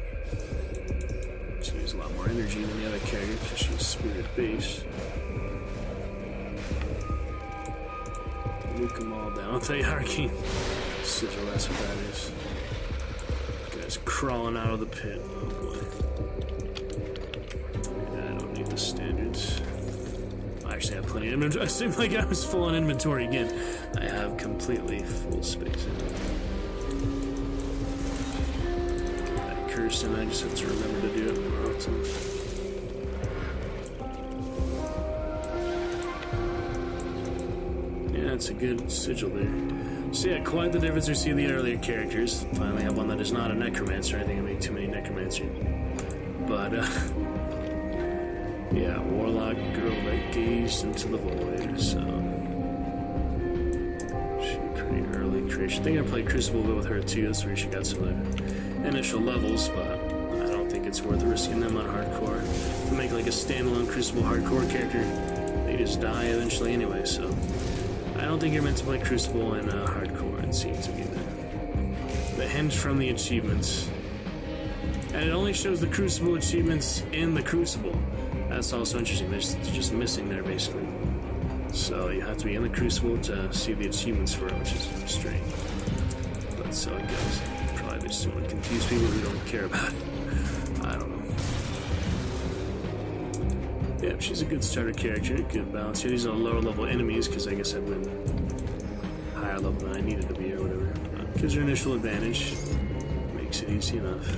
She uses a lot more energy than the other character because she's spirit based. Nuke them all down. I'll tell you, Arcane Sigil, that's what that is. Guy's crawling out of the pit. Oh boy. The standards. I actually have plenty of inventory. I seemed like I was full on inventory again. I have completely full space. That curse, and I just have to remember to do it more often. Yeah, it's a good sigil there. So yeah, quite the difference we see in the earlier characters. Finally have one that is not a necromancer. I think I made too many necromancer. But yeah, warlock girl that gazed into the void, so she pretty early creation. I think I played Crucible a bit with her too, that's where she got some of the initial levels, but I don't think it's worth risking them on hardcore. To make like a standalone Crucible hardcore character, they just die eventually anyway, so I don't think you're meant to play Crucible in hardcore, it seems to be the hint from the achievements. And it only shows the Crucible achievements in the Crucible. That's also interesting. They're just missing there, basically. So you have to be in the Crucible to see the achievements for it, which is strange. But so it goes. Probably just want to confuse people who don't care about it. I don't know. Yeah, she's a good starter character. Good balance. Yeah, these are lower level enemies because I guess I've been higher level than I needed to be or whatever. Gives her initial advantage. Makes it easy enough.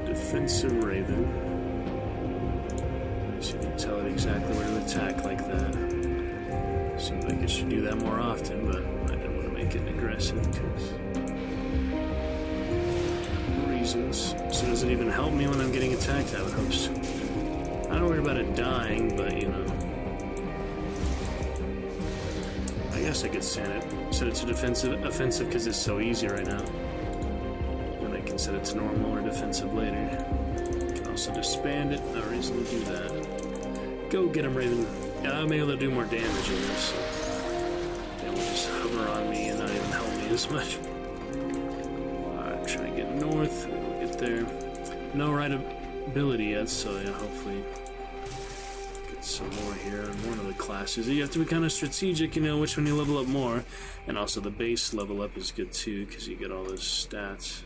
Defensive Raven. So you can tell it exactly where to attack like that. Seems like it should do that more often, but I didn't want to make it aggressive because reasons. So does it even help me when I'm getting attacked? I would hope so. I don't worry about it dying, but you know. I guess I could set it to defensive, offensive because it's so easy right now. Set it to normal or defensive later. Can also disband it. No reason to do that. Go get him, Raven. Yeah, I'm able to do more damage in this. So they won't just hover on me and not even help me as much. Alright, try and get north. We'll get there. No right ability yet, so yeah, hopefully get some more here on one of the classes. You have to be kind of strategic, you know, which one you level up more. And also the base level up is good too, because you get all those stats.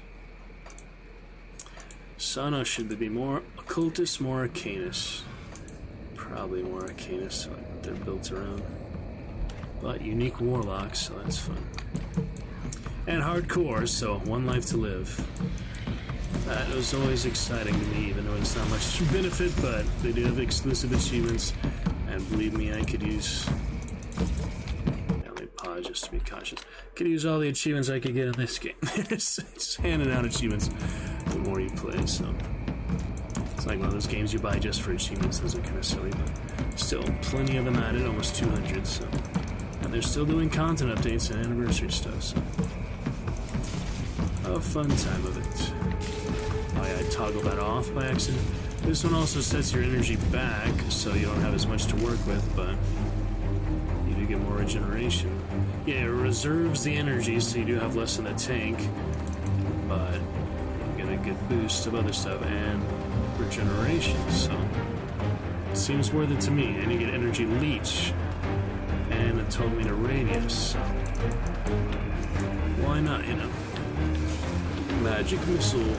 Sana should be more occultist, more arcanist. Probably more arcanist, so like they're built around. But unique warlocks, so that's fun. And hardcore, so one life to live. That was always exciting to me, even though it's not much benefit, but they do have exclusive achievements. And believe me, I could use... Yeah, let me pause just to be cautious. Could use all the achievements I could get in this game. Just handing out achievements the more you play, so... It's like one of those games you buy just for achievements. Those are kind of silly, but still, plenty of them added, almost 200, so... And they're still doing content updates and anniversary stuff, so... A fun time of it. Oh yeah, I toggled that off by accident. This one also sets your energy back, so you don't have as much to work with, but you do get more regeneration. Yeah, it reserves the energy, so you do have less in the tank, but you get a good boost of other stuff and regeneration, so it seems worth it to me. And you get energy leech and a total meter radius, so why not, you know? Magic missile.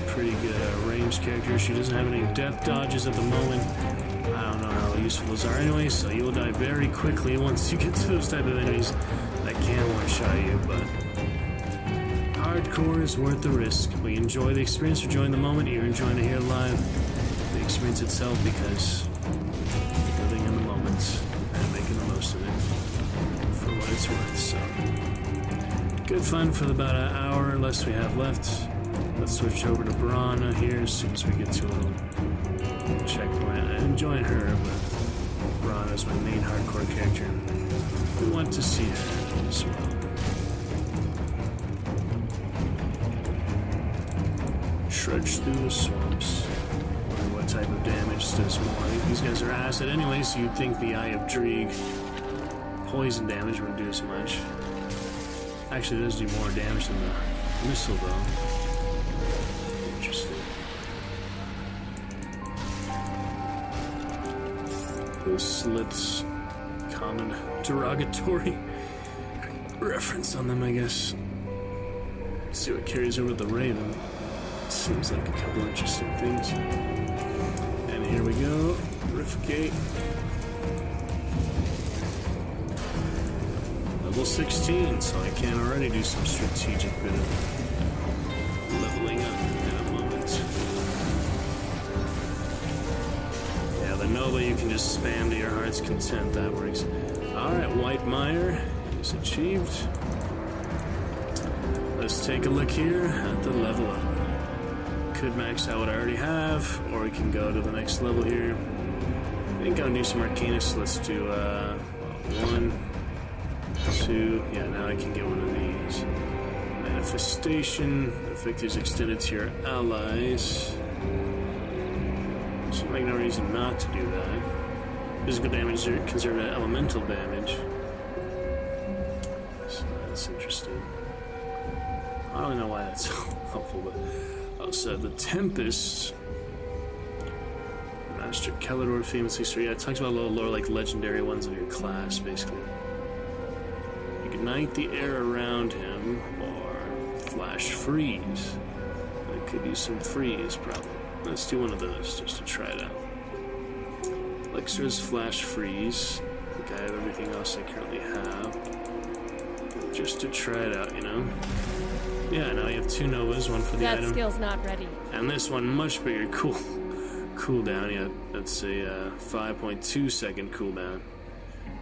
Pretty good ranged character. She doesn't have any death dodges at the moment. I don't know how useful those are anyway, so you will die very quickly once you get to those type of enemies that can one-shot you, but hardcore is worth the risk. We enjoy the experience, we're enjoying the moment, you're enjoying it here live, the experience itself, because you're living in the moment and making the most of it for what it's worth, so good fun for about an hour or less we have left. Let's switch over to Brana here as soon as we get to a little checkpoint. I'm enjoying her, but Brana is my main hardcore character. We want to see her as well. Trudge through the swamps. Wonder what type of damage does more. I think these guys are acid anyway, so you'd think the Eye of Dreeg poison damage wouldn't do as much. Actually, it does do more damage than the missile, though. Those slits, common derogatory reference on them, I guess. Let's see what carries over the Raven. Seems like a couple interesting things. And here we go, Rift Level 16, so I can already do some strategic bit of leveling up in a moment. Nova, you can just spam to your heart's content. That works. Alright, White Mire is achieved. Let's take a look here at the level up. Could max out what I already have, or we can go to the next level here. I think I'll do some Arcana, so let's do 1, 2. Yeah, now I can get one of these. Manifestation. Effect is extended to your allies. So like no reason not to do that. Physical damage is considered elemental damage. So that's interesting. I don't know why that's helpful, but also the Tempest. Master Kellador famously, so yeah, it talks about a little lore like legendary ones of your class, basically. Ignite the air around him, or Flash Freeze. I could use some freeze, probably. Let's do one of those, just to try it out. Elixir's Flash Freeze. I think I have everything else I currently have. Just to try it out, you know? Yeah, now you have 2 Novas, one for the item. That skill's not ready. And this one, much bigger cooldown. Yeah, that's a 5.2 second cooldown.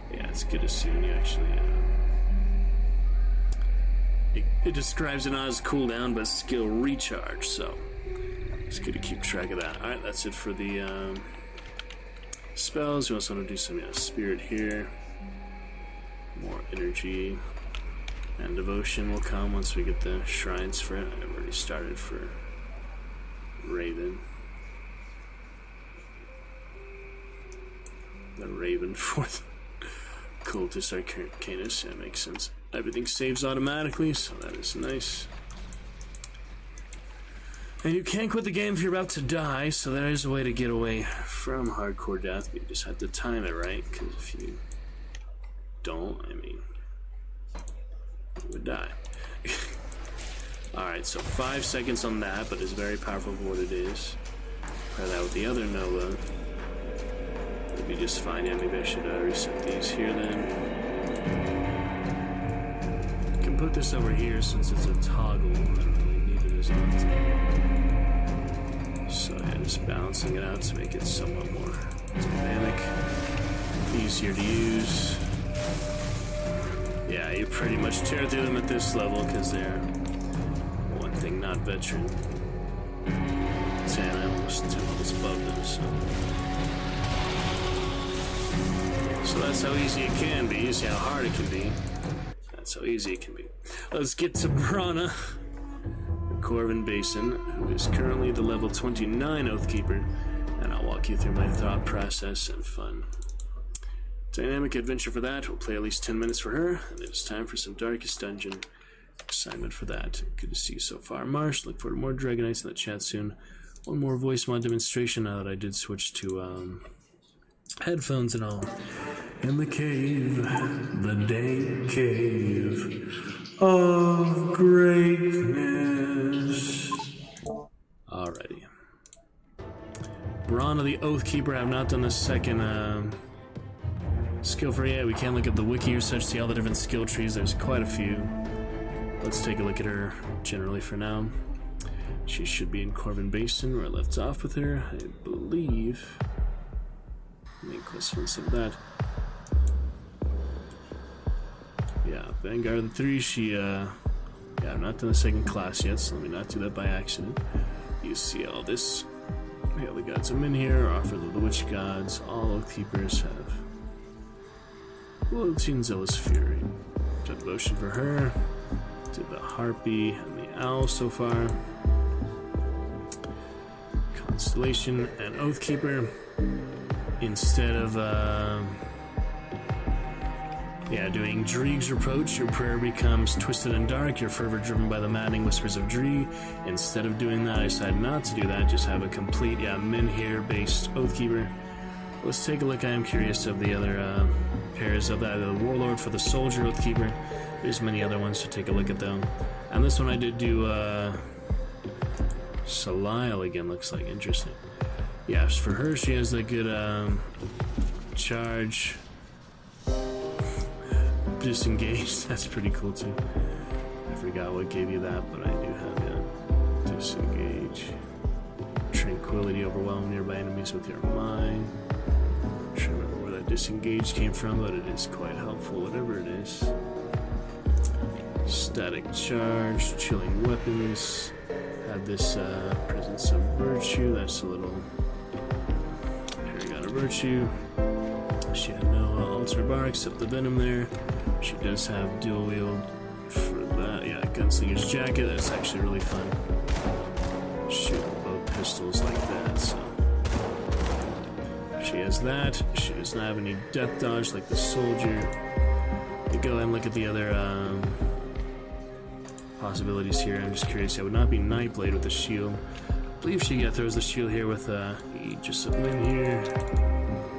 Yeah, it's good to see when you actually... It describes it not as cooldown, but skill recharge, so... It's good to keep track of that. Alright, that's it for the spells. We also want to do some spirit here. More energy. And devotion will come once we get the shrines for it. I've already started for Raven. The Raven for the Cultus Arcanus. That makes sense. Everything saves automatically, so that is nice. And you can't quit the game if you're about to die, so there is a way to get away from hardcore death, but you just have to time it right, because if you don't, I mean, you would die. Alright, so 5 seconds on that, but it's very powerful for what it is. Try that with the other Nova. It'll be just fine. Yeah, maybe I should reset these here then. I can put this over here since it's a toggle. I don't really need it as often. So yeah, just balancing it out to make it somewhat more dynamic. easier to use. Yeah, you pretty much tear through them at this level because they're, one thing, not veteran. 10, I'm almost 2 levels above them, so that's how easy it can be. You see how hard it can be. That's how easy it can be. Let's get to Brana, the Corvin Basin, who is currently the level 29 Oathkeeper, and I'll walk you through my thought process and fun. Dynamic adventure for that. We'll play at least 10 minutes for her, and it is time for some Darkest Dungeon assignment for that. Good to see you so far, Marsh. Look forward to more Dragonites in the chat soon. One more Voicemod demonstration now that I did switch to headphones and all. In the cave, the dank cave of greatness. Alrighty. Brana the Oathkeeper. I have not done the second skill for yet. We can't look at the wiki or such, see all the different skill trees. There's quite a few. Let's take a look at her generally for now. She should be in Corvin Basin, where I left off with her, I believe. Main quest for some of that. Yeah, Vanguard 3, she, yeah, I've not done the second class yet, so let me not do that by accident. You see all this. Yeah, the gods of men here, offer the witch gods, all Oathkeepers have. Loyalty and Zealous Fury. Done devotion for her. Did the Harpy and the Owl so far. Constellation and Oathkeeper. Instead of, doing Dreeg's Reproach, your prayer becomes twisted and dark, your fervor driven by the maddening whispers of Dreeg. Instead of doing that, I decided not to do that, just have a complete, Menhir-based Oathkeeper. Let's take a look. I am curious of the other pairs of that. The Warlord for the Soldier Oathkeeper. There's many other ones to take a look at, though. And this one I did do, Salile again, looks like. Interesting. Yes, for her, she has a good, charge. Disengage, that's pretty cool, too. I forgot what gave you that, but I do have it. Disengage. Tranquility, overwhelm nearby enemies with your mind. I'm trying to remember where that disengage came from, but it is quite helpful, whatever it is. Static charge, chilling weapons. Had this presence of virtue, that's a little. Here we got a virtue. She had no altar bar except the venom there. She does have dual wield for that. Yeah, Gunslinger's Jacket, that's actually really fun. Shoot both pistols like that, so. She has that. She does not have any death dodge like the soldier. You go and look at the other possibilities here. I'm just curious. It would not be Nightblade with the shield. I believe she throws the shield here with Aegis of Wind here.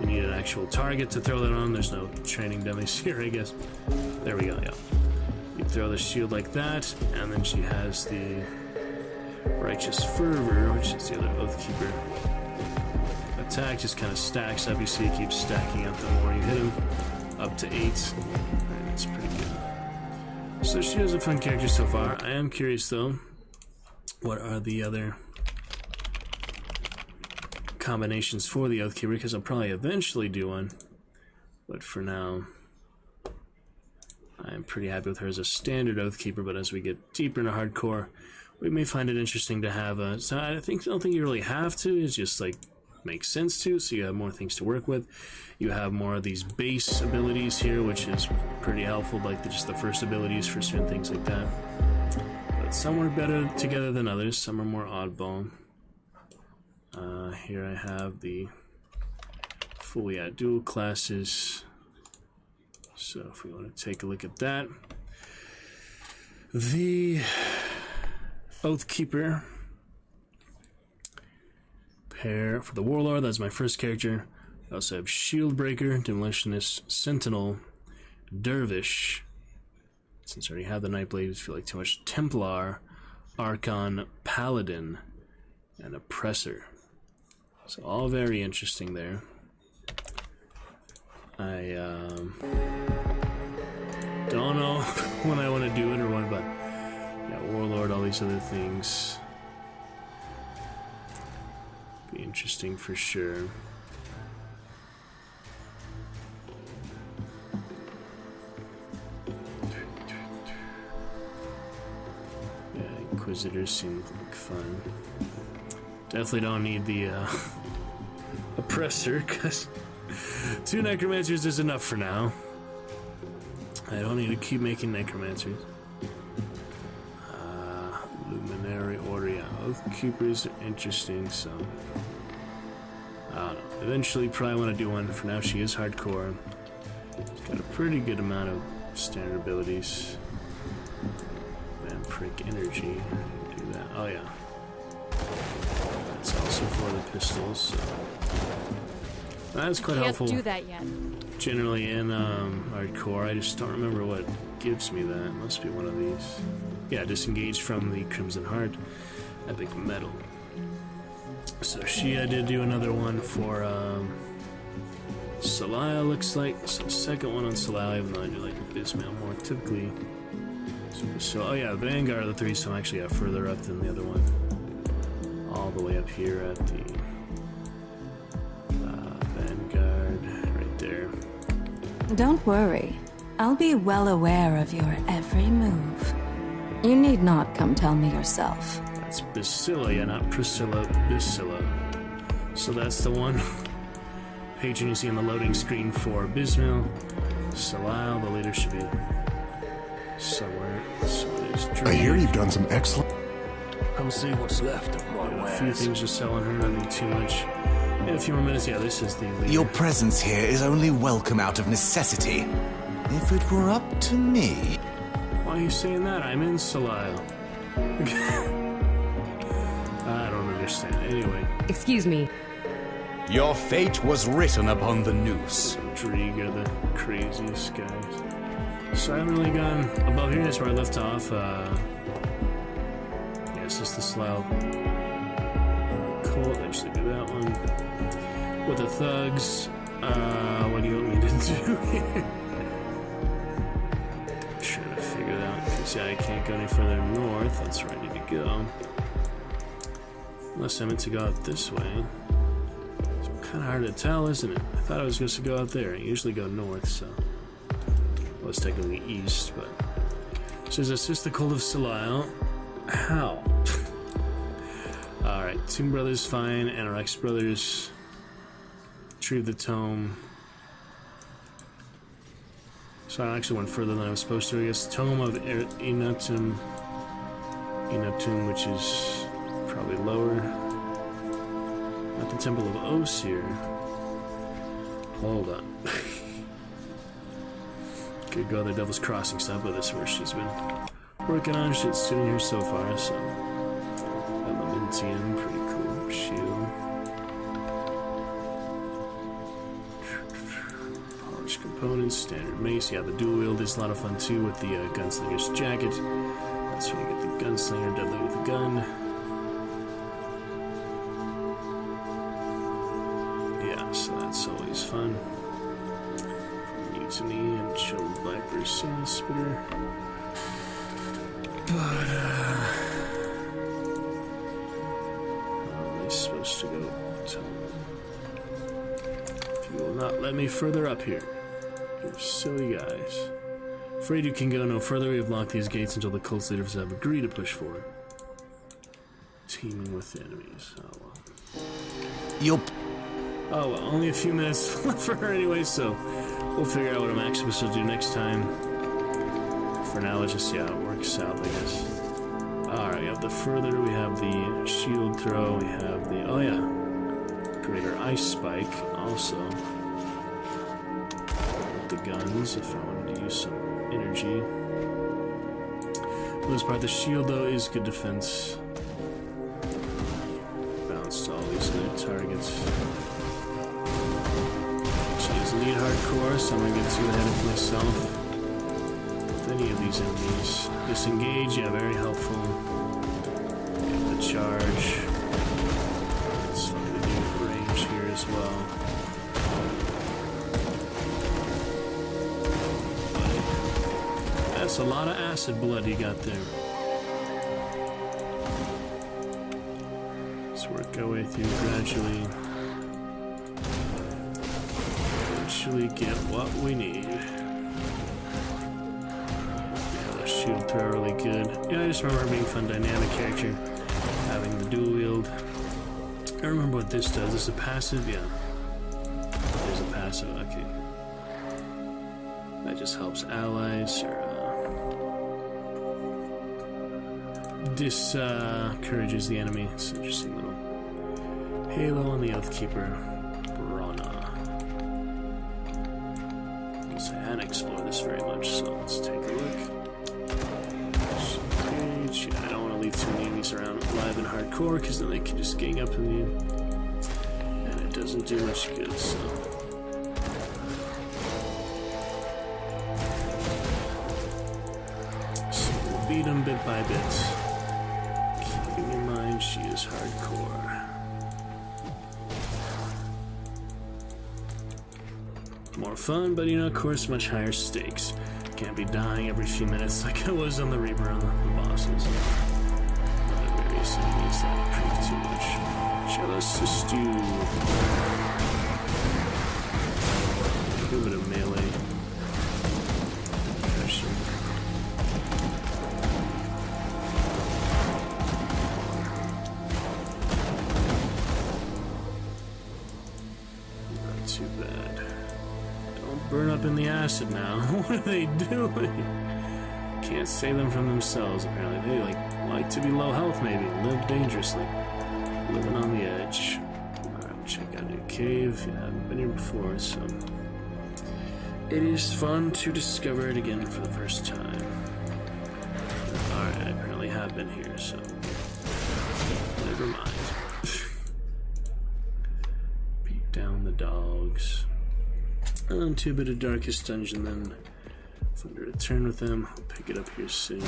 You need an actual target to throw that on. There's no training dummies here, I guess. There we go, yeah. You throw the shield like that, and then she has the Righteous Fervor, which is the other Oathkeeper. Attack just kind of stacks up. You see it keeps stacking up the more you hit him. Up to 8. And it's pretty good. So she is a fun character so far. I am curious, though, what are the other combinations for the Oathkeeper, because I'll probably eventually do one, but for now I'm pretty happy with her as a standard Oathkeeper. But as we get deeper into hardcore, we may find it interesting to have a, so I don't think you really have to, it's just like makes sense to, so you have more things to work with. You have more of these base abilities here, which is pretty helpful, like just the first abilities for certain things like that. But some work better together than others, some are more oddball. Here I have the full dual classes. So if we want to take a look at that, the Oathkeeper pair for the Warlord, that's my first character. I also have Shieldbreaker, Demolitionist, Sentinel, Dervish. Since I already have the Nightblade, I feel like too much. Templar, Archon, Paladin, and Oppressor. So all very interesting there. I don't know when I want to do it or what, but yeah, Warlord, all these other things. Be interesting for sure. Inquisitors seem like fun. Definitely don't need the Oppressor, because 2 Necromancers is enough for now. I don't need to keep making Necromancers. Luminary Order, yeah. Oath Keepers are interesting, so... I don't know. Eventually, probably want to do one. For now, she is hardcore. She's got a pretty good amount of standard abilities. Vampiric Energy. Do that. Oh, yeah. That's also for the pistols, so... That's quite helpful. Can't do that yet. Generally in hardcore, I just don't remember what gives me that. It must be one of these. Yeah, disengaged from the Crimson Heart. Epic Metal. So I did do another one for Salaya, looks like. So second one on Salaya, even though I do like Bismail more typically. So oh yeah, Vanguard of the 3, so I'm actually further up than the other one. All the way up here at the Vanguard, right there. Don't worry. I'll be well aware of your every move. You need not come tell me yourself. That's Basilla, yeah, not Priscilla, Basilla. So that's the one patron you see on the loading screen for Bismail. Salile, the leader should be somewhere. So I hear you've done some excellent... Come see what's left of my a few things just selling her, nothing too much. In a few more minutes, yeah, this is the leader. Your presence here is only welcome out of necessity. If it were up to me... Why are you saying that? I'm in Salile. I don't understand. Anyway. Excuse me. Your fate was written upon the noose. Drieg are the craziest guys. So I haven't really gone above here. That's where I left off. Yeah, it's just the Slough Colt. I should do that one. With the thugs. What do you want me to do here? I'm trying to figure it out. Because yeah, I can't go any further north. That's where I need to go. Unless I meant to go out this way. It's kind of hard to tell, isn't it? I thought I was supposed to go out there. I usually go north, so... Well, it's technically east, but... It says, assist the Cult of Salile. How? Alright, Tomb Brothers fine, Anorex Brothers. Retrieve the Tome. So I actually went further than I was supposed to, I guess. Tome of Inatum, which is... probably lower. At the Temple of Osir. Hold on. Could go to the Devil's Crossing stuff, but that's where she's been working on. She's sitting here so far, so. Elementium, pretty cool. Shield. Polished components, standard mace. Yeah, the dual wield is a lot of fun too with the Gunslinger's jacket. That's where you get the Gunslinger, deadly with a gun. So that's always fun. Mutiny and Chilled Viper Sand Spitter. But, how am I supposed to go? Tell me. If you will not let me further up here. You silly guys. Afraid you can go no further. We have locked these gates until the cult leaders have agreed to push forward. Teaming with enemies. Oh well. You'll... Oh, well, only a few minutes left for her anyway, so we'll figure out what I'm actually supposed to do next time. For now, let's just see how it works out, I guess. Alright, we have the further, we have the shield throw, we have the, oh yeah, greater ice spike, also. With the guns, if I wanted to use some energy. For the most part, the shield, though, is good defense. Bounce to all these new targets. Lead hardcore, so I'm gonna get too ahead of myself with any of these enemies. Disengage, yeah, very helpful. Get the charge. It's fun to do range here as well. But that's a lot of acid blood you got there. Let's work our way through gradually. Get what we need. Yeah, shield throw really good. Yeah, I just remember being a fun dynamic character, having the dual wield. I don't remember what this does. Is this a passive? Yeah. There's a passive, okay. That just helps allies or discourages the enemy. It's an interesting little halo on the Oathkeeper. Brana. I hadn't explored this very much, so let's take a look. Page. Yeah, I don't want to leave too many of these around live and hardcore because then they can just gang up on you. And it doesn't do much good, so. Beat him bit by bit. Keeping in mind she is hardcore. More fun, but of course, much higher stakes. Can't be dying every few minutes like I was on the Reaper on the bosses. Other various enemies that prove too much. Shall assist you. A little bit of melee. Pressure. Too bad. Don't burn up in the acid now. What are they doing? Can't save them from themselves, apparently. They like to be low health, maybe. Live dangerously. Living on the edge. Alright, we'll check out a new cave. Yeah, I haven't been here before, so it is fun to discover it again for the first time. Alright, I apparently have been here, so never mind. Down the dogs. On to a bit of Darkest Dungeon then. Fun to return with them. I'll pick it up here soon.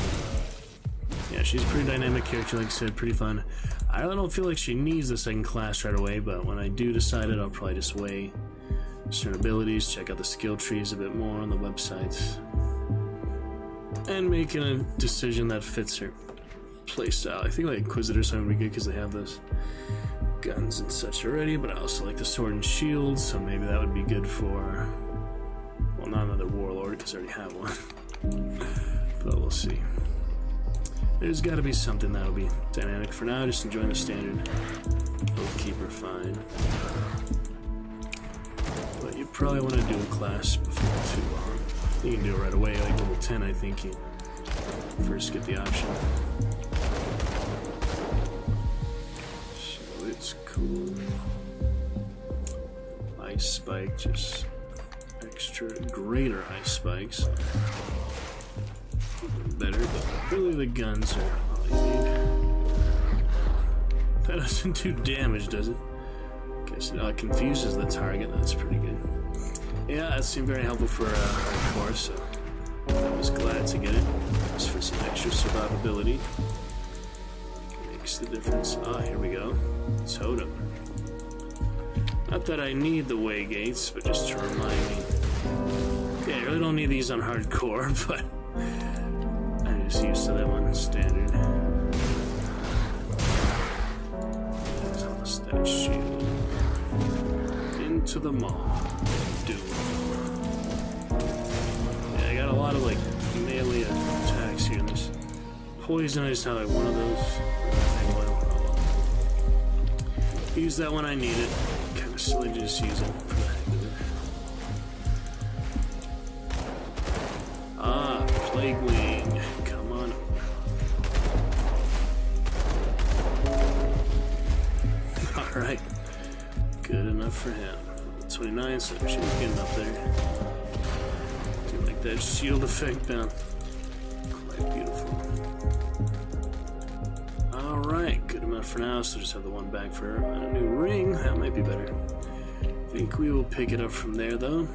Yeah, she's a pretty dynamic character, like I said, pretty fun. I really don't feel like she needs the second class right away, but when I do decide it, I'll probably just weigh certain abilities, check out the skill trees a bit more on the websites, and make a decision that fits her playstyle. I think like Inquisitor's going to be good because they have those guns and such already, but I also like the sword and shield, so maybe that would be good for, well, not another warlord because I already have one. But we'll see. There's got to be something that'll be dynamic. For now, just enjoying the standard Oathkeeper fine. But you probably want to do a class before too long. You can do it right away, like level 10, I think you first get the option. It's cool. Ice spike, just extra greater ice spikes. Better, but really the guns are all you need. That doesn't do damage, does it? Guess it confuses the target. That's pretty good. Yeah, that seemed very helpful for hardcore, so I was glad to get it. Just for some extra survivability. Makes the difference. Ah, here we go. Totem. Not that I need the way gates, but just to remind me. Yeah, I really don't need these on hardcore, but I'm just used to them on standard. Toss that shield. Into the maw. Doom. Yeah, I got a lot of like melee attacks here in this. Poison, I just have like one of those. Use that when I need it. Kind of silly to just use it for the heck of it. Ah, Plague Wing. Come on. Alright. Good enough for him. 29, so she's getting up there. Do like that shield effect down. Quite beautiful. Alright, good enough for now, so just have the one back for her. And a new ring, that might be better. I think we will pick it up from there, though.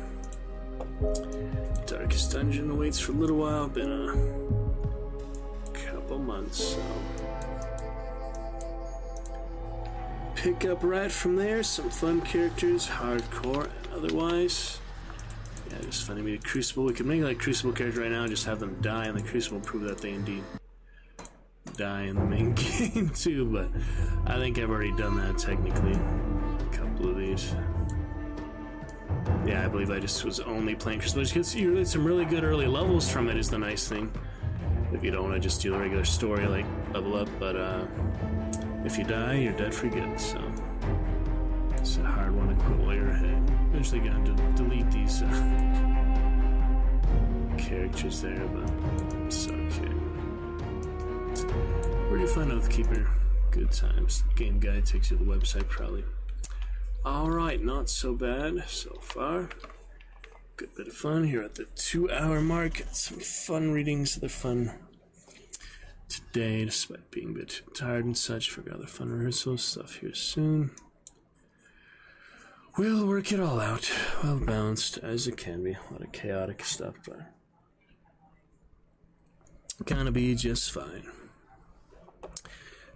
Darkest Dungeon awaits for a little while. Been a couple months, so pick up right from there. Some fun characters, hardcore and otherwise. Yeah, just finding me a Crucible. We could make like Crucible character right now and just have them die in the Crucible, prove that they indeed die in the main game too, but I think I've already done that technically. A couple of these. Yeah, I believe I just was only playing Crucible. You get some really good early levels from it is the nice thing. if you don't want to just do the regular story, like level up, but if you die, you're dead for good, so it's a hard one to quit while you're ahead. Eventually going to delete these characters there, but it's okay. Where do you find Oathkeeper? Good times. Game guide takes you to the website, probably. Alright, not so bad so far. Good bit of fun here at the 2-hour mark. Some fun readings. They're fun today, despite being a bit tired and such. Forgot the fun rehearsal stuff here soon. We'll work it all out. Well balanced as it can be. A lot of chaotic stuff, but gonna be just fine.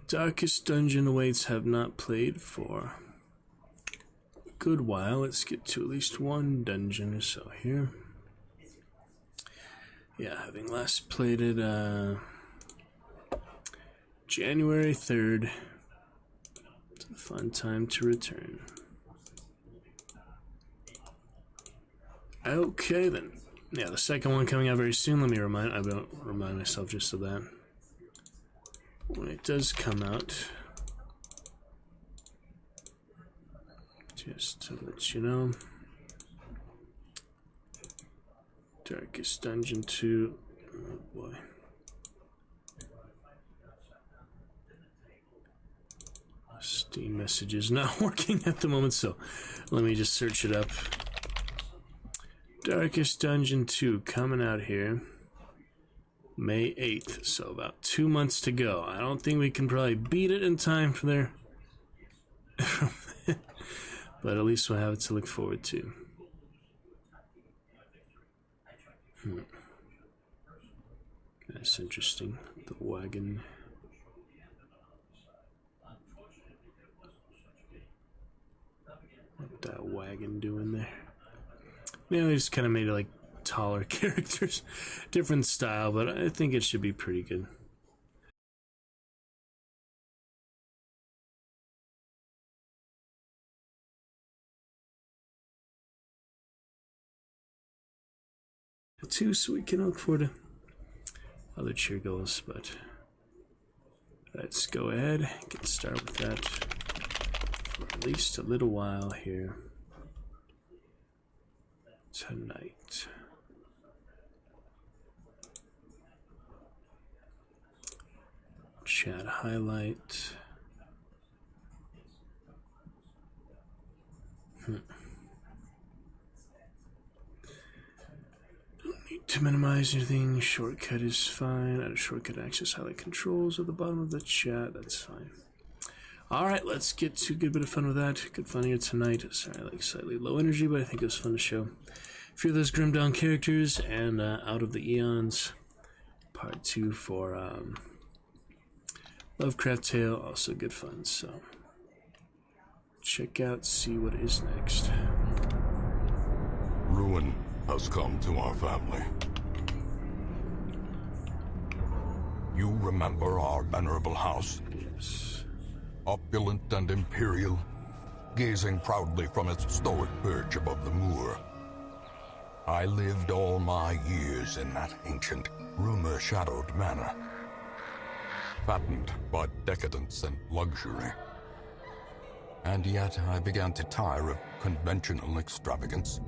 Darkest Dungeon awaits. Have not played for a good while. Let's get to at least one dungeon or so here. Yeah, having last played it January 3rd. It's a fun time to return. Okay then. Yeah, the second one coming out very soon. Let me remind myself just of that. When it does come out, just to let you know, Darkest Dungeon 2, oh boy. Steam messages not working at the moment, so let me just search it up. Darkest Dungeon 2 coming out here May 8th, so about 2 months to go. I don't think we can probably beat it in time for there. But at least we'll have it to look forward to. That's interesting. The wagon. What that wagon doing there? Yeah, they just kind of made it like taller characters. Different style, but I think it should be pretty good. Too, so we can look forward to other cheer goals, but let's go ahead and get started with that for at least a little while here tonight. Chat highlight. To minimize anything, shortcut is fine. Add a shortcut access highlight controls at the bottom of the chat. That's fine. Alright, let's get to a good bit of fun with that. Good fun here tonight. Sorry, like slightly low energy, but I think it was fun to show a few of those Grim Dawn characters and Out of the Aeons. Part 2 for Lovecraft Tale. Also good fun, so check out, see what is next. Ruin has come to our family. You remember our venerable house? Yes. Opulent and imperial, gazing proudly from its stoic perch above the moor. I lived all my years in that ancient, rumor-shadowed manor, fattened by decadence and luxury. And yet I began to tire of conventional extravagance.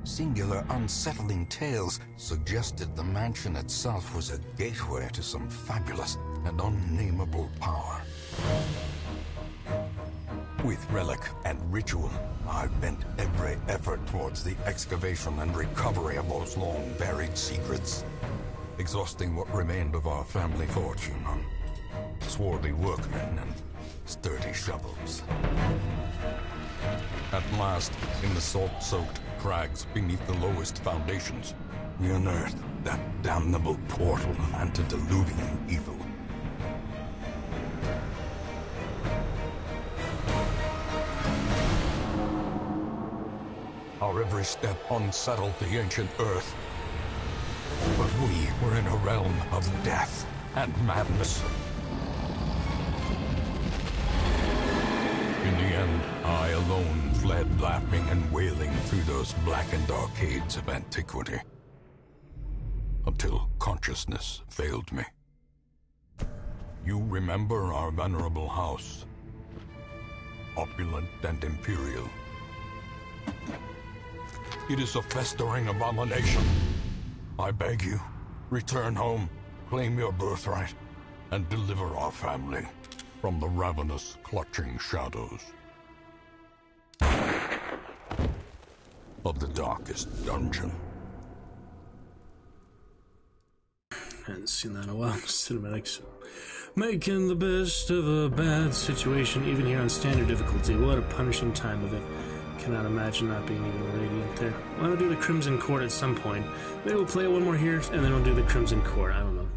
Singular, unsettling tales suggested the mansion itself was a gateway to some fabulous and unnameable power. With relic and ritual, I bent every effort towards the excavation and recovery of those long-buried secrets, exhausting what remained of our family fortune on swarthy workmen and sturdy shovels. At last, in the salt-soaked crags beneath the lowest foundations, we unearthed that damnable portal antediluvian evil. Our every step unsettled the ancient earth. But we were in a realm of death and madness. In the end, I alone fled laughing and wailing through those blackened arcades of antiquity. until consciousness failed me. You remember our venerable house, opulent and imperial. It is a festering abomination. I beg you, return home, claim your birthright, and deliver our family from the ravenous, clutching shadows of the darkest dungeon. Hadn't seen that in a while. Cinematics. Making the best of a bad situation, even here on standard difficulty. What a punishing time of it. Cannot imagine not being even radiant there. Why don't we do the Crimson Court at some point? Maybe we'll play one more here, and then we'll do the Crimson Court. I don't know.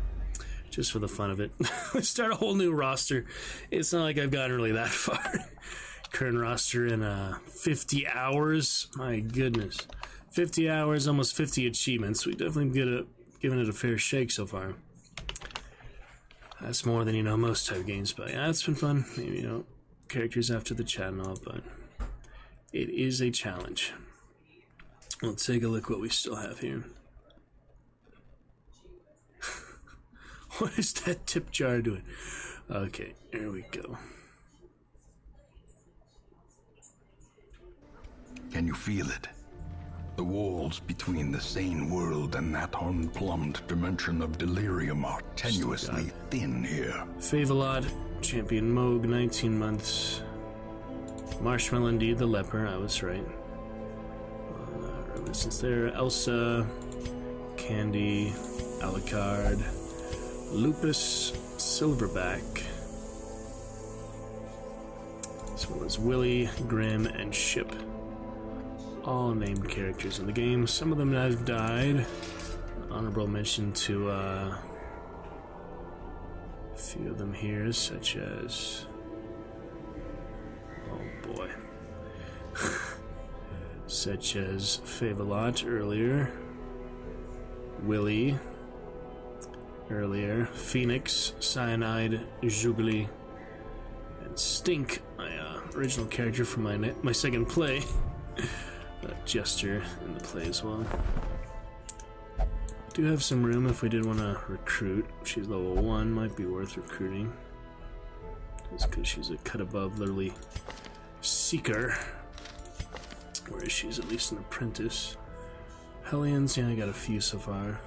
Just for the fun of it. Let's start a whole new roster. It's not like I've gotten really that far. Current roster in 50 hours. My goodness. 50 hours, almost 50 achievements. We definitely given it a fair shake so far. That's more than, most type games, but yeah, it's been fun. Maybe, characters after the chat and all, but it is a challenge. Let's take a look what we still have here. What is that tip jar doing? Okay, here we go. Can you feel it? The walls between the sane world and that unplumbed dimension of delirium are tenuously thin here. Favelot, Champion Moog, 19 months. Marshmallow indeed, the leper, I was right. Reminiscence there. Elsa, Candy, Alucard, Lupus, Silverback, as well as Willy, Grim, and Ship. All named characters in the game. Some of them have died. Honorable mention to a few of them here, such as... oh boy. Such as Favelot earlier. Willy earlier. Phoenix, Cyanide, Zhugli, and Stink, my original character from my second play. Jester in the play as well. Do have some room if we did want to recruit. She's level 1, might be worth recruiting. That's because she's a cut above, literally Seeker. Whereas she's at least an apprentice. Hellions, yeah, I got a few so far.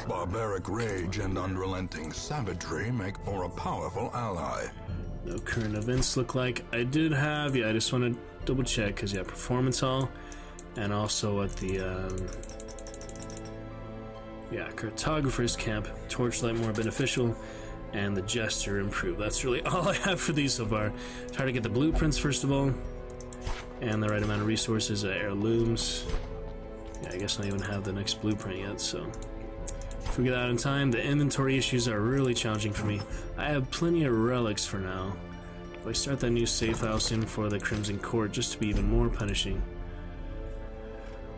Barbaric rage and unrelenting savagery make for a powerful ally. No current events look like. I did have, I just want to double check because Performance Hall, and also at the Cartographer's Camp, Torchlight more beneficial, and the Jester improved. That's really all I have for these so far. Try to get the blueprints first of all, and the right amount of resources, heirlooms. Yeah, I guess I don't even have the next blueprint yet, so if we get out in time. The inventory issues are really challenging for me. I have plenty of relics for now. If I start that new safe house in for the Crimson Court, just to be even more punishing,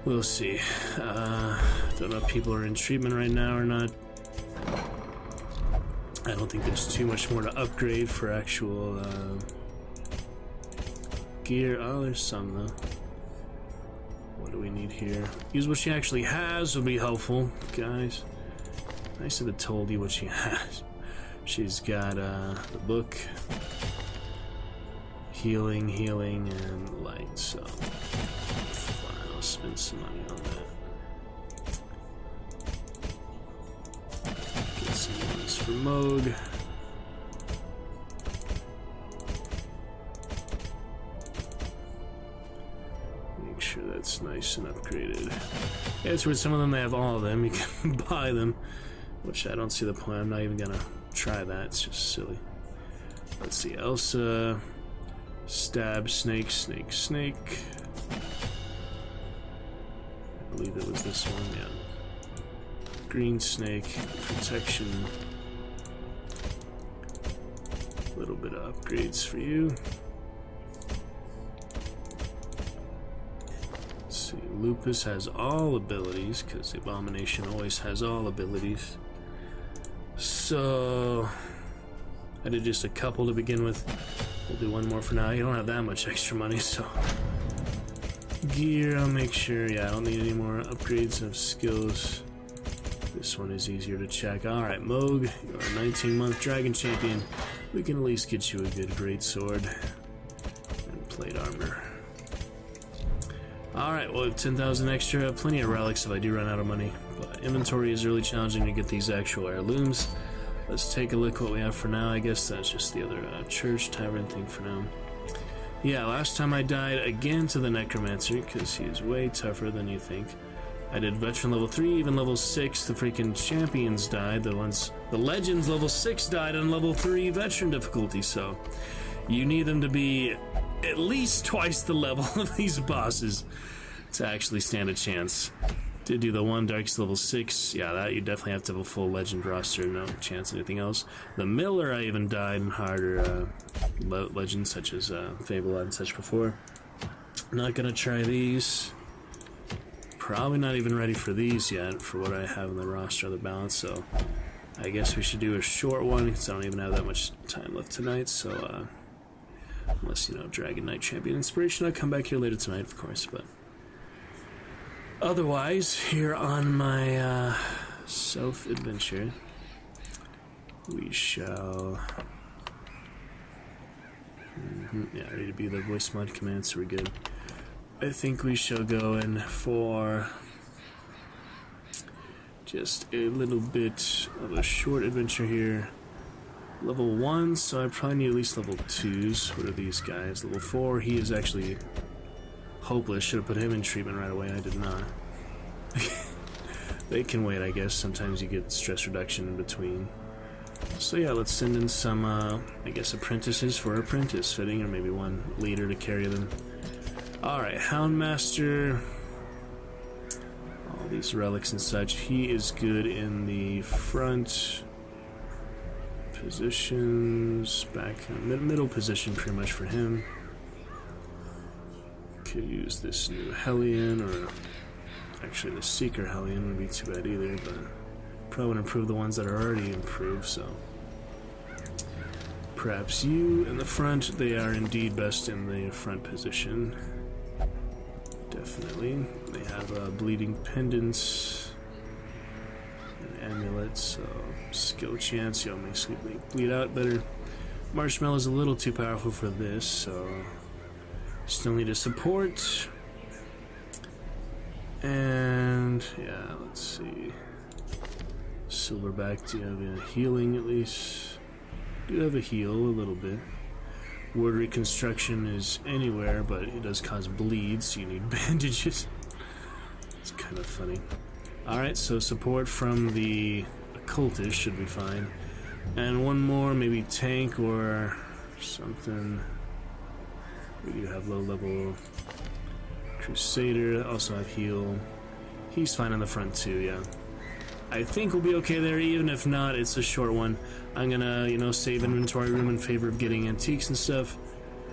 we'll see. Don't know if people are in treatment right now or not. I don't think there's too much more to upgrade for actual gear. Oh, there's some though. What do we need here? Use what she actually has would be helpful, guys. Nice if it told you what she has. She's got the book, healing, and light, so fine, I'll spend some money on that. Get some ones for Moog. Make sure that's nice and upgraded. Yeah, it's weird, some of them they have all of them, you can buy them. Which I don't see the point. I'm not even gonna try that. It's just silly. Let's see. Elsa, stab, snake. I believe it was this one. Yeah. Green snake, protection. A little bit of upgrades for you. Let's see. Lupus has all abilities because the Abomination always has all abilities. So I did just a couple to begin with. We'll do one more for now. You don't have that much extra money, so Gear, I'll make sure. Yeah, I don't need any more upgrades of skills. This one is easier to check. Alright, Moog, you're a 19-month dragon champion. We can at least get you a good great sword and plate armor. Alright, we'll have 10,000 extra. Plenty of relics if I do run out of money. But inventory is really challenging to get these actual heirlooms. Let's take a look what we have for now. I guess that's just the other church tavern thing for now. Yeah, last time I died again to the Necromancer because he is way tougher than you think. I did veteran level 3, even level 6. The freaking champions died. The legends level 6 died on level 3 veteran difficulty. So you need them to be at least twice the level of these bosses to actually stand a chance. Did do the one Darkest level 6. Yeah, that you definitely have to have a full legend roster. No chance anything else. The Miller, I even died in harder legends such as Fable and such before. Not gonna try these. Probably not even ready for these yet for what I have in the roster of the balance. So I guess we should do a short one because I don't even have that much time left tonight. So unless, you know, Dragon Knight Champion Inspiration, I'll come back here later tonight, of course. But otherwise, here on my self-adventure, we shall... yeah, ready to be the Voicemod command, so we're good. I think we shall go in for just a little bit of a short adventure here. Level 1, so I probably need at least level 2s. What are these guys? Level 4, he is actually hopeless. Should have put him in treatment right away. I did not. They can wait, I guess. Sometimes you get stress reduction in between. So yeah, let's send in some, I guess, apprentices for apprentice fitting, or maybe one leader to carry them. Alright, Houndmaster. All these relics and such. He is good in the front positions, back middle position pretty much for him. Could use this new Hellion, or actually the Seeker Hellion wouldn't be too bad either, but probably would improve the ones that are already improved, so perhaps you in the front. They are indeed best in the front position. Definitely. They have bleeding pendants and amulets, so skill chance, you'll basically bleed out better. Marshmallow's a little too powerful for this, so still need a support. And yeah, let's see. Silverback, do you have a healing at least? Do have a heal a little bit. Word reconstruction is anywhere, but it does cause bleed, so you need bandages. It's kind of funny. Alright, so support from the occultist should be fine. And one more, maybe tank or something. We do have low level Crusader, also have heal. He's fine on the front too, yeah. I think we'll be okay there, even if not, it's a short one. I'm gonna, you know, save inventory room in favor of getting antiques and stuff.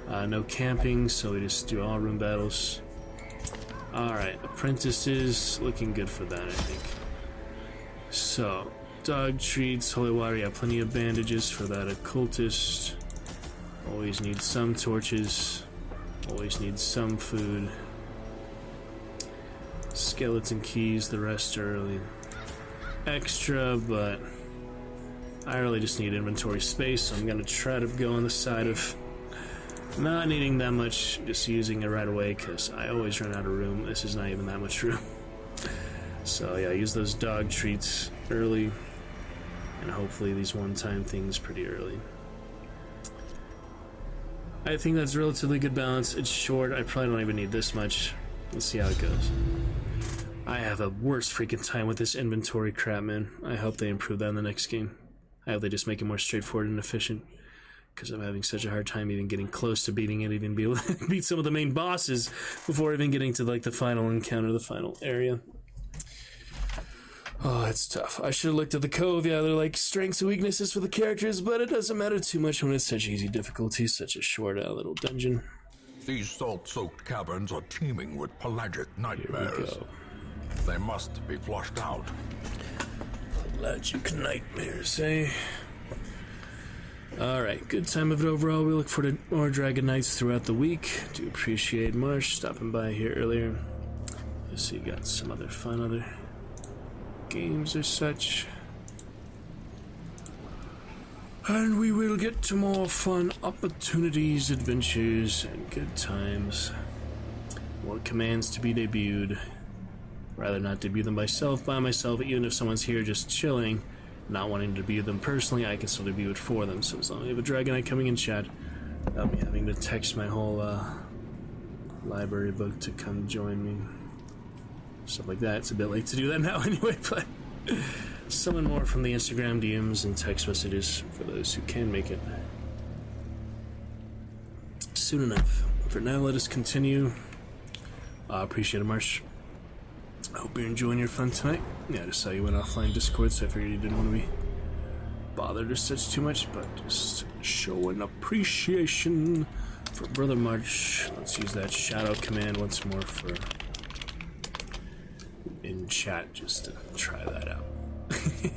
No camping, so we just do all room battles. Alright, apprentices, looking good for that, I think. So, dog treats, holy water, yeah, plenty of bandages for that occultist. Always need some torches. Always need some food. Skeleton keys, the rest are really extra, but I really just need inventory space, so I'm gonna try to go on the side of not needing that much, just using it right away, because I always run out of room. This is not even that much room. So yeah, use those dog treats early, and hopefully these one-time things pretty early. I think that's relatively good balance. It's short, I probably don't even need this much. Let's see how it goes. I have a worse freaking time with this inventory crap, man. I hope they improve that in the next game. I hope they just make it more straightforward and efficient, because I'm having such a hard time even getting close to beating it, even be able to beat some of the main bosses before even getting to like the final encounter, the final area. Oh, it's tough. I should have looked at the cove. Yeah, they're like strengths and weaknesses for the characters, but it doesn't matter too much when it's such easy difficulty, such a short little dungeon. These salt-soaked caverns are teeming with pelagic nightmares. Here we go. They must be flushed out. Pelagic nightmares, eh? Alright, good time of it overall. We look forward to more Dragon Knights throughout the week. Do appreciate Marsh stopping by here earlier. I see you got some other fun other games or such. And we will get to more fun opportunities, adventures, and good times. More commands to be debuted. Rather not debut them by myself, even if someone's here just chilling, not wanting to debut them personally, I can still debut it for them. So as long as we have a Dragon Knight coming in chat, I'll be having to text my whole library book to come join me. Stuff like that. It's a bit late to do that now anyway, but someone more from the Instagram DMs and text messages for those who can make it soon enough. For now, let us continue. Appreciate it, Marsh. I hope you're enjoying your fun tonight. Yeah, I just saw you went offline Discord, so I figured you didn't want to be bothered or such too much, but just showing appreciation for Brother March. Let's use that shout out command once more for in chat just to try that out.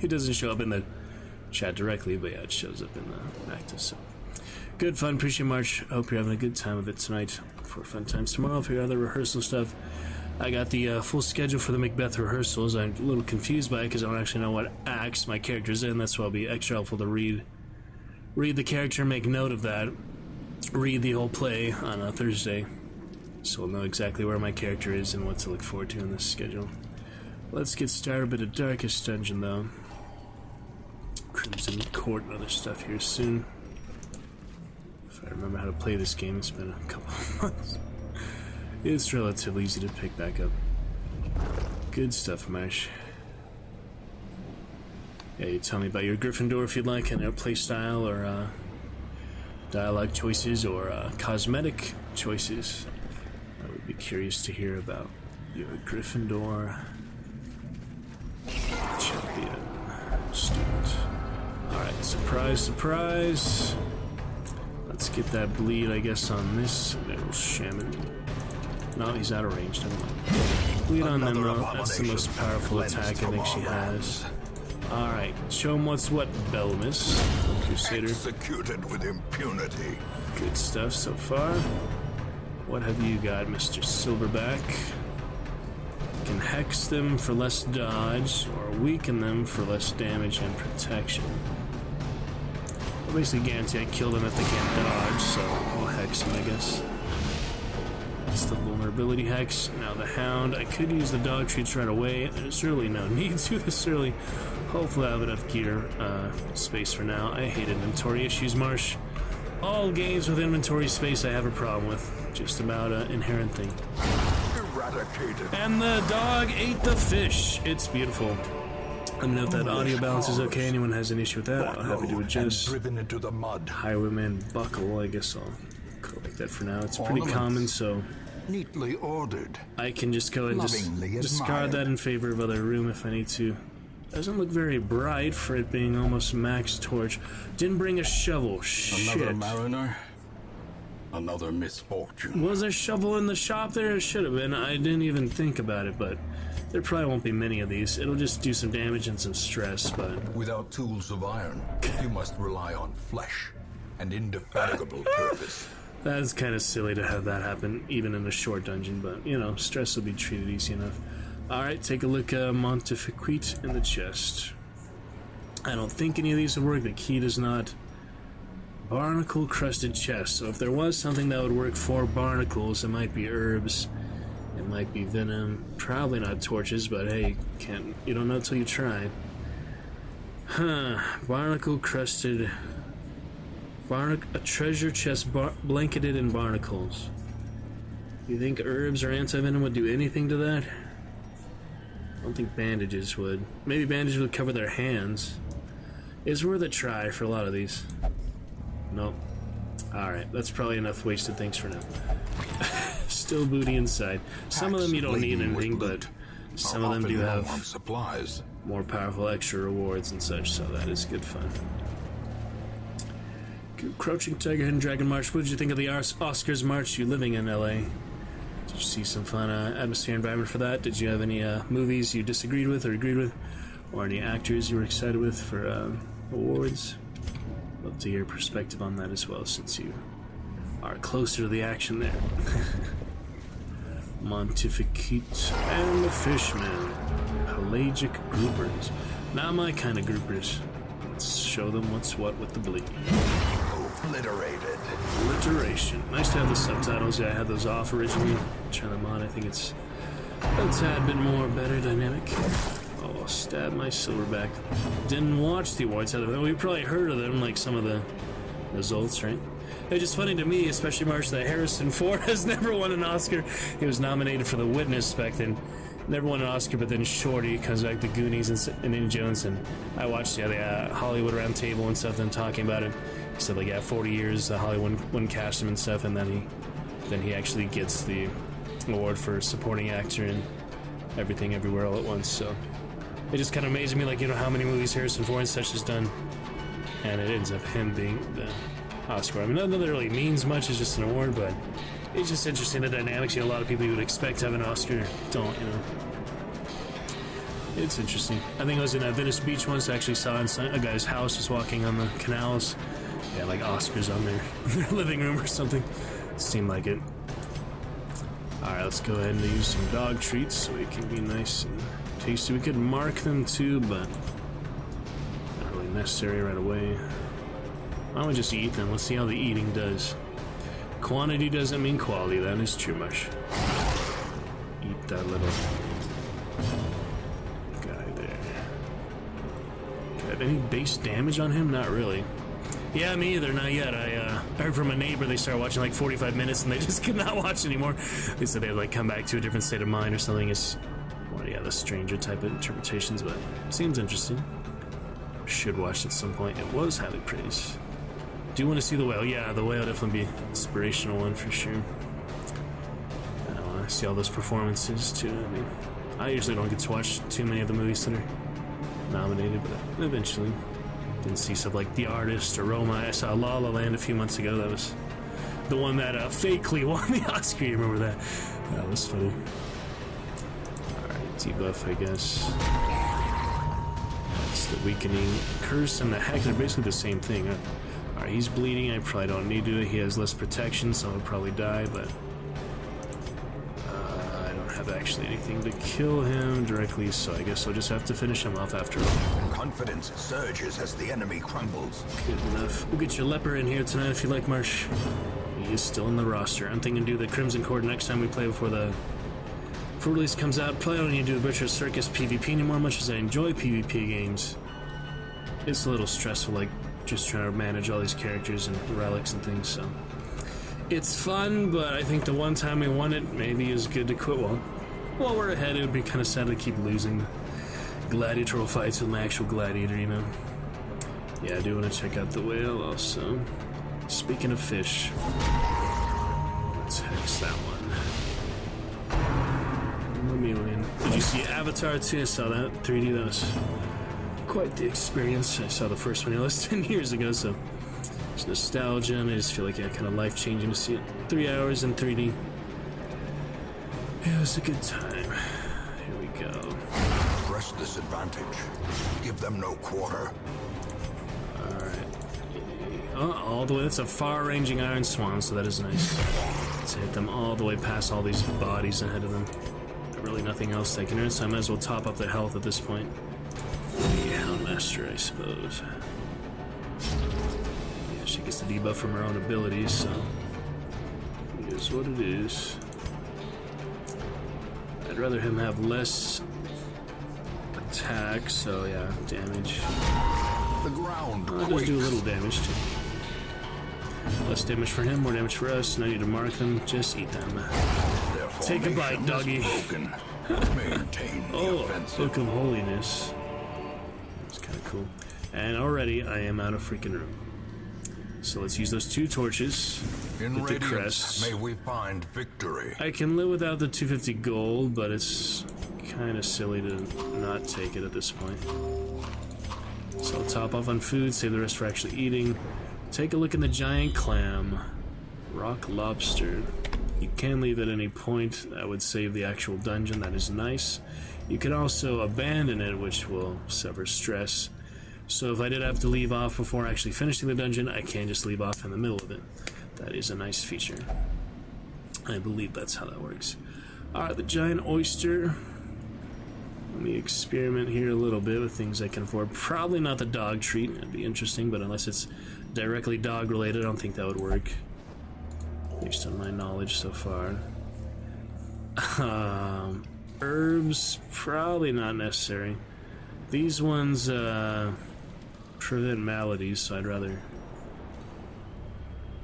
It doesn't show up in the chat directly, but yeah, it shows up in the active. So good fun, appreciate March. I hope you're having a good time with it tonight. For fun times tomorrow for your other rehearsal stuff. I got the full schedule for the Macbeth rehearsals. I'm a little confused by it because I don't actually know what acts my character's in. That's why it'll be extra helpful to read the character, make note of that, read the whole play on a Thursday, so we'll know exactly where my character is and what to look forward to in this schedule. Let's get started. A bit of Darkest Dungeon though. Crimson Court and other stuff here soon. If I remember how to play this game, it's been a couple of months. It's relatively easy to pick back up. Good stuff, Marsh. Yeah, you tell me about your Gryffindor if you'd like, and their playstyle or dialogue choices or cosmetic choices. I would be curious to hear about your Gryffindor champion student. Alright, surprise, surprise. Let's get that bleed, I guess, on this little shaman. No, he's out of range, never mind. Bleed on them, though. That's the most powerful attack I think she has. Alright, show him what's what, Belmis. Crusader. Executed with impunity. Good stuff so far. What have you got, Mr. Silverback? Can hex them for less dodge, or weaken them for less damage and protection. I'll basically guarantee I kill them if they can't dodge, so I'll hex them, I guess. That's the vulnerability hex. Now the Hound. I could use the dog treats right away. There's really no need to this early. Hopefully I have enough gear space for now. I hate inventory issues, Marsh. All games with inventory space I have a problem with. Just about an inherent thing. Eradicated. And the dog ate the fish. It's beautiful. Let me know if that audio balance is okay. Anyone has an issue with that, I'll happy to adjust. Driven into the mud. Highwayman Buckle, I guess I'll go like that for now. It's pretty common, so neatly ordered. I can just go and just discard that in favor of other room if I need to. Doesn't look very bright for it being almost max torch. Didn't bring a shovel. Shit. Another mariner. Another misfortune. Was there a shovel in the shop there? It should have been. I didn't even think about it, but there probably won't be many of these. It'll just do some damage and some stress, but without tools of iron, you must rely on flesh and indefatigable purpose. That's kind of silly to have that happen, even in a short dungeon, but, you know, stress will be treated easy enough. Alright, take a look at Montefiquite in the chest. I don't think any of these would work. The key does not. Barnacle-crusted chest. So if there was something that would work for barnacles, it might be herbs. It might be venom. Probably not torches, but hey, you don't know till you try. Huh. Barnacle-crusted... a treasure chest blanketed in barnacles. You think herbs or anti-venom would do anything to that? I don't think bandages would. Maybe bandages would cover their hands. It's worth a try for a lot of these. Nope. Alright, that's probably enough wasted things for now. Still booty inside. Some of them you don't need anything, but some of them do have supplies, more powerful extra rewards and such, so that is good fun. Crouching Tiger, Hidden Dragon March. What did you think of the Oscars March? You living in LA? Did you see some fun atmosphere environment for that? Did you have any movies you disagreed with or agreed with? Or any actors you were excited with for awards? love to hear your perspective on that as well, since you are closer to the action there. Montificate and the Fishman. Pelagic groupers. Not my kind of groupers. Let's show them what's what with the bleed. Obliterated. Alliteration. Nice to have the subtitles. Yeah, I had those off originally. Turn them on. I think it's a tad bit more better dynamic. Oh, I'll stab my silverback. Didn't watch the awards. We probably heard of them, like some of the results, right? It's just funny to me, especially Marsh, that Harrison Ford has never won an Oscar. He was nominated for The Witness back then. Never won an Oscar, but then Shorty comes back, The Goonies and Indiana Jones, and I watched the Hollywood Round Table and stuff, them talking about it. He said, like, 40 years, Hollywood wouldn't cast him and stuff, and then he actually gets the award for supporting actor and Everything Everywhere All at Once. So it just kind of amazes me, like, how many movies Harrison Ford and such has done, and it ends up him being the Oscar. I mean, not that it really means much, it's just an award, but it's just interesting, the dynamics. A lot of people you would expect to have an Oscar don't, It's interesting. I think I was in Venice Beach once. I actually saw a guy's house just walking on the canals. Yeah, like Oscars on their living room or something. Seemed like it. Alright, let's go ahead and use some dog treats so it can be nice and tasty. We could mark them too, but not really necessary right away. Why don't we just eat them? Let's see how the eating does. Quantity doesn't mean quality. That is true much. Eat that little guy there. Do I have any base damage on him? Not really. Yeah, me either. Not yet. I heard from a neighbor they started watching like 45 minutes and they just could not watch anymore. They said they had like come back to a different state of mind or something. It's, well, yeah, the stranger type of interpretations, but it seems interesting. Should watch at some point. It was highly praised. Do you want to see the whale? Yeah, the whale definitely be an inspirational one for sure. I want to see all those performances too. I mean, I usually don't get to watch too many of the movies that are nominated, but eventually. Didn't see stuff like The Artist or Roma. I saw La La Land a few months ago. That was the one that fakely won the Oscar. You remember that? That was funny. Alright, debuff, I guess. That's the weakening curse and the hack. They're basically the same thing. Alright, he's bleeding. I probably don't need to. He has less protection, so he'll probably die, but I don't have actually anything to kill him directly, so I guess I'll just have to finish him off after all. Confidence surges as the enemy crumbles. Good enough. We'll get your leper in here tonight if you like, Marsh. He is still in the roster. I'm thinking do the Crimson Cord next time we play before release comes out. Probably don't need to do the Butcher Circus PvP anymore, much as I enjoy PvP games. It's a little stressful, like just trying to manage all these characters and relics and things, so it's fun, but I think the one time we won it maybe is good to quit. While we're ahead, it would be kind of sad to keep losing gladiatorial fights with my actual gladiator, Yeah, I do want to check out the whale also. Speaking of fish, let's hex that one. Did you see Avatar 2? I saw that 3D. That was quite the experience. I saw the first one less 10 years ago, so it's nostalgia, and I just feel like kind of life-changing to see it. 3 hours in 3D. It was a good time. Here we go. Press this advantage. Give them no quarter. Alright. All the way. That's a far-ranging Iron Swan, so that is nice. Let's hit them all the way past all these bodies ahead of them. Really nothing else they can earn, so I might as well top up their health at this point. The Houndmaster, I suppose. Yeah, she gets the debuff from her own abilities, so it is what it is. I'd rather him have less attack, so yeah, damage. The ground I'll just do a little damage too. Less damage for him, more damage for us, and I need to mark them. Just eat them. Take a bite, doggy. Oh, Book of Holiness. That's kind of cool. And already I am out of freaking room. So let's use those 2 torches. In with the crests. May we find victory. I can live without the 250 gold, but it's kind of silly to not take it at this point. So I'll top off on food, save the rest for actually eating. Take a look at the giant clam. Rock lobster. You can leave at any point. That would save the actual dungeon. That is nice. You can also abandon it, which will sever stress. So if I did have to leave off before actually finishing the dungeon, I can just leave off in the middle of it. That is a nice feature. I believe that's how that works. Alright, the giant oyster. Let me experiment here a little bit with things I can afford. Probably not the dog treat. That'd be interesting, but unless it's directly dog related, I don't think that would work. Based on my knowledge so far. Herbs, probably not necessary. These ones prevent maladies, so I'd rather...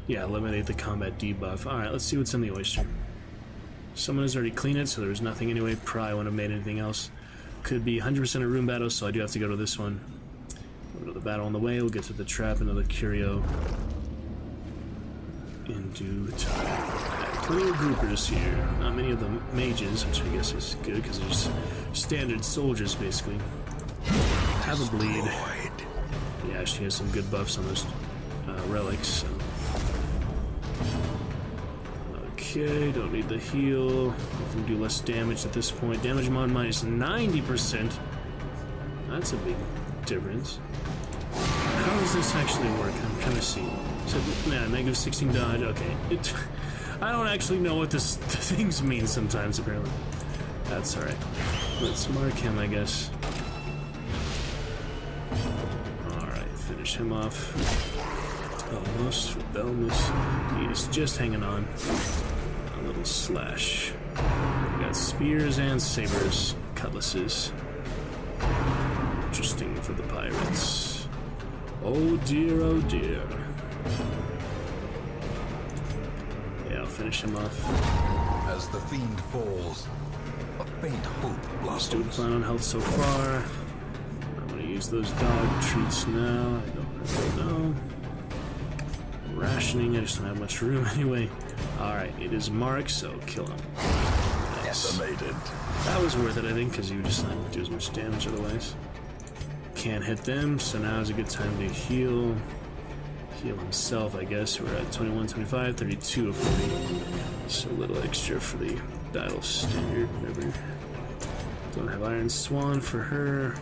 yeah, eliminate the combat debuff. Alright, let's see what's in the oyster. Someone has already cleaned it, so there was nothing anyway. Probably wouldn't have made anything else. Could be 100% a room battle, so I do have to go to this one. Go to the battle on the way. We'll get to the trap, another curio in due time. Plenty of groupers here. Not many of the mages, which I guess is good because they're just standard soldiers, basically. Have a bleed. Yeah, she has some good buffs on those relics. So. Okay, don't need the heal. I can do less damage at this point. Damage mod minus 90%. That's a big difference. How does this actually work? I'm trying to see. So, yeah, negative 16 dodge. Okay. I don't actually know what the things mean sometimes, apparently. That's alright. Let's mark him, I guess. Alright, finish him off. Almost. Almost. He is just hanging on. A little slash. We got spears and sabers. Cutlasses. Interesting for the pirates. Oh dear, oh dear. Yeah, I'll finish him off. As the fiend falls, a faint hope blossoms. Doing fine on health so far. I'm gonna use those dog treats now. I don't really know. Rationing, I just don't have much room anyway. Alright, it is Mark, so kill him. Nice. That was worth it, I think, because you just not do as much damage otherwise. Can't hit them, so now is a good time to heal. Heal himself, I guess. We're at 21, 25, 32 of 40. So a little extra for the battle standard, whatever. Don't have Iron Swan for her.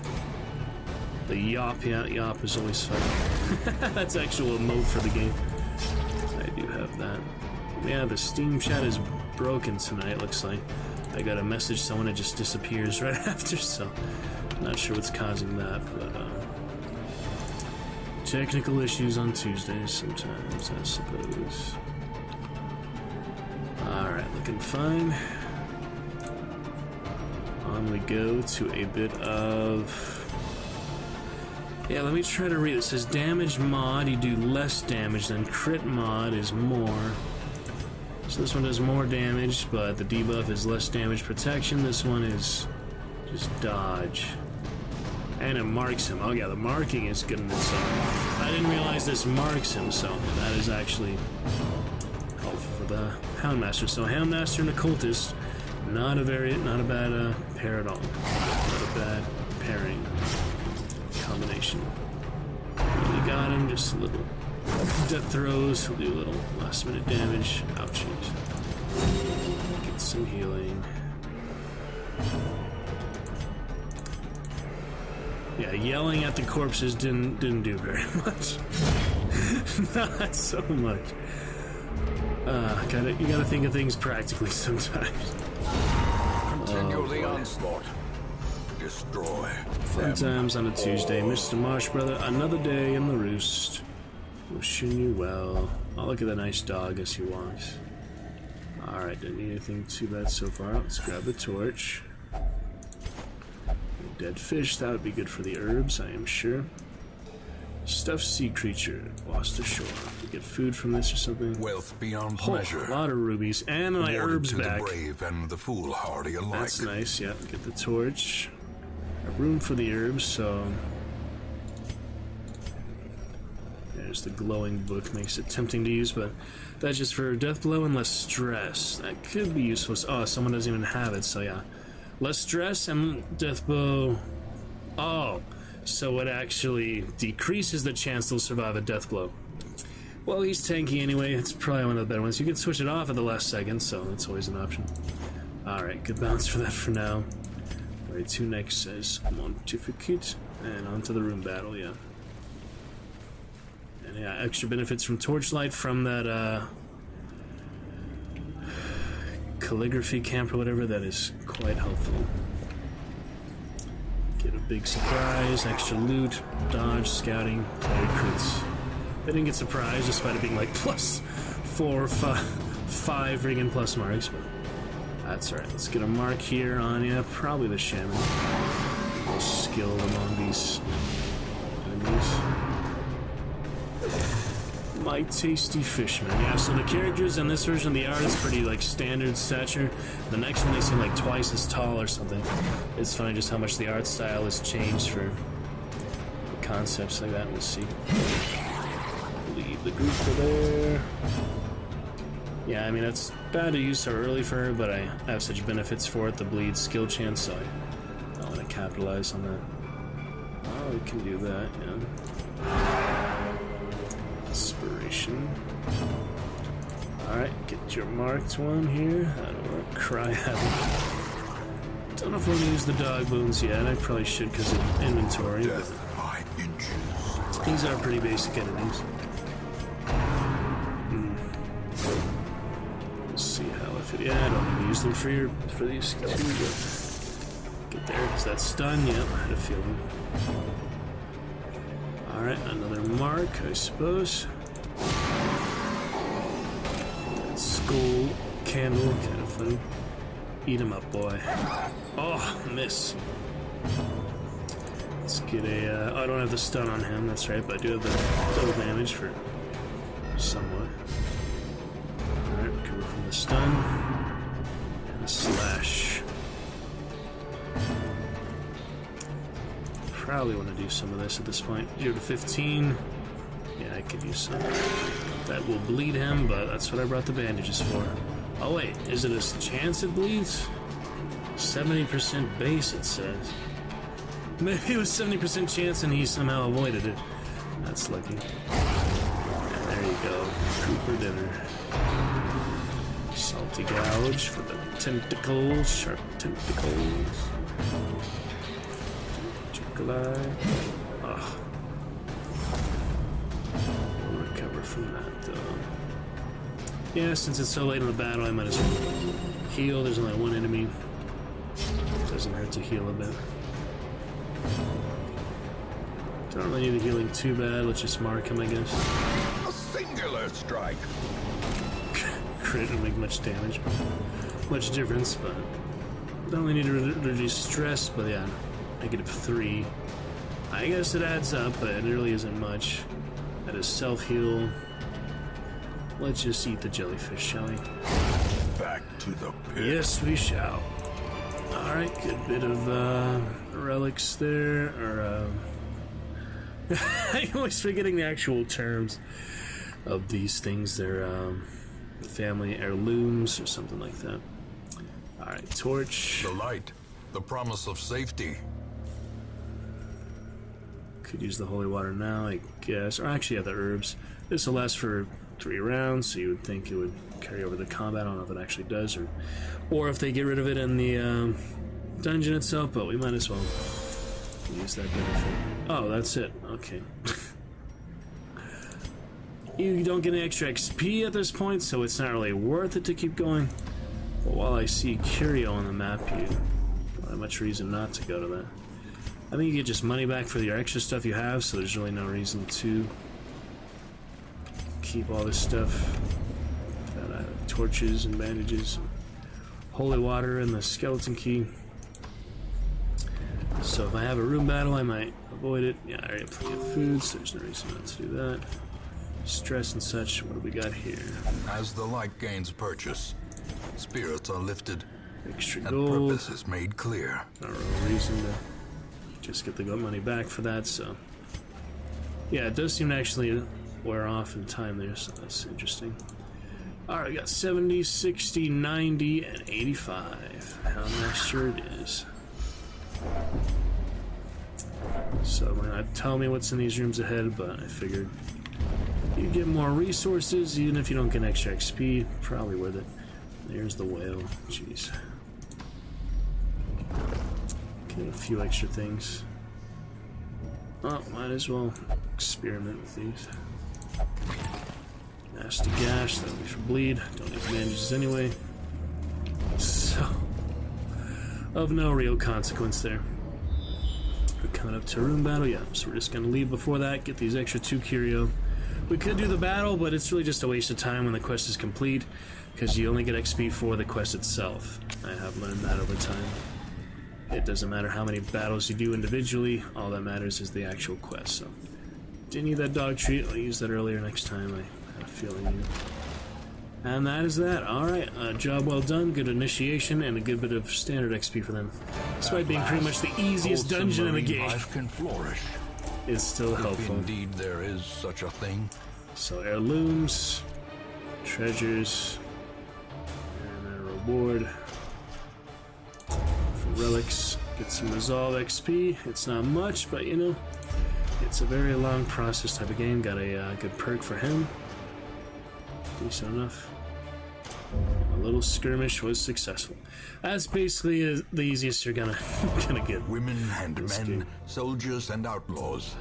The Yop, yeah, Yop is always fun. That's actual mode for the game. I do have that. Yeah, the Steam chat is broken tonight, looks like. I got a message, someone, it just disappears right after, so not sure what's causing that, but technical issues on Tuesdays sometimes, I suppose. Alright, looking fine. On we go to a bit of... yeah, let me try to read it. It says damage mod, you do less damage, then crit mod is more. So this one does more damage, but the debuff is less damage protection. This one is just dodge. And it marks him. Oh yeah, the marking is good in itself. I didn't realize this marks him, so that is actually helpful for the Houndmaster. So Houndmaster and Occultist, not a bad pair at all. Not a bad pairing combination. Really got him, just a little death throws, he'll do a little last minute damage. Ouchies. Get some healing. Yeah, yelling at the corpses didn't do very much. Not so much. You gotta think of things practically sometimes. Continue the onslaught. Destroy. Sometimes on a Tuesday, Mr. Marsh brother, another day in the roost. Wishing you well. Oh, look at that nice dog as he walks. Alright, didn't need anything too bad so far. Let's grab the torch. Dead fish, that would be good for the herbs, I am sure. Stuffed sea creature, lost ashore. We get food from this or something. Wealth beyond measure. A lot of rubies, and my herbs back. The brave and the foolhardy alike. That's nice, yeah. Get the torch. A room for the herbs, so... there's the glowing book, makes it tempting to use, but that's just for death blow and less stress. That could be useful. Oh, someone doesn't even have it, so yeah. Less stress and death blow. Oh, so it actually decreases the chance they'll survive a death blow. Well, he's tanky anyway. It's probably one of the better ones. You can switch it off at the last second, so that's always an option. Alright, good bounce for that for now. Where to next says pontificate, and on to the room battle, yeah. And yeah, extra benefits from Torchlight from that calligraphy camp or whatever. That is quite helpful. Get a big surprise, extra loot, dodge, scouting, player crits. They didn't get surprised despite it being like plus 4 or 5 friggin' plus marks, but that's alright. Let's get a mark here on, yeah, probably the shaman. Most skilled among these enemies. My tasty fishman. Yeah, so the characters in this version of the art is pretty like standard stature. The next one they seem like twice as tall or something. It's funny just how much the art style has changed for concepts like that. We'll see. Leave the group for there. Yeah, I mean that's bad to use so early for her, but I have such benefits for it. The bleed skill chance, so I want to capitalize on that. Oh, we can do that, yeah. Inspiration. Alright, get your marked one here. That'll work. Cry heavy. Don't know if we're gonna use the dog bones yet. I probably should because of inventory. These are pretty basic enemies. Let's see how if it. Yeah, I don't need to use them for these two, but get there. Is that stun? Yep, I had a feeling. Alright, another mark, I suppose. That skull candle, kind of funny. Eat him up, boy. Oh, miss. Let's get a. I don't have the stun on him, that's right, but I do have the double damage for somewhat. Alright, recover from the stun. And a slash. Probably want to do some of this at this point. 0 to 15. Yeah, I could use some. That will bleed him, but that's what I brought the bandages for. Oh wait, is it a chance it bleeds? 70% base, it says. Maybe it was 70% chance and he somehow avoided it. That's lucky. And there you go. Cooper dinner. Salty gouge for the tentacles. Sharp tentacles. Oh. We'll recover from that though. Yeah, since it's so late in the battle, I might as well heal. There's only one enemy. Doesn't hurt to heal a bit. Don't really need the healing too bad. Let's just mark him, I guess. A singular strike. Crit don't make much damage, much difference, but don't really need to reduce stress. But yeah. -3. I guess it adds up, but it really isn't much. That is self-heal. Let's just eat the jellyfish, shall we? Back to the pit. Yes, we shall. Alright, good bit of relics there, or I'm always forgetting the actual terms of these things. They're family heirlooms or something like that. Alright, torch. The light, the promise of safety. Could use the holy water now, I guess. Or actually, yeah, the herbs. This will last for 3 rounds, so you would think it would carry over the combat. I don't know if it actually does, or if they get rid of it in the dungeon itself, but we might as well use that benefit. Oh, that's it. Okay. You don't get any extra XP at this point, so it's not really worth it to keep going. But while I see Curio on the map, you don't have much reason not to go to that. I think you get just money back for your extra stuff you have, so there's really no reason to keep all this stuff. Torches and bandages, holy water, and the skeleton key. So if I have a room battle, I might avoid it. Yeah, I already have plenty of food, so there's no reason not to do that. Stress and such. What do we got here? As the light gains purchase, spirits are lifted, extra and gold. purpose is made clear. No real reason to just get the gold money back for that. So yeah, it does seem to actually wear off in time there, so that's interesting. Alright, we got 70, 60, 90, and 85. How nice sure it is. So they're not telling me what's in these rooms ahead, but I figured you get more resources, even if you don't get extra XP. Probably worth it. There's the whale. Jeez. Get a few extra things. Oh, might as well experiment with these. Nasty Gash, that'll be for bleed. Don't need bandages anyway. So, of no real consequence there. We're coming up to room battle, yeah. So we're just gonna leave before that, get these extra 2 curio. We could do the battle, but it's really just a waste of time when the quest is complete, because you only get XP for the quest itself. I have learned that over time. It doesn't matter how many battles you do individually, all that matters is the actual quest. So, didn't need that dog treat, I'll use that earlier next time. I had a feeling you. And that is that. Alright, job well done, good initiation, and a good bit of standard XP for them. Despite being pretty much the easiest dungeon in the game. Life can flourish. It's still helpful. Indeed, there is such a thing. So, heirlooms, treasures, and a reward for relics. Get some resolve XP. It's not much, but you know, it's a very long process type of game. Got a good perk for him. Decent enough. A little skirmish was successful. That's basically the easiest you're gonna get. Women and men, soldiers and outlaws,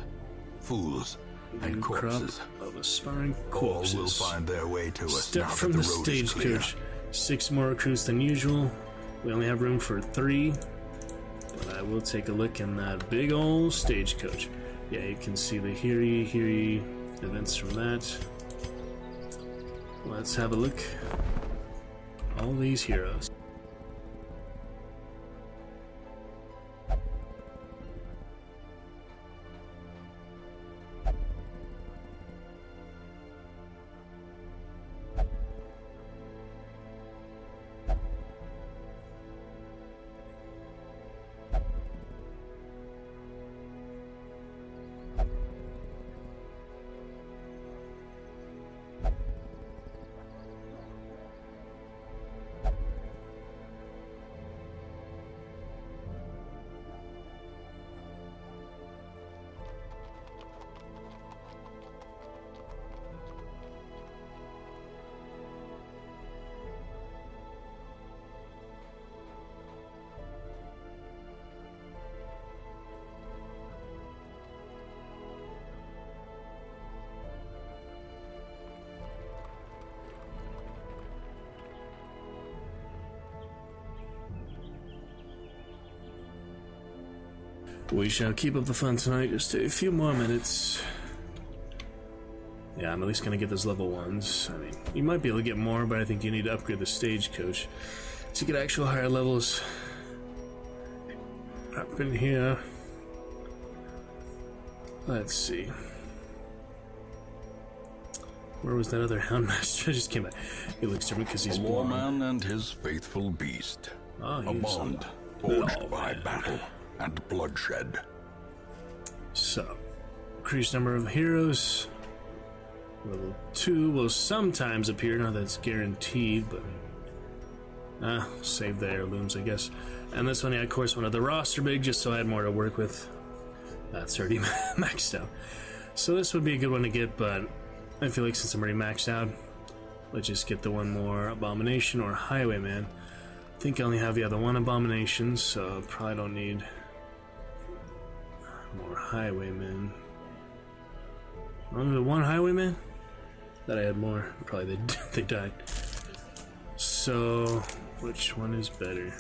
fools and corpses. Of aspiring corpses. All will find their way to us. Step now from that the road is clear. stagecoach. 6 more recruits than usual. We only have room for 3, but I will take a look in that big old stagecoach. Yeah, you can see the hear ye events from that. Let's have a look. All these heroes. We shall keep up the fun tonight. Just a few more minutes. Yeah, I'm at least gonna get those level 1s. I mean, you might be able to get more, but I think you need to upgrade the stagecoach to get actual higher levels. Up in here. Let's see. Where was that other Houndmaster? I just came back. He looks different because he's a blonde. warman and his faithful beast. Oh, a bond forged by battle and bloodshed. So, increased number of heroes. Level 2 will sometimes appear. Now that's guaranteed, but save the heirlooms, I guess. And this one, yeah, of course, wanted the roster big just so I had more to work with. That's already maxed out. So this would be a good one to get, but I feel like since I'm already maxed out, let's just get the one more Abomination or Highwayman. I think I only have the other one Abomination, so probably don't need more Highwaymen. Only the one Highwayman? Thought I had more. Probably they died. So, which one is better?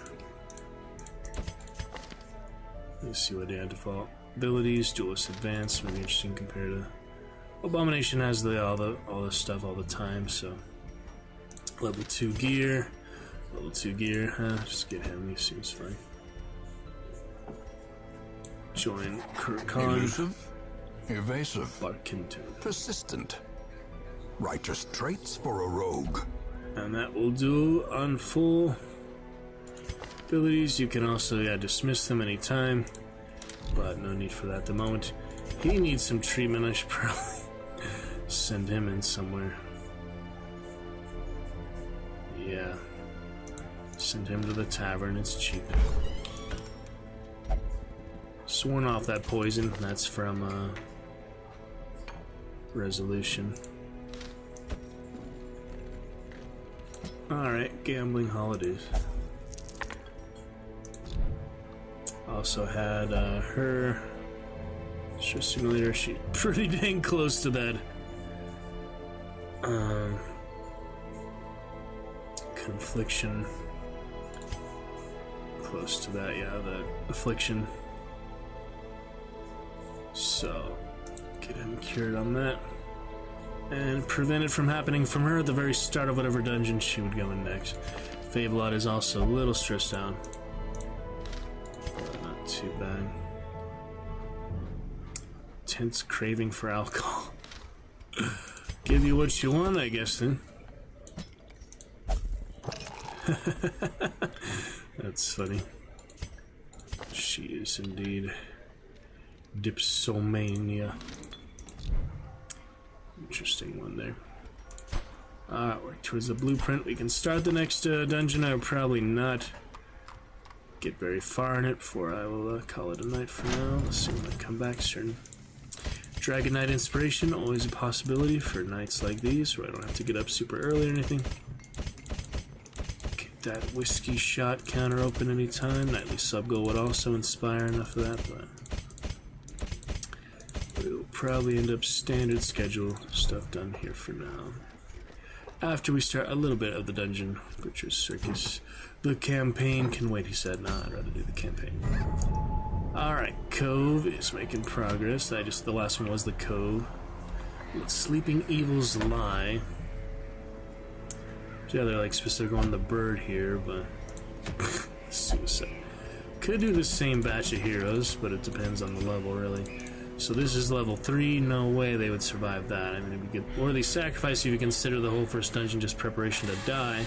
Let's see what they had default. Abilities, Duelist Advanced, maybe interesting compared to Abomination has all the stuff all the time, so level 2 gear. Level 2 gear, just get him, he seems fine. Join Kurkan. Elusive, evasive, Barkinton. persistent. Righteous traits for a rogue. And that will do on full abilities. You can also dismiss them anytime, but no need for that at the moment. He needs some treatment. I should probably send him in somewhere. Yeah. Send him to the tavern, it's cheap. Sworn off that poison, that's from Resolution. Alright, gambling holidays. Also had her Stress Simulator, she's pretty dang close to that Confliction. Close to that, yeah, the affliction. So, get him cured on that. And prevent it from happening from her at the very start of whatever dungeon she would go in next. Favelot is also a little stressed out. Not too bad. Intense craving for alcohol. Give you what you want, I guess, then. That's funny. She is indeed dipsomania. Interesting one there. Alright, work towards the blueprint. We can start the next dungeon. I will probably not get very far in it before I will call it a night for now. Let's see when I come back. Certain Dragon Knight inspiration, always a possibility for nights like these where I don't have to get up super early or anything. Get that whiskey shot counter open anytime. Nightly sub goal would also inspire enough of that, but we'll probably end up standard schedule stuff done here for now. After we start a little bit of the dungeon, Butcher's Circus. The campaign can wait, he said. Nah, I'd rather do the campaign. Alright, Cove is making progress. The last one was the Cove. Let Sleeping Evils Lie. Yeah, they're like specific on the bird here, but suicide. Could do the same batch of heroes, but it depends on the level, really. So this is level 3, no way they would survive that. I mean, it'd be good. Or they sacrifice you if you consider the whole first dungeon just preparation to die.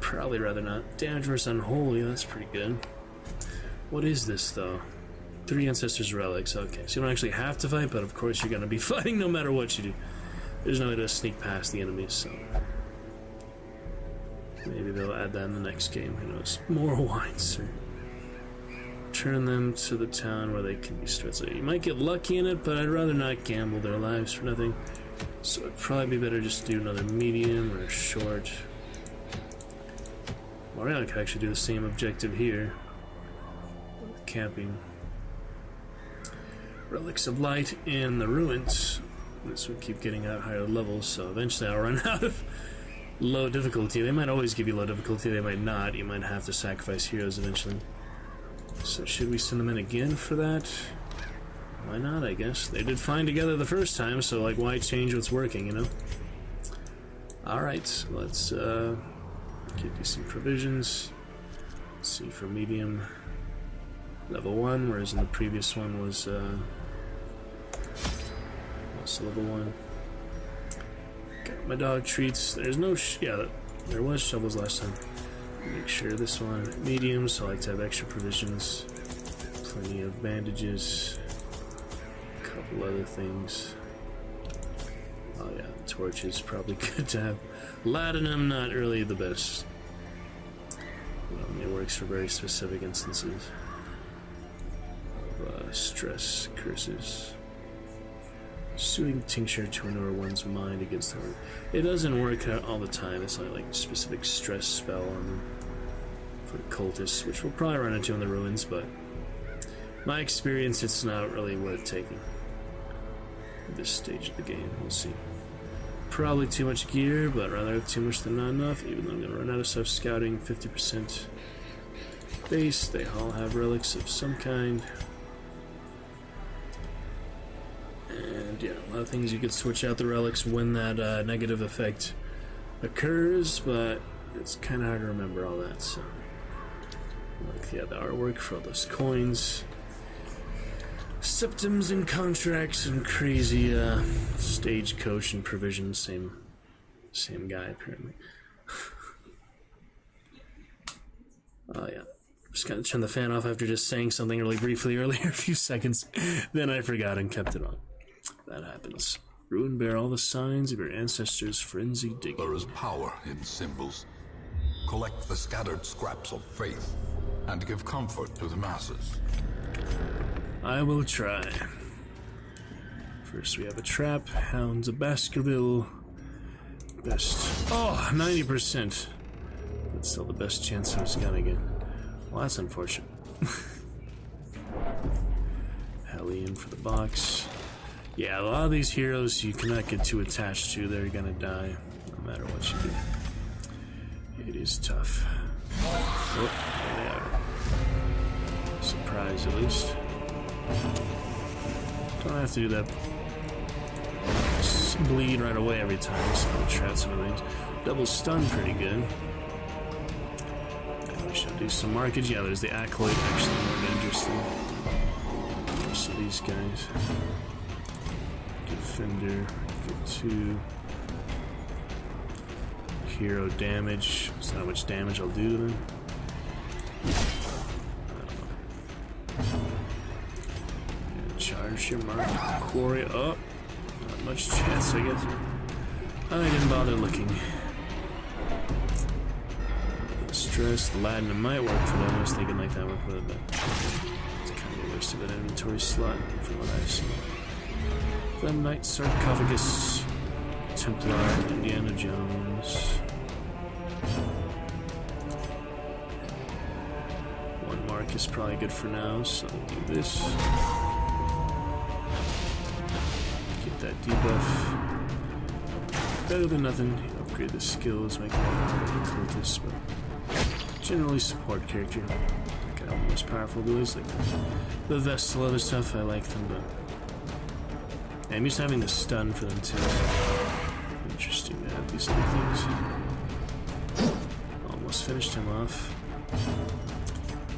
Probably rather not. Damage versus Unholy, that's pretty good. What is this, though? 3 Ancestors Relics, okay. So you don't actually have to fight, but of course you're gonna be fighting no matter what you do. There's no way to sneak past the enemies, so... maybe they'll add that in the next game, who knows. More wines, sir. Turn them to the town where they can be straight. So you might get lucky in it, but I'd rather not gamble their lives for nothing. So it'd probably be better just to do another medium or short. Mariana could actually do the same objective here. Camping. Relics of Light in the Ruins. This would keep getting out higher levels, so eventually I'll run out of low difficulty. They might always give you low difficulty, they might not. You might have to sacrifice heroes eventually. So should we send them in again for that? Why not, I guess. They did fine together the first time, so like why change what's working, you know? Alright, let's get you some provisions. Let's see for medium. Level 1, whereas in the previous one was also level 1. Got my dog treats. There's no yeah, there was shovels last time. Make sure this one medium, so I like to have extra provisions. Plenty of bandages. A couple other things. Oh yeah, torches probably good to have. Latinum, not really the best. It only works for very specific instances of stress curses. Soothing tincture to renew one's mind against the hurt. It doesn't work all the time. It's not like a specific stress spell on them for cultists, which we'll probably run into in the ruins, but my experience, it's not really worth taking at this stage of the game. We'll see. Probably too much gear, but rather too much than not enough, even though I'm going to run out of stuff scouting. 50% base. They all have relics of some kind. And yeah, a lot of things you could switch out the relics when that negative effect occurs, but it's kind of hard to remember all that. So, like, yeah, the artwork for all those coins, septums and contracts and crazy stagecoach and provisions. Same guy apparently. Oh yeah. Just gotta turn the fan off after just saying something really briefly earlier, a few seconds. Then I forgot and kept it on. That happens. Ruin bear all the signs of your ancestors' frenzied digging. There is power in symbols. Collect the scattered scraps of faith and give comfort to the masses. I will try. First we have a trap. Hounds of Baskerville. Best. Oh, 90%. That's still the best chance I was gonna get. Well, that's unfortunate. Hellion for the box. Yeah, a lot of these heroes you cannot get too attached to. They're gonna die no matter what you do. It is tough. Oh, there they are. Surprise, at least. Don't have to do that. Just bleed right away every time, so I'll try some of things. Double stun, pretty good. And we should do some markage. Yeah, there's the Acolyte, actually more interesting. Most of these guys. Defender, get 2. Hero damage. So how much damage I'll do to them. Charge your mark. Quarry up. Not much chance, I guess. I didn't bother looking. Stress, the Latin might work for them. I was thinking like that worked with it, but it's kind of a waste of an inventory slot from what I've seen. The Knight Sarcophagus, Templar, Indiana Jones. One mark is probably good for now, so I'll do this. Get that debuff. Better than nothing. Upgrade the skills, make it more cultist, but generally support character. Got all the most powerful abilities like the Vestal, other stuff. I like them, but I'm used to having the stun for them too. Interesting to have these other things. Almost finished him off.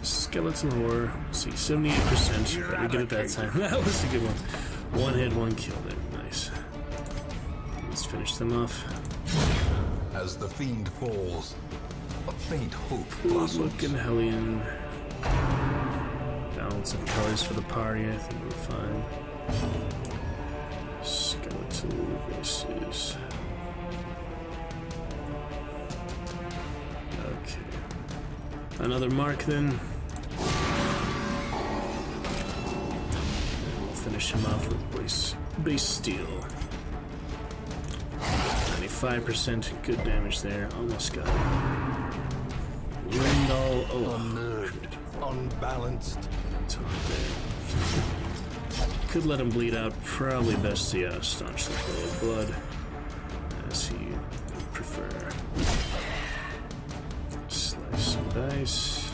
Skeleton Horror. Let's see, 78%. Better get it that time. That was a good one. One hit, one kill there. Nice. Let's finish them off. As the fiend falls, a faint hope Good blossoms. looking Hellion. Balance of colors for the party. I think we're fine. Skeletal voices. Okay. Another mark then. And we'll finish him off with base steel. 95% good damage there. Almost got it. Rindal. Oh, Unnerved, unbalanced. top there. Could let him bleed out. Probably best to staunch the flow of blood, as he would prefer. Slice some dice.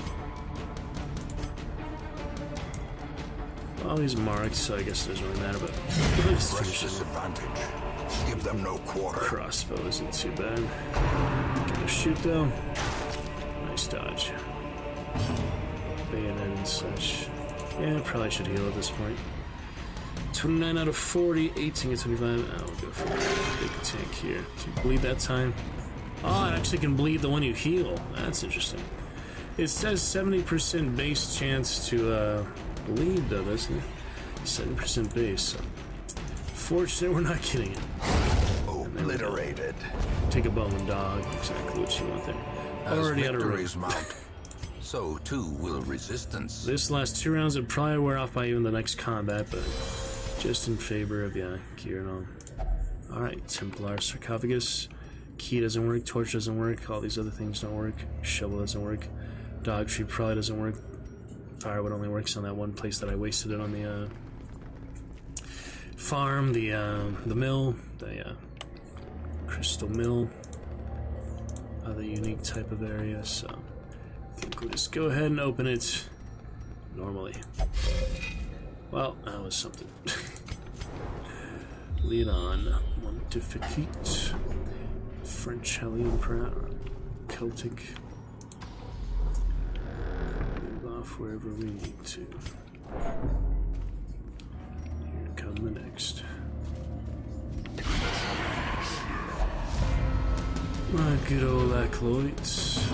Well, he's marked, so I guess it doesn't really matter, but let's finish him. Disadvantage. Give them no quarter. Crossbow isn't too bad. Gonna shoot though. Nice dodge. Bayonet and such. Yeah, probably should heal at this point. 29 out of 40, 18 to 25. I'll go for a big tank here. Can you bleed that time? Oh, it actually can bleed the one you heal. That's interesting. It says 70% base chance to bleed though, doesn't it? 7% base. So fortunate we're not getting it. Obliterated. Take a bone dog. Exactly what you want there. Already out of range. Mount, so too will resistance. This last 2 rounds would probably wear off by even the next combat, but just in favor of gear and all. Alright, Templar Sarcophagus. Key doesn't work, torch doesn't work, all these other things don't work. Shovel doesn't work. Dog tree probably doesn't work. Firewood only works on that one place that I wasted it on the farm, the mill, the crystal mill, other unique type of area, so I think we'll just go ahead and open it normally. Well, that was something. Lead on. Pontificate. French Hellion Proud. Celtic. Move off wherever we need to. Here come the next. My good old acolytes.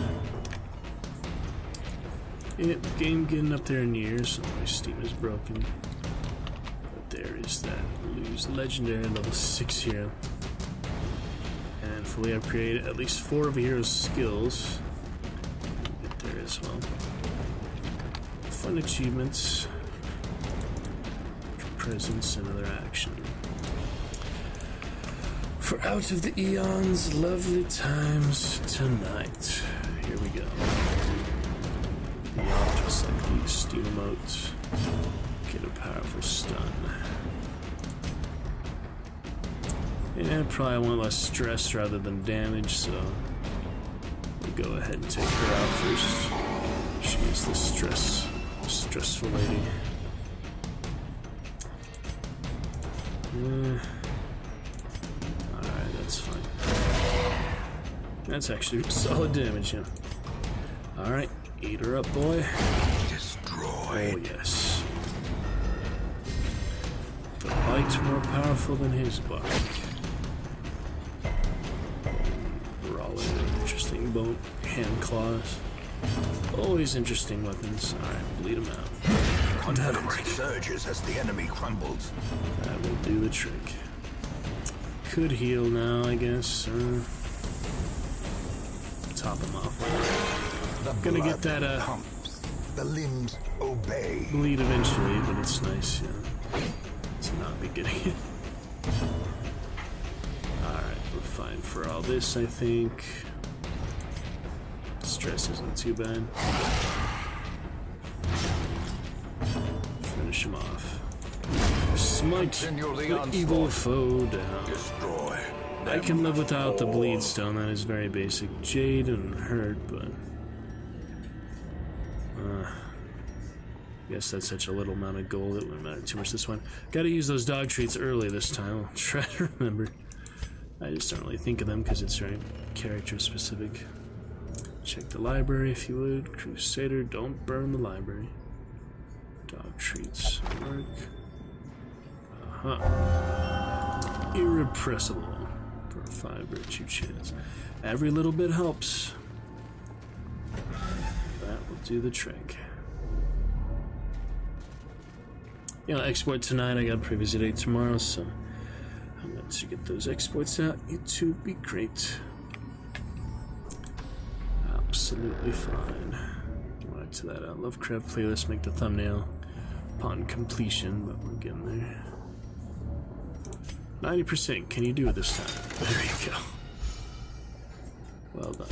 Yep, game getting up there in years, so my Steam is broken. But there is that. Lose legendary level 6 hero. And fully upgrade at least 4 of a hero's skills. Get there as well. Fun achievements. Presence and other action. For out of the Aeons, lovely times tonight. Here we go. Yeah, just like these Steam emotes. Get a powerful stun. And probably want less stress rather than damage, so we'll go ahead and take her out first. She's the stressful lady. Alright, that's fine. That's actually solid damage, yeah. Alright, eat her up, boy. Destroyed. Oh, yes. The bite's more powerful than his bite. Rolling, interesting bone, hand claws. Always interesting weapons. Alright, bleed him out. Confidence surges as the enemy crumbles. That will do the trick. Could heal now, I guess. Top him off. Gonna get that pumps. The limbs obey. bleed eventually, but it's nice, yeah, to not be getting it. Alright, we're fine for all this, I think. Stress isn't too bad. Finish him off. Smite the evil foe down. Destroy. I can live without the bleed stone. That is very basic. Jade and hurt, but I guess that's such a little amount of gold it wouldn't matter too much this one. Gotta use those dog treats early this time. I'll try to remember. I just don't really think of them because it's very character specific. Check the library if you would. Crusader, don't burn the library. Dog treats work. Irrepressible for a 5 virtue chance. Every little bit helps. That will do the trick. You know, export tonight. I got a previous date tomorrow, so I'm going to get those exports out. It would be great. Absolutely fine. Right to that Lovecraft playlist. Make the thumbnail upon completion, but we're getting there. 90%. Can you do it this time? There you go. Well done.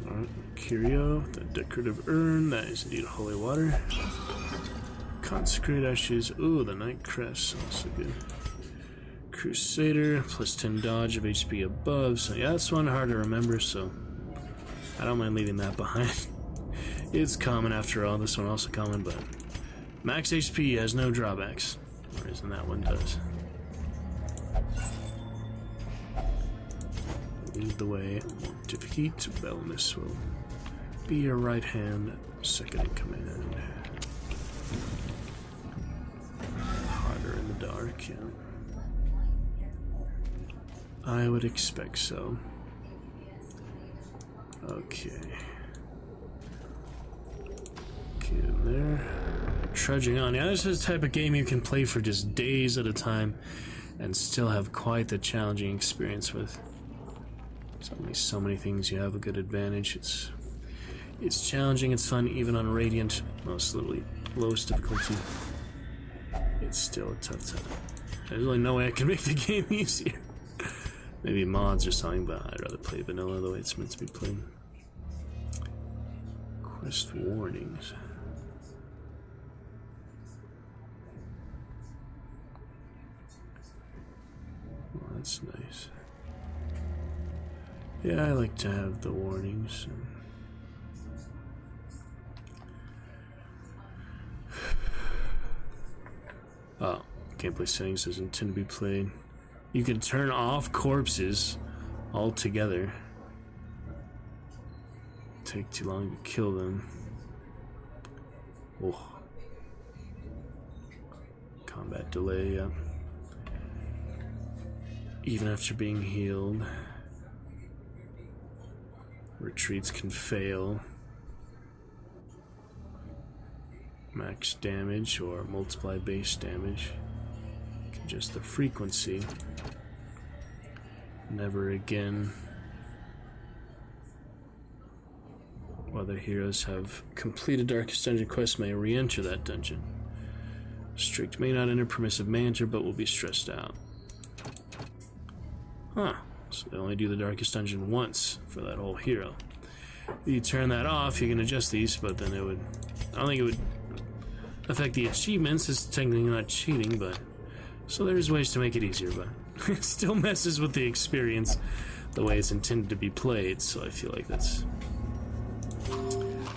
Alright, curio, the decorative urn, that is indeed holy water. Consecrate ashes, ooh, the night crest, also good. Crusader, plus 10 dodge of HP above, so yeah, that's one hard to remember, so I don't mind leaving that behind. It's common after all, this one also common, but max HP has no drawbacks, whereas in that one does. Lead the way, defeat Belmis will be your right hand, second in command. Harder in the dark, yeah. I would expect so. Okay. Get in there. Trudging on. Yeah, this is the type of game you can play for just days at a time and still have quite the challenging experience with. There's only so many things you have a good advantage. It's challenging, it's fun, even on Radiant, most lowest difficulty. It's still a tough time. There's really no way I can make the game easier. Maybe mods or something, but I'd rather play vanilla the way it's meant to be played. Quest warnings. Well, that's nice. Yeah, I like to have the warnings. Oh, gameplay settings doesn't tend to be played. You can turn off corpses altogether. Take too long to kill them. Oh. Combat delay, yeah. Even after being healed. Retreats can fail. Max damage or multiply base damage. Just the frequency. Never again. Other heroes have completed Darkest Dungeon quests may re-enter that dungeon. Strict may not enter permissive manager, but will be stressed out. Huh. So they only do the Darkest Dungeon once for that whole hero. If you turn that off, you can adjust these, but then it would... I don't think it would affect the achievements. It's technically not cheating, but so there's ways to make it easier, but it still messes with the experience the way it's intended to be played, so I feel like that's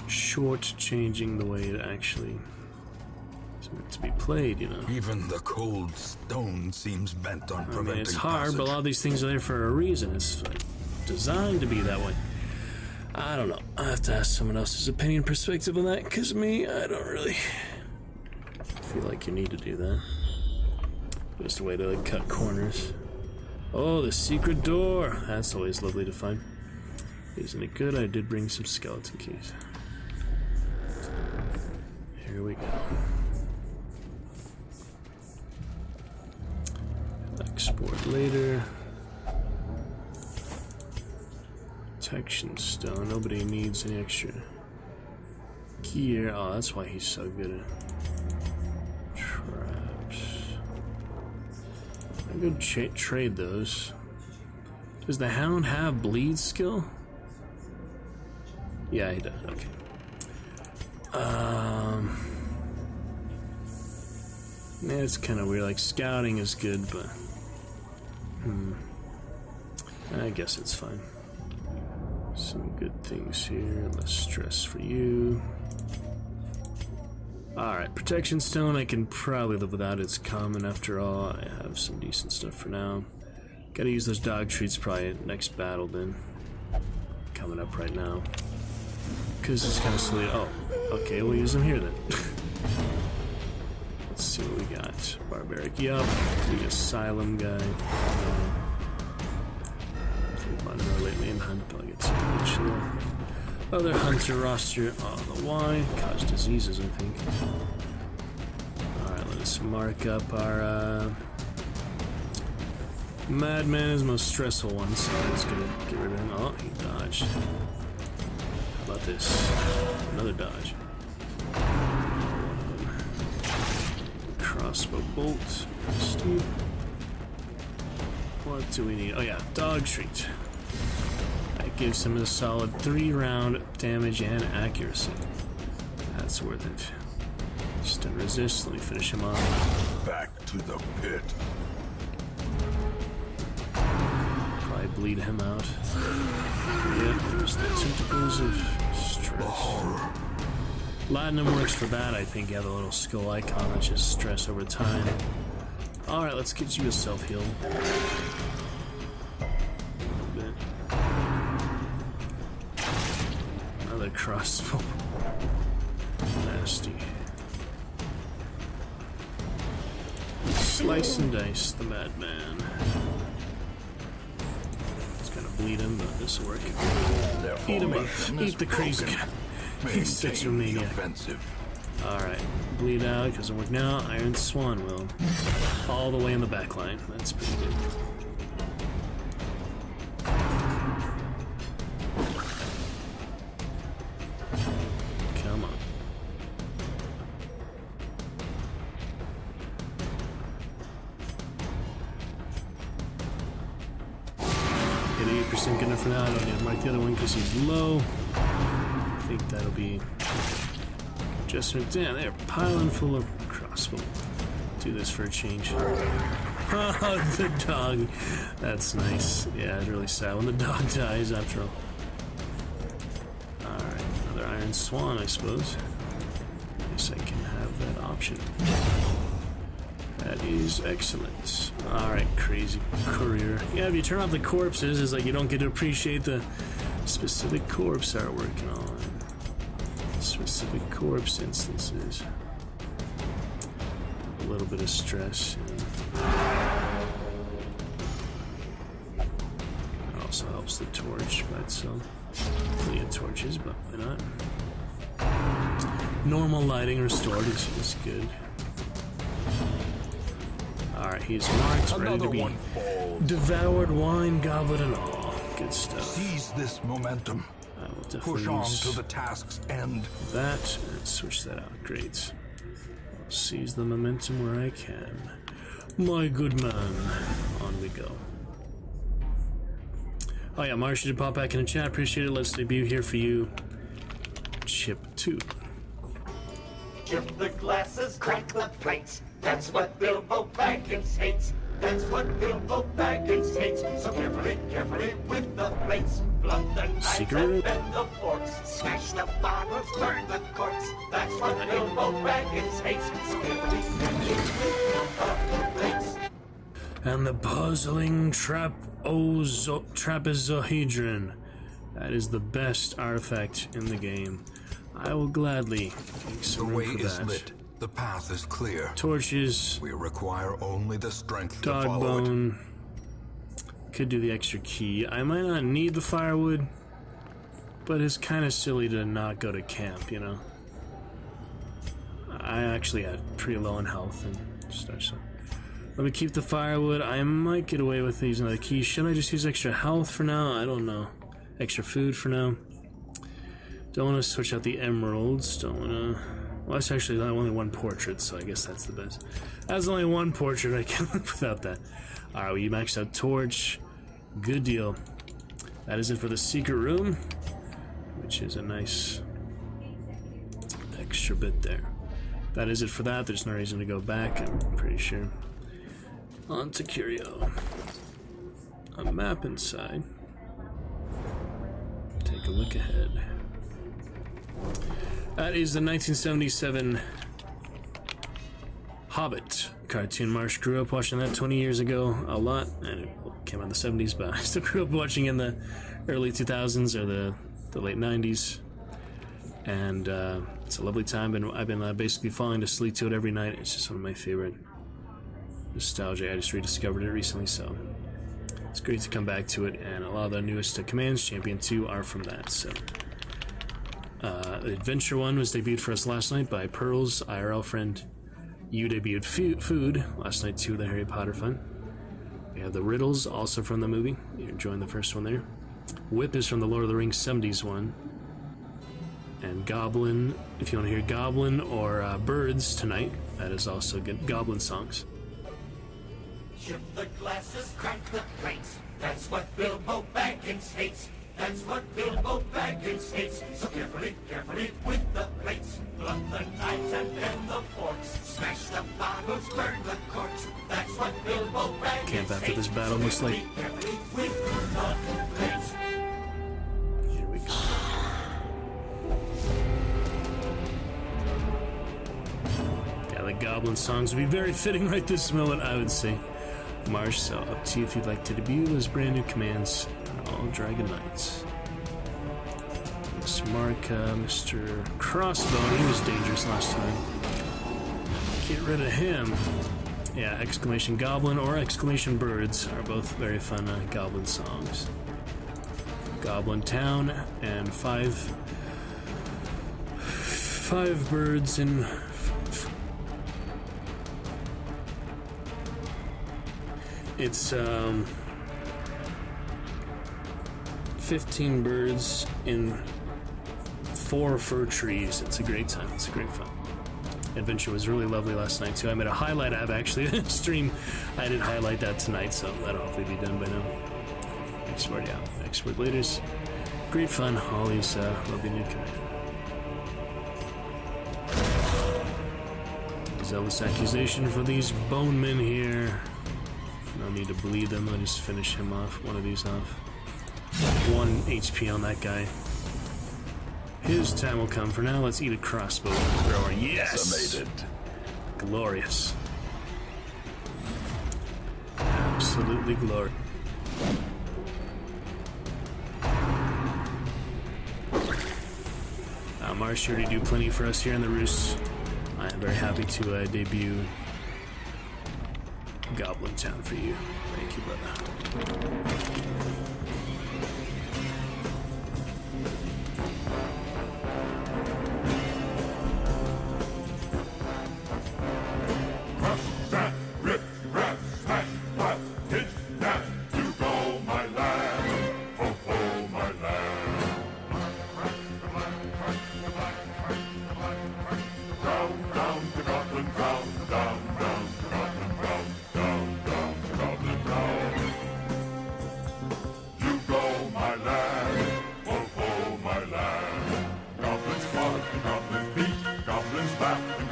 short-changing the way it actually is meant to be played, you know. Even the cold stone seems bent on preventing I mean, it's hard, passage. but a lot of these things are there for a reason. It's like designed to be that way. I don't know. I have to ask someone else's opinion, perspective on that, because me, I don't really feel like you need to do that. Just a way to like cut corners. Oh, the secret door. That's always lovely to find. Isn't it good? I did bring some skeleton keys. Here we go. Export later. Protection stone. Nobody needs any extra gear. Oh, that's why he's so good at traps. I go trade those. Does the hound have bleed skill? Yeah, he does. Okay. Yeah, it's kind of weird. Like, scouting is good, but I guess it's fine. Some good things here. Less stress for you. Alright, protection stone I can probably live without. It's common after all. I have some decent stuff for now. Gotta use those dog treats probably next battle then. Coming up right now. Because it's kind of silly. Oh, okay, we'll use them here then. Let's see what we got. Barbaric, yup. The Asylum guy. Lately in hunt, but I'll get some eventually. Other hunter roster on the Y. Cause diseases, I think. Alright, let's mark up our Madman is the most stressful one, so I'm just gonna get rid of him. Oh, he dodged. How about this? Another dodge. Crossbow bolt. Steve. What do we need? Oh yeah, dog treat. That gives him a solid 3-round damage and accuracy. That's worth it. Stun resist. Let me finish him off. Back to the pit. Probably bleed him out. Yeah, there's the tentacles of stress. Latinum works for that, I think. You have a little skull icon that's just stress over time. Alright, let's get you a self-heal. Another crossbow. Nasty. Slice and dice the madman. It's gonna bleed him, but this will work. Eat him up. Eat the crazy guy. He's such a maniac. Alright, bleed out, doesn't work now. Iron Swan will. All the way in the back line. That's pretty good. Come on. Get 8% good enough for now. I don't need to mark the other one because he's low. I think that'll be adjustment. Damn, they're piling full of crossbow. Do this for a change. Oh, the dog. That's nice. Yeah, it's really sad when the dog dies after all. Alright, another Iron Swan, I suppose. I guess I can have that option. That is excellent. Alright, crazy courier. Yeah, if you turn off the corpses, it's like you don't get to appreciate the specific corpse art working on. Specific corpse instances. A little bit of stress. It also helps the torch by itself. Plenty of torches, but why not? Normal lighting restored is good. Alright, he's marked, ready to be devoured, wine goblet and all. Good stuff. Seize this momentum. I will definitely push on use to the task's end. that and switch that out. Great. I'll seize the momentum where I can. My good man. On we go. Oh yeah, Marsha did pop back in the chat. Appreciate it. Let's debut here for you. Chip 2. Shift the glasses, crack the plates. That's what Bilbo Baggins hates. That's what Bilbo Baggins hates. So carefully, carefully with the plates. Blunt the knives and bend the forks. Smash the bottles, burn the corks. That's what Bilbo Baggins hates. So carefully, carefully with the plates. And the puzzling trapezohedron. That is the best artifact in the game. I will gladly take some room for that. The way is lit. The path is clear. Torches. We require only the strength to dog follow bone. Could do the extra key. I might not need the firewood, but it's kind of silly to not go to camp, you know? I actually had pretty low on health and such. So let me keep the firewood. I might get away with using another key. Should I just use extra health for now? I don't know. Extra food for now. Don't want to switch out the emeralds. Don't want to... Well, that's actually only one portrait, so I guess that's the best. That's only one portrait. I can't live without that. Alright, we maxed out torch. Good deal. That is it for the secret room, which is a nice extra bit there. That is it for that. There's no reason to go back, I'm pretty sure. On to Curio. A map inside. Take a look ahead. That is the 1977 Hobbit cartoon. Marsh grew up watching that 20 years ago a lot, and it came out in the 70s, but I still grew up watching in the early 2000s or the late 90s. And it's a lovely time, and I've been basically falling to sleep to it every night. It's just one of my favorite nostalgia. I just rediscovered it recently, so it's great to come back to it, and a lot of the newest Commands Champion 2 are from that, so... Adventure 1 was debuted for us last night by Pearl's IRL friend. You debuted Food last night too, the Harry Potter fun. We have the Riddles, also from the movie. You're enjoying the first one there. Whip is from the Lord of the Rings 70s one. And Goblin, if you want to hear Goblin or Birds tonight, that is also good. Goblin songs. Shift the glasses, crack the plates. That's what Bilbo Baggins hates. That's what Bilbo Baggins hates. So carefully, carefully with the plates. Blunt the knives and bend the forks. Smash the bottles, burn the corks. That's what Bilbo Baggins hates. Camp after this battle looks like. Carefully with the plates. Here we go. Yeah, the Goblin songs would be very fitting right this moment, I would say. Marsh, so up to you if you'd like to debut those brand new commands. All Dragon Knights. Let's mark Mr. Crossbone. He was dangerous last time. Get rid of him. Yeah, exclamation Goblin or exclamation Birds are both very fun Goblin songs. Goblin Town and five birds in... It's 15 birds in 4 fir trees. It's a great time. It's a great fun. Adventure was really lovely last night too. I made a highlight app actually stream. I did highlight that tonight, so that'll hopefully be done by now. Export, yeah. Export laters. Great fun. All these lovely new commands. Zealous accusation for these bone men here. No need to bleed them. I'll just finish him off. One of these off. 1 HP on that guy. His time will come. For now, let's eat a crossbow thrower. Yes! Decimated. Glorious. Absolutely glorious. Marsh already do plenty for us here in the Roost. I am very happy to debut Goblin Town for you. Thank you, brother. Goblins beat, goblins laugh.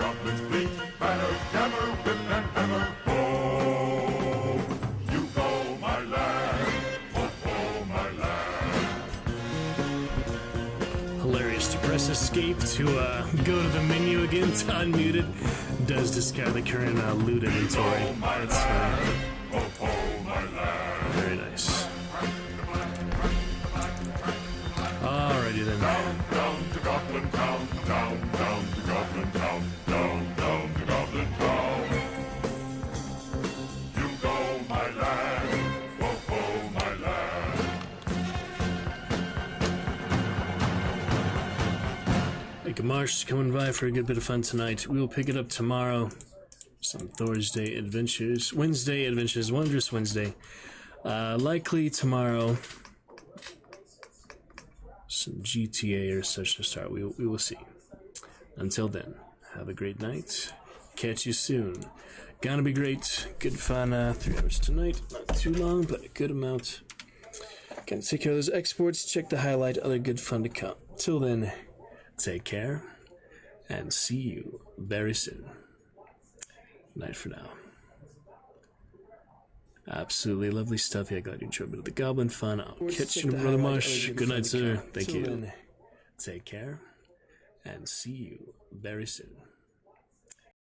escape to go to the menu again to unmute it does discard the current loot inventory. That's fine. Very nice. Alrighty then. Down to Goblin Town, down to Goblin Town, down to Goblin Town. You go, my lad, ho, my lad. Make a march coming by for a good bit of fun tonight. We will pick it up tomorrow. Some Thursday adventures. Wednesday adventures. Wondrous Wednesday. Likely tomorrow. Some GTA or such to start. We will see. Until then, have a great night. Catch you soon. Gonna be great. Good fun. 3 hours tonight. Not too long, but a good amount. Gonna take care of those exports. Check the highlight. Other good fun to come. Till then, take care. And see you very soon. Night for now. Absolutely lovely stuff. Yeah, glad you enjoyed a bit of the goblin fun. I'll catch you, Brother Marsh. Good night, sir. Thank you. Take care, and see you very soon.